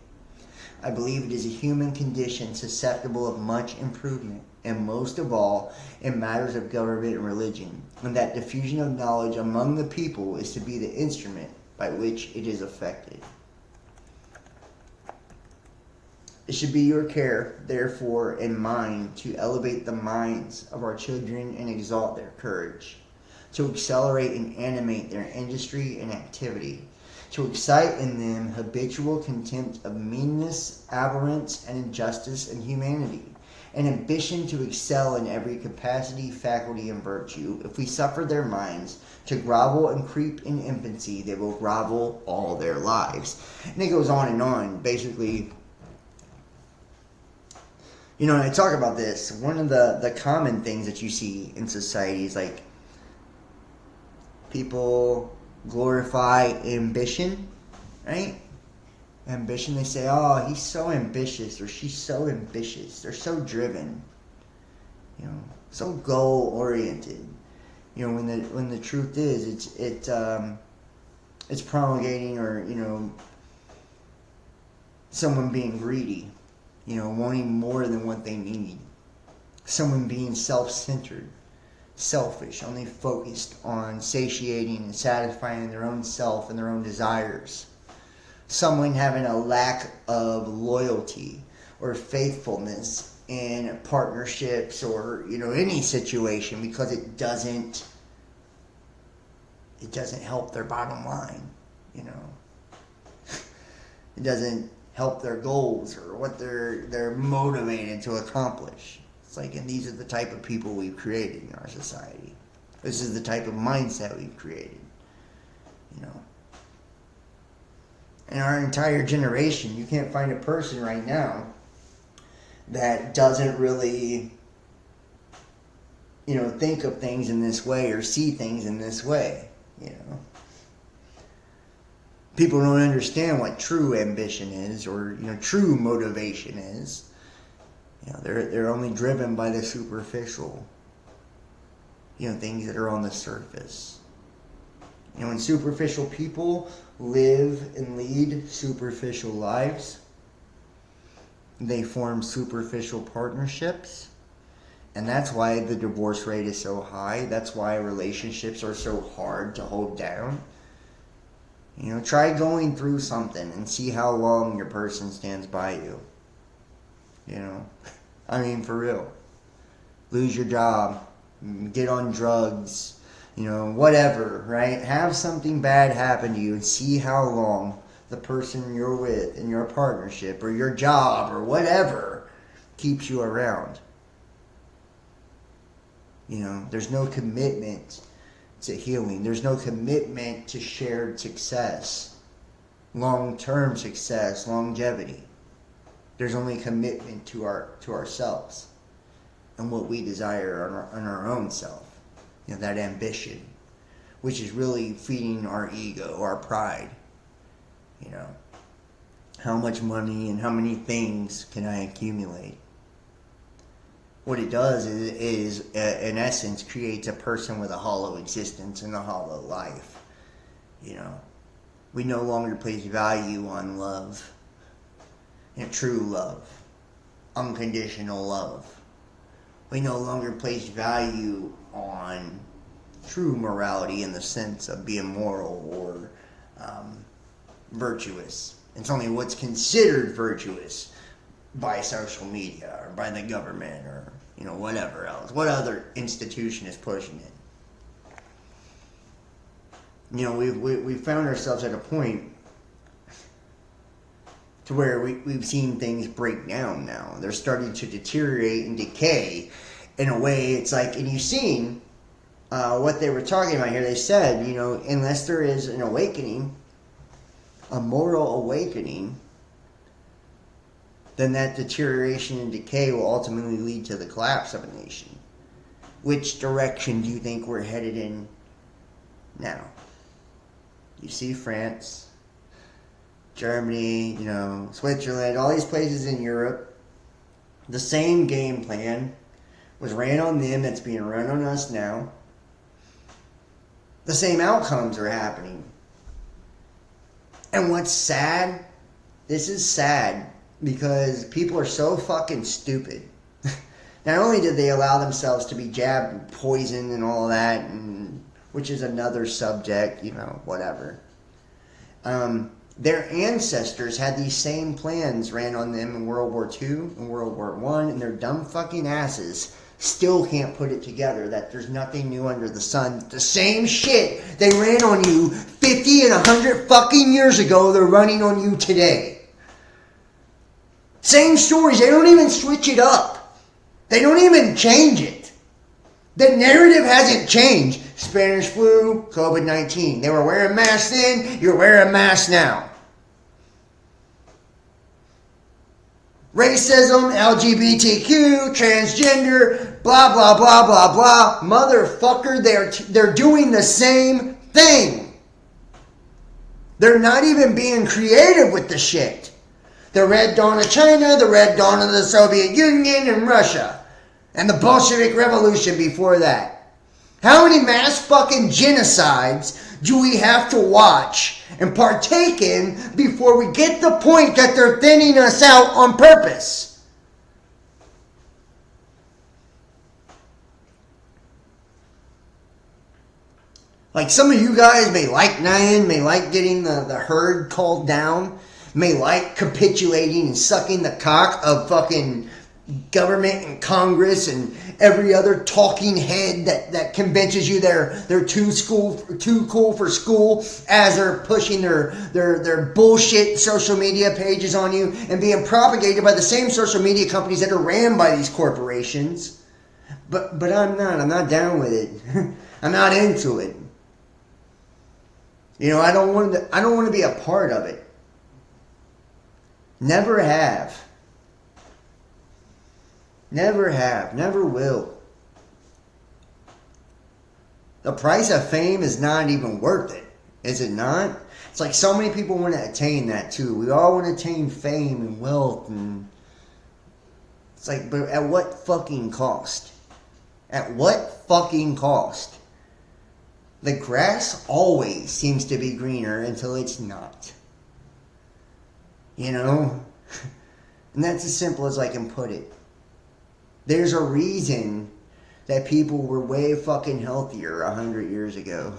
I believe it is a human condition susceptible of much improvement, and most of all in matters of government and religion, and that diffusion of knowledge among the people is to be the instrument by which it is effected. It should be your care, therefore, and mine, to elevate the minds of our children and exalt their courage, to accelerate and animate their industry and activity, to excite in them habitual contempt of meanness, abhorrence, and injustice and humanity, an ambition to excel in every capacity, faculty, and virtue. If we suffer their minds to grovel and creep in infancy, they will grovel all their lives. And it goes on, basically. You know, and I talk about this, one of the common things that you see in society is like people glorify ambition, right? Ambition, they say, oh, he's so ambitious, or she's so ambitious. They're so driven, you know, so goal-oriented. You know, when the truth is, it's promulgating, or, you know, someone being greedy, you know, wanting more than what they need. Someone being self-centered, selfish, only focused on satiating and satisfying their own self and their own desires. Someone having a lack of loyalty or faithfulness in partnerships or, you know, any situation, because it doesn't help their bottom line, you know. It doesn't help their goals or what they're motivated to accomplish. It's like, and these are the type of people we've created in our society. This is the type of mindset we've created, you know. in our entire generation. You can't find a person right now that doesn't really, think of things in this way or see things in this way, People don't understand what true ambition is or, true motivation is. They're only driven by the superficial, things that are on the surface. When superficial people live and lead superficial lives, they form superficial partnerships. And that's why the divorce rate is so high. That's why relationships are so hard to hold down. Try going through something and see how long your person stands by you. I mean, for real. Lose your job, get on drugs, whatever, right? Have something bad happen to you and see how long the person you're with in your partnership or your job or whatever keeps you around. There's no commitment to healing. There's no commitment to shared success, long-term success, longevity. There's only commitment to ourselves and what we desire on our own self. That ambition, which is really feeding our ego, our pride. How much money and how many things can I accumulate? What it does is in essence, creates a person with a hollow existence and a hollow life. We no longer place value on love, true love, unconditional love. We no longer place value on true morality in the sense of being moral or virtuous. It's only what's considered virtuous by social media or by the government or whatever else. What other institution is pushing it? We found ourselves at a point to where we've seen things break down now. They're starting to deteriorate and decay in a way. It's like, and you've seen what they were talking about here. They said, unless there is an awakening, a moral awakening, then that deterioration and decay will ultimately lead to the collapse of a nation. Which direction do you think we're headed in now? You see France, Germany, Switzerland, all these places in Europe. The same game plan was ran on them that's being run on us now. The same outcomes are happening. And what's sad, this is sad, because people are so fucking stupid. Not only did they allow themselves to be jabbed with poison and all that, which is another subject, whatever. Their ancestors had these same plans ran on them in World War II and World War I, and their dumb fucking asses still can't put it together that there's nothing new under the sun. The same shit they ran on you 50 and 100 fucking years ago, they're running on you today. Same stories. They don't even switch it up. They don't even change it. The narrative hasn't changed. Spanish flu, COVID-19. They were wearing masks then, you're wearing masks now. Racism, LGBTQ, transgender, blah, blah, blah, blah, blah. Motherfucker, they're doing the same thing. They're not even being creative with the shit. The Red Dawn of China, the Red Dawn of the Soviet Union and Russia. And the Bolshevik Revolution before that. How many mass fucking genocides do we have to watch and partake in before we get the point that they're thinning us out on purpose? Like, some of you guys may like dying, may like getting the herd called down, may like capitulating and sucking the cock of fucking government and Congress and every other talking head that convinces you they're too cool for school as they're pushing their bullshit social media pages on you and being propagated by the same social media companies that are ran by these corporations. But I'm not down with it. I'm not into it. I don't want to be a part of it. Never have. Never have. Never will. The price of fame is not even worth it. Is it not? It's like so many people want to attain that too. We all want to attain fame and wealth, and it's like, but at what fucking cost? At what fucking cost? The grass always seems to be greener until it's not. You know? And that's as simple as I can put it. There's a reason that people were way fucking healthier 100 years ago.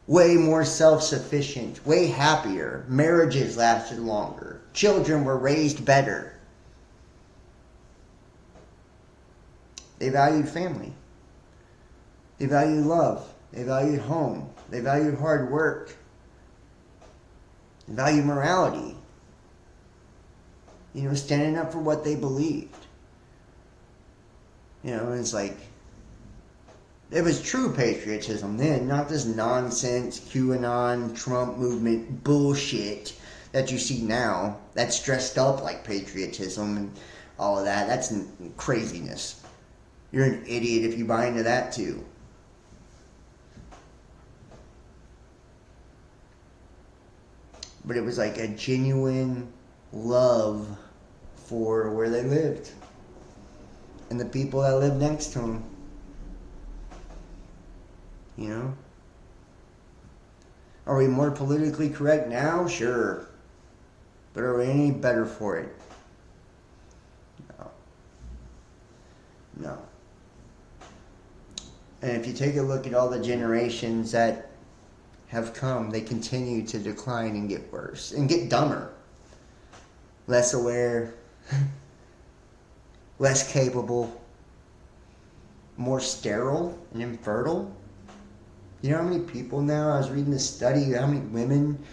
Way more self-sufficient, way happier. Marriages lasted longer. Children were raised better. They valued family. They valued love. They valued home. They valued hard work. They valued morality. You know, standing up for what they believed. You know, it's like, it was true patriotism then, not this nonsense QAnon, Trump movement bullshit that you see now. That's dressed up like patriotism and all of that. That's craziness. You're an idiot if you buy into that too. But it was like a genuine love for where they lived and the people that lived next to them. You know? Are we more politically correct now? Sure. But are we any better for it? No. No. And if you take a look at all the generations that have come, they continue to decline and get worse and get dumber. Less aware, less capable, more sterile and infertile. You know how many people now, I was reading this study, how many women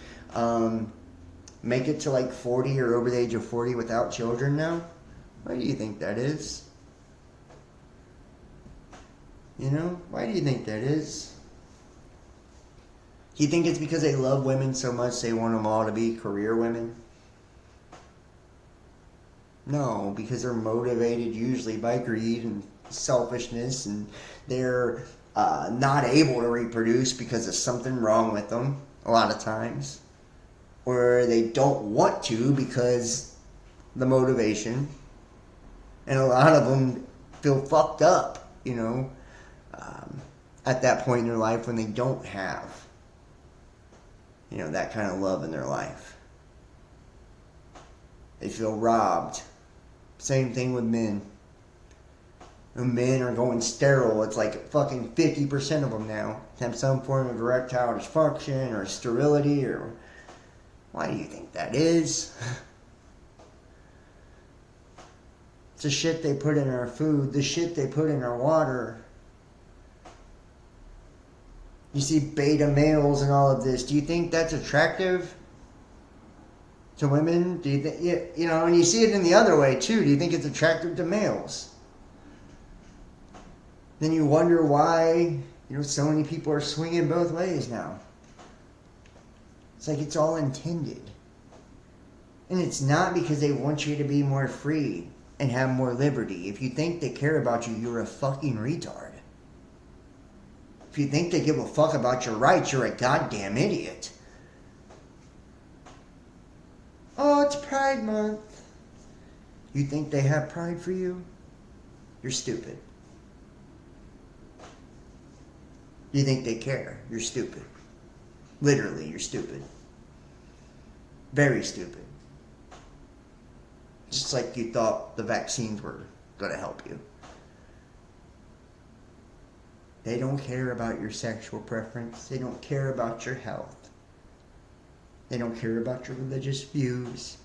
make it to like 40 or over the age of 40 without children now? Why do you think that is? You know, why do you think that is? Do you think it's because they love women so much they want them all to be career women? No, because they're motivated usually by greed and selfishness, and they're not able to reproduce because of something wrong with them a lot of times. Or they don't want to because the motivation. And a lot of them feel fucked up, you know, at that point in their life when they don't have, you know, that kind of love in their life. They feel robbed. Same thing with men. When men are going sterile, it's like fucking 50% of them now have some form of erectile dysfunction or sterility. Or why do you think that is? It's the shit they put in our food, the shit they put in our water. You see beta males and all of this. Do you think that's attractive to women? Do you think, you know, and you see it in the other way too. Do you think it's attractive to males? Then you wonder why, you know, so many people are swinging both ways now. It's like it's all intended. And it's not because they want you to be more free and have more liberty. If you think they care about you, you're a fucking retard. If you think they give a fuck about your rights, you're a goddamn idiot. Oh, it's Pride Month. You think they have pride for you? You're stupid. You think they care? You're stupid. Literally, you're stupid. Very stupid. Just like you thought the vaccines were going to help you. They don't care about your sexual preference. They don't care about your health. They don't care about your religious views,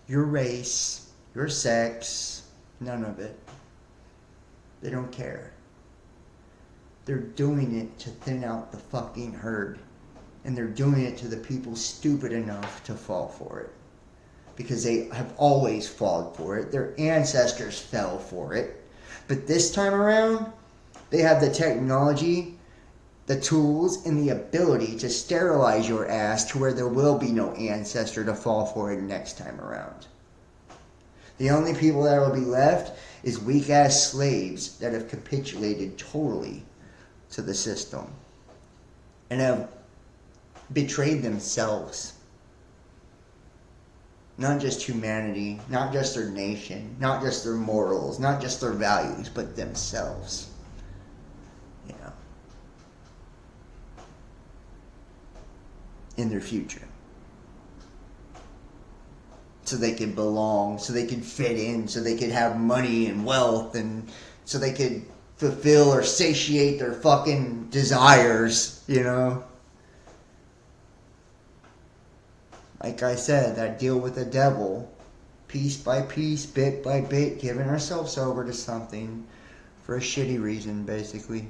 your race, your sex, none of it. They don't care. They're doing it to thin out the fucking herd. And they're doing it to the people stupid enough to fall for it. Because they have always fallen for it. Their ancestors fell for it. But this time around, they have the technology the tools and the ability to sterilize your ass to where there will be no ancestor to fall for it next time around. The only people that will be left is weak-ass slaves that have capitulated totally to the system and have betrayed themselves. Not just humanity, not just their nation, not just their morals, not just their values, but themselves. You know. In their future. So they could belong, so they could fit in, so they could have money and wealth, and so they could fulfill or satiate their fucking desires, you know? Like I said, that deal with the devil, piece by piece, bit by bit, giving ourselves over to something for a shitty reason, basically.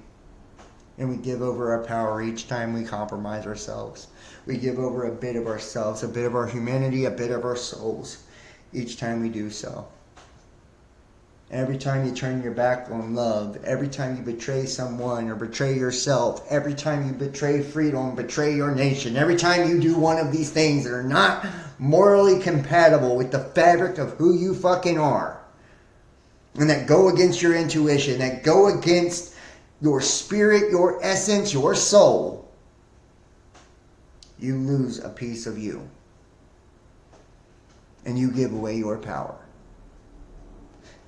And we give over our power each time we compromise ourselves. We give over a bit of ourselves, a bit of our humanity, a bit of our souls, each time we do so. Every time you turn your back on love, every time you betray someone or betray yourself, every time you betray freedom, betray your nation, every time you do one of these things that are not morally compatible with the fabric of who you fucking are, and that go against your intuition, that go against your spirit, your essence, your soul, you lose a piece of you. And you give away your power.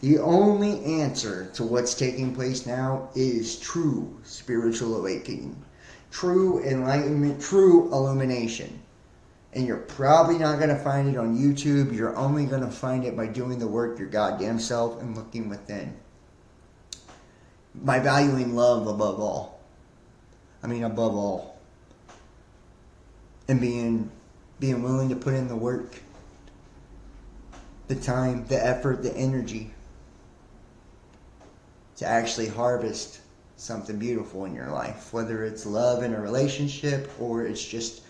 The only answer to what's taking place now is true spiritual awakening, true enlightenment, true illumination. And you're probably not going to find it on YouTube. You're only going to find it by doing the work your goddamn self and looking within. By valuing love above all. I mean, above all. And being willing to put in the work, the time, the effort, the energy to actually harvest something beautiful in your life. Whether it's love in a relationship or it's just,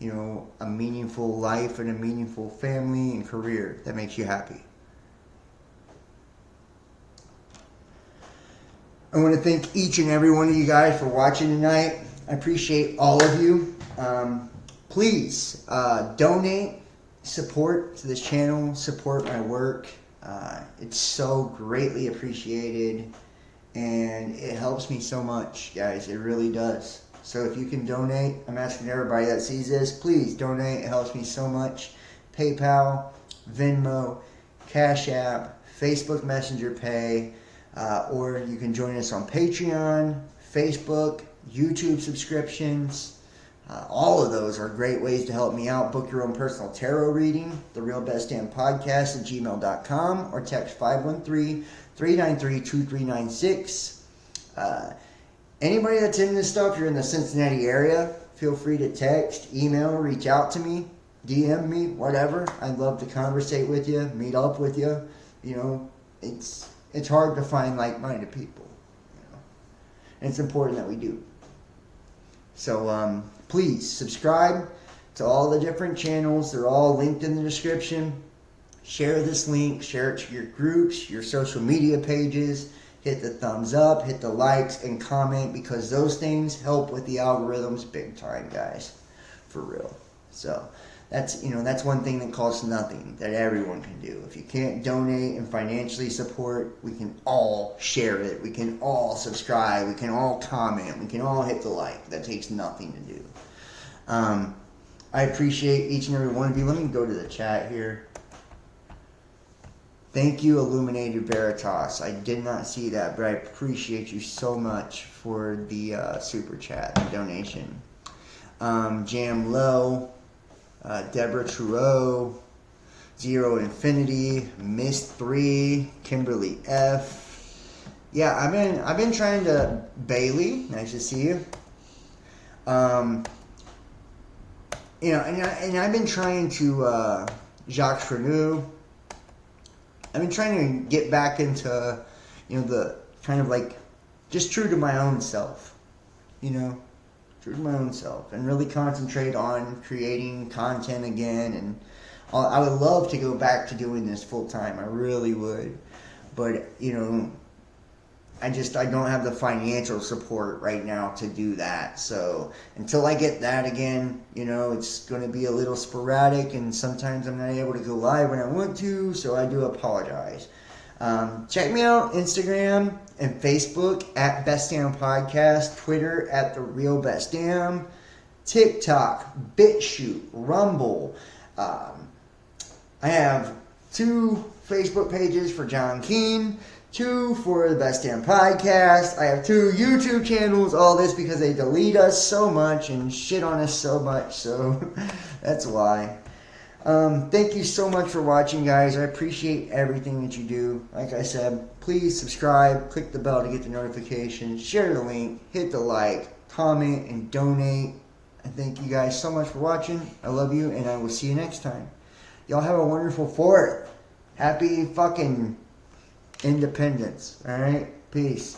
you know, a meaningful life and a meaningful family and career that makes you happy. I want to thank each and every one of you guys for watching tonight. I appreciate all of you. Please donate, support to this channel, support my work. It's so greatly appreciated, and it helps me so much, guys. It really does. So if you can donate, I'm asking everybody that sees this, please donate. It helps me so much. PayPal, Venmo, Cash App, Facebook Messenger Pay, or you can join us on Patreon, Facebook, YouTube subscriptions. All of those are great ways to help me out. Book your own personal tarot reading, therealbestdamnpodcast @gmail.com, or text 513-393-2396. Anybody that's in this stuff, you're in the Cincinnati area, feel free to text, email, reach out to me, DM me, whatever. I'd love to conversate with you, meet up with you. You know, it's hard to find like-minded people. You know? And it's important that we do. So please subscribe to all the different channels. They're all linked in the description. Share this link. Share it to your groups, your social media pages. Hit the thumbs up, hit the likes, and comment, because those things help with the algorithms big time, guys. For real. So that's one thing that costs nothing, that everyone can do. If you can't donate and financially support, we can all share it. We can all subscribe. We can all comment. We can all hit the like. That takes nothing to do. I appreciate each and every one of you. Let me go to the chat here. Thank you, Illuminated Veritas. I did not see that, but I appreciate you so much for the super chat, the donation. Jam Low, Deborah Trudeau, Zero Infinity, Miss 3, Kimberly F. Yeah, I've been trying to Bailey. Nice to see you. You know, and I've been trying to Jacques Freneau. I've been trying to get back into, you know, the kind of like just true to my own self, you know, true to my own self, and really concentrate on creating content again. And I would love to go back to doing this full time. I really would. But, you know, don't have the financial support right now to do that. So until I get that again, you know, it's going to be a little sporadic, and sometimes I'm not able to go live when I want to, so I do apologize. Check me out Instagram and Facebook at bestdamnpodcast, Twitter at The Real Best Damn, TikTok, BitChute, Rumble. I have 2 Facebook pages for John Keane, 2 for the Best Damn Podcast. I have 2 YouTube channels. All this because they delete us so much and shit on us so much. So that's why. Thank you so much for watching, guys. I appreciate everything that you do. Like I said, please subscribe, click the bell to get the notifications, share the link, hit the like, comment, and donate. I thank you guys so much for watching. I love you, and I will see you next time. Y'all have a wonderful 4th. Happy fucking independence. Alright? Peace.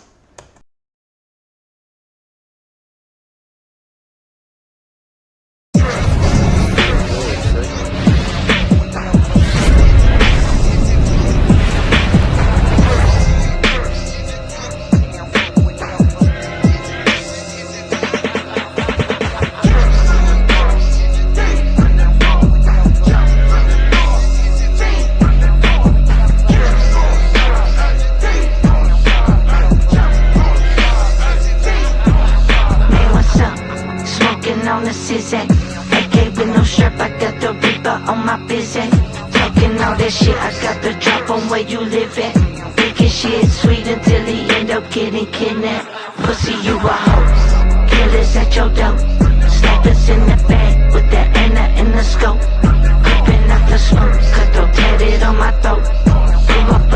On the Sizak, AK with no strap, I got the Reaper on my bizak. Talking all that shit, I got the drop on where you live at. Thinking shit sweet until he end up getting kidnapped. Pussy, you a hoe, killers at your door. Snipers in the bag with the Anna in the scope. Creeping out the smoke, cut the tatted on my throat. Pull up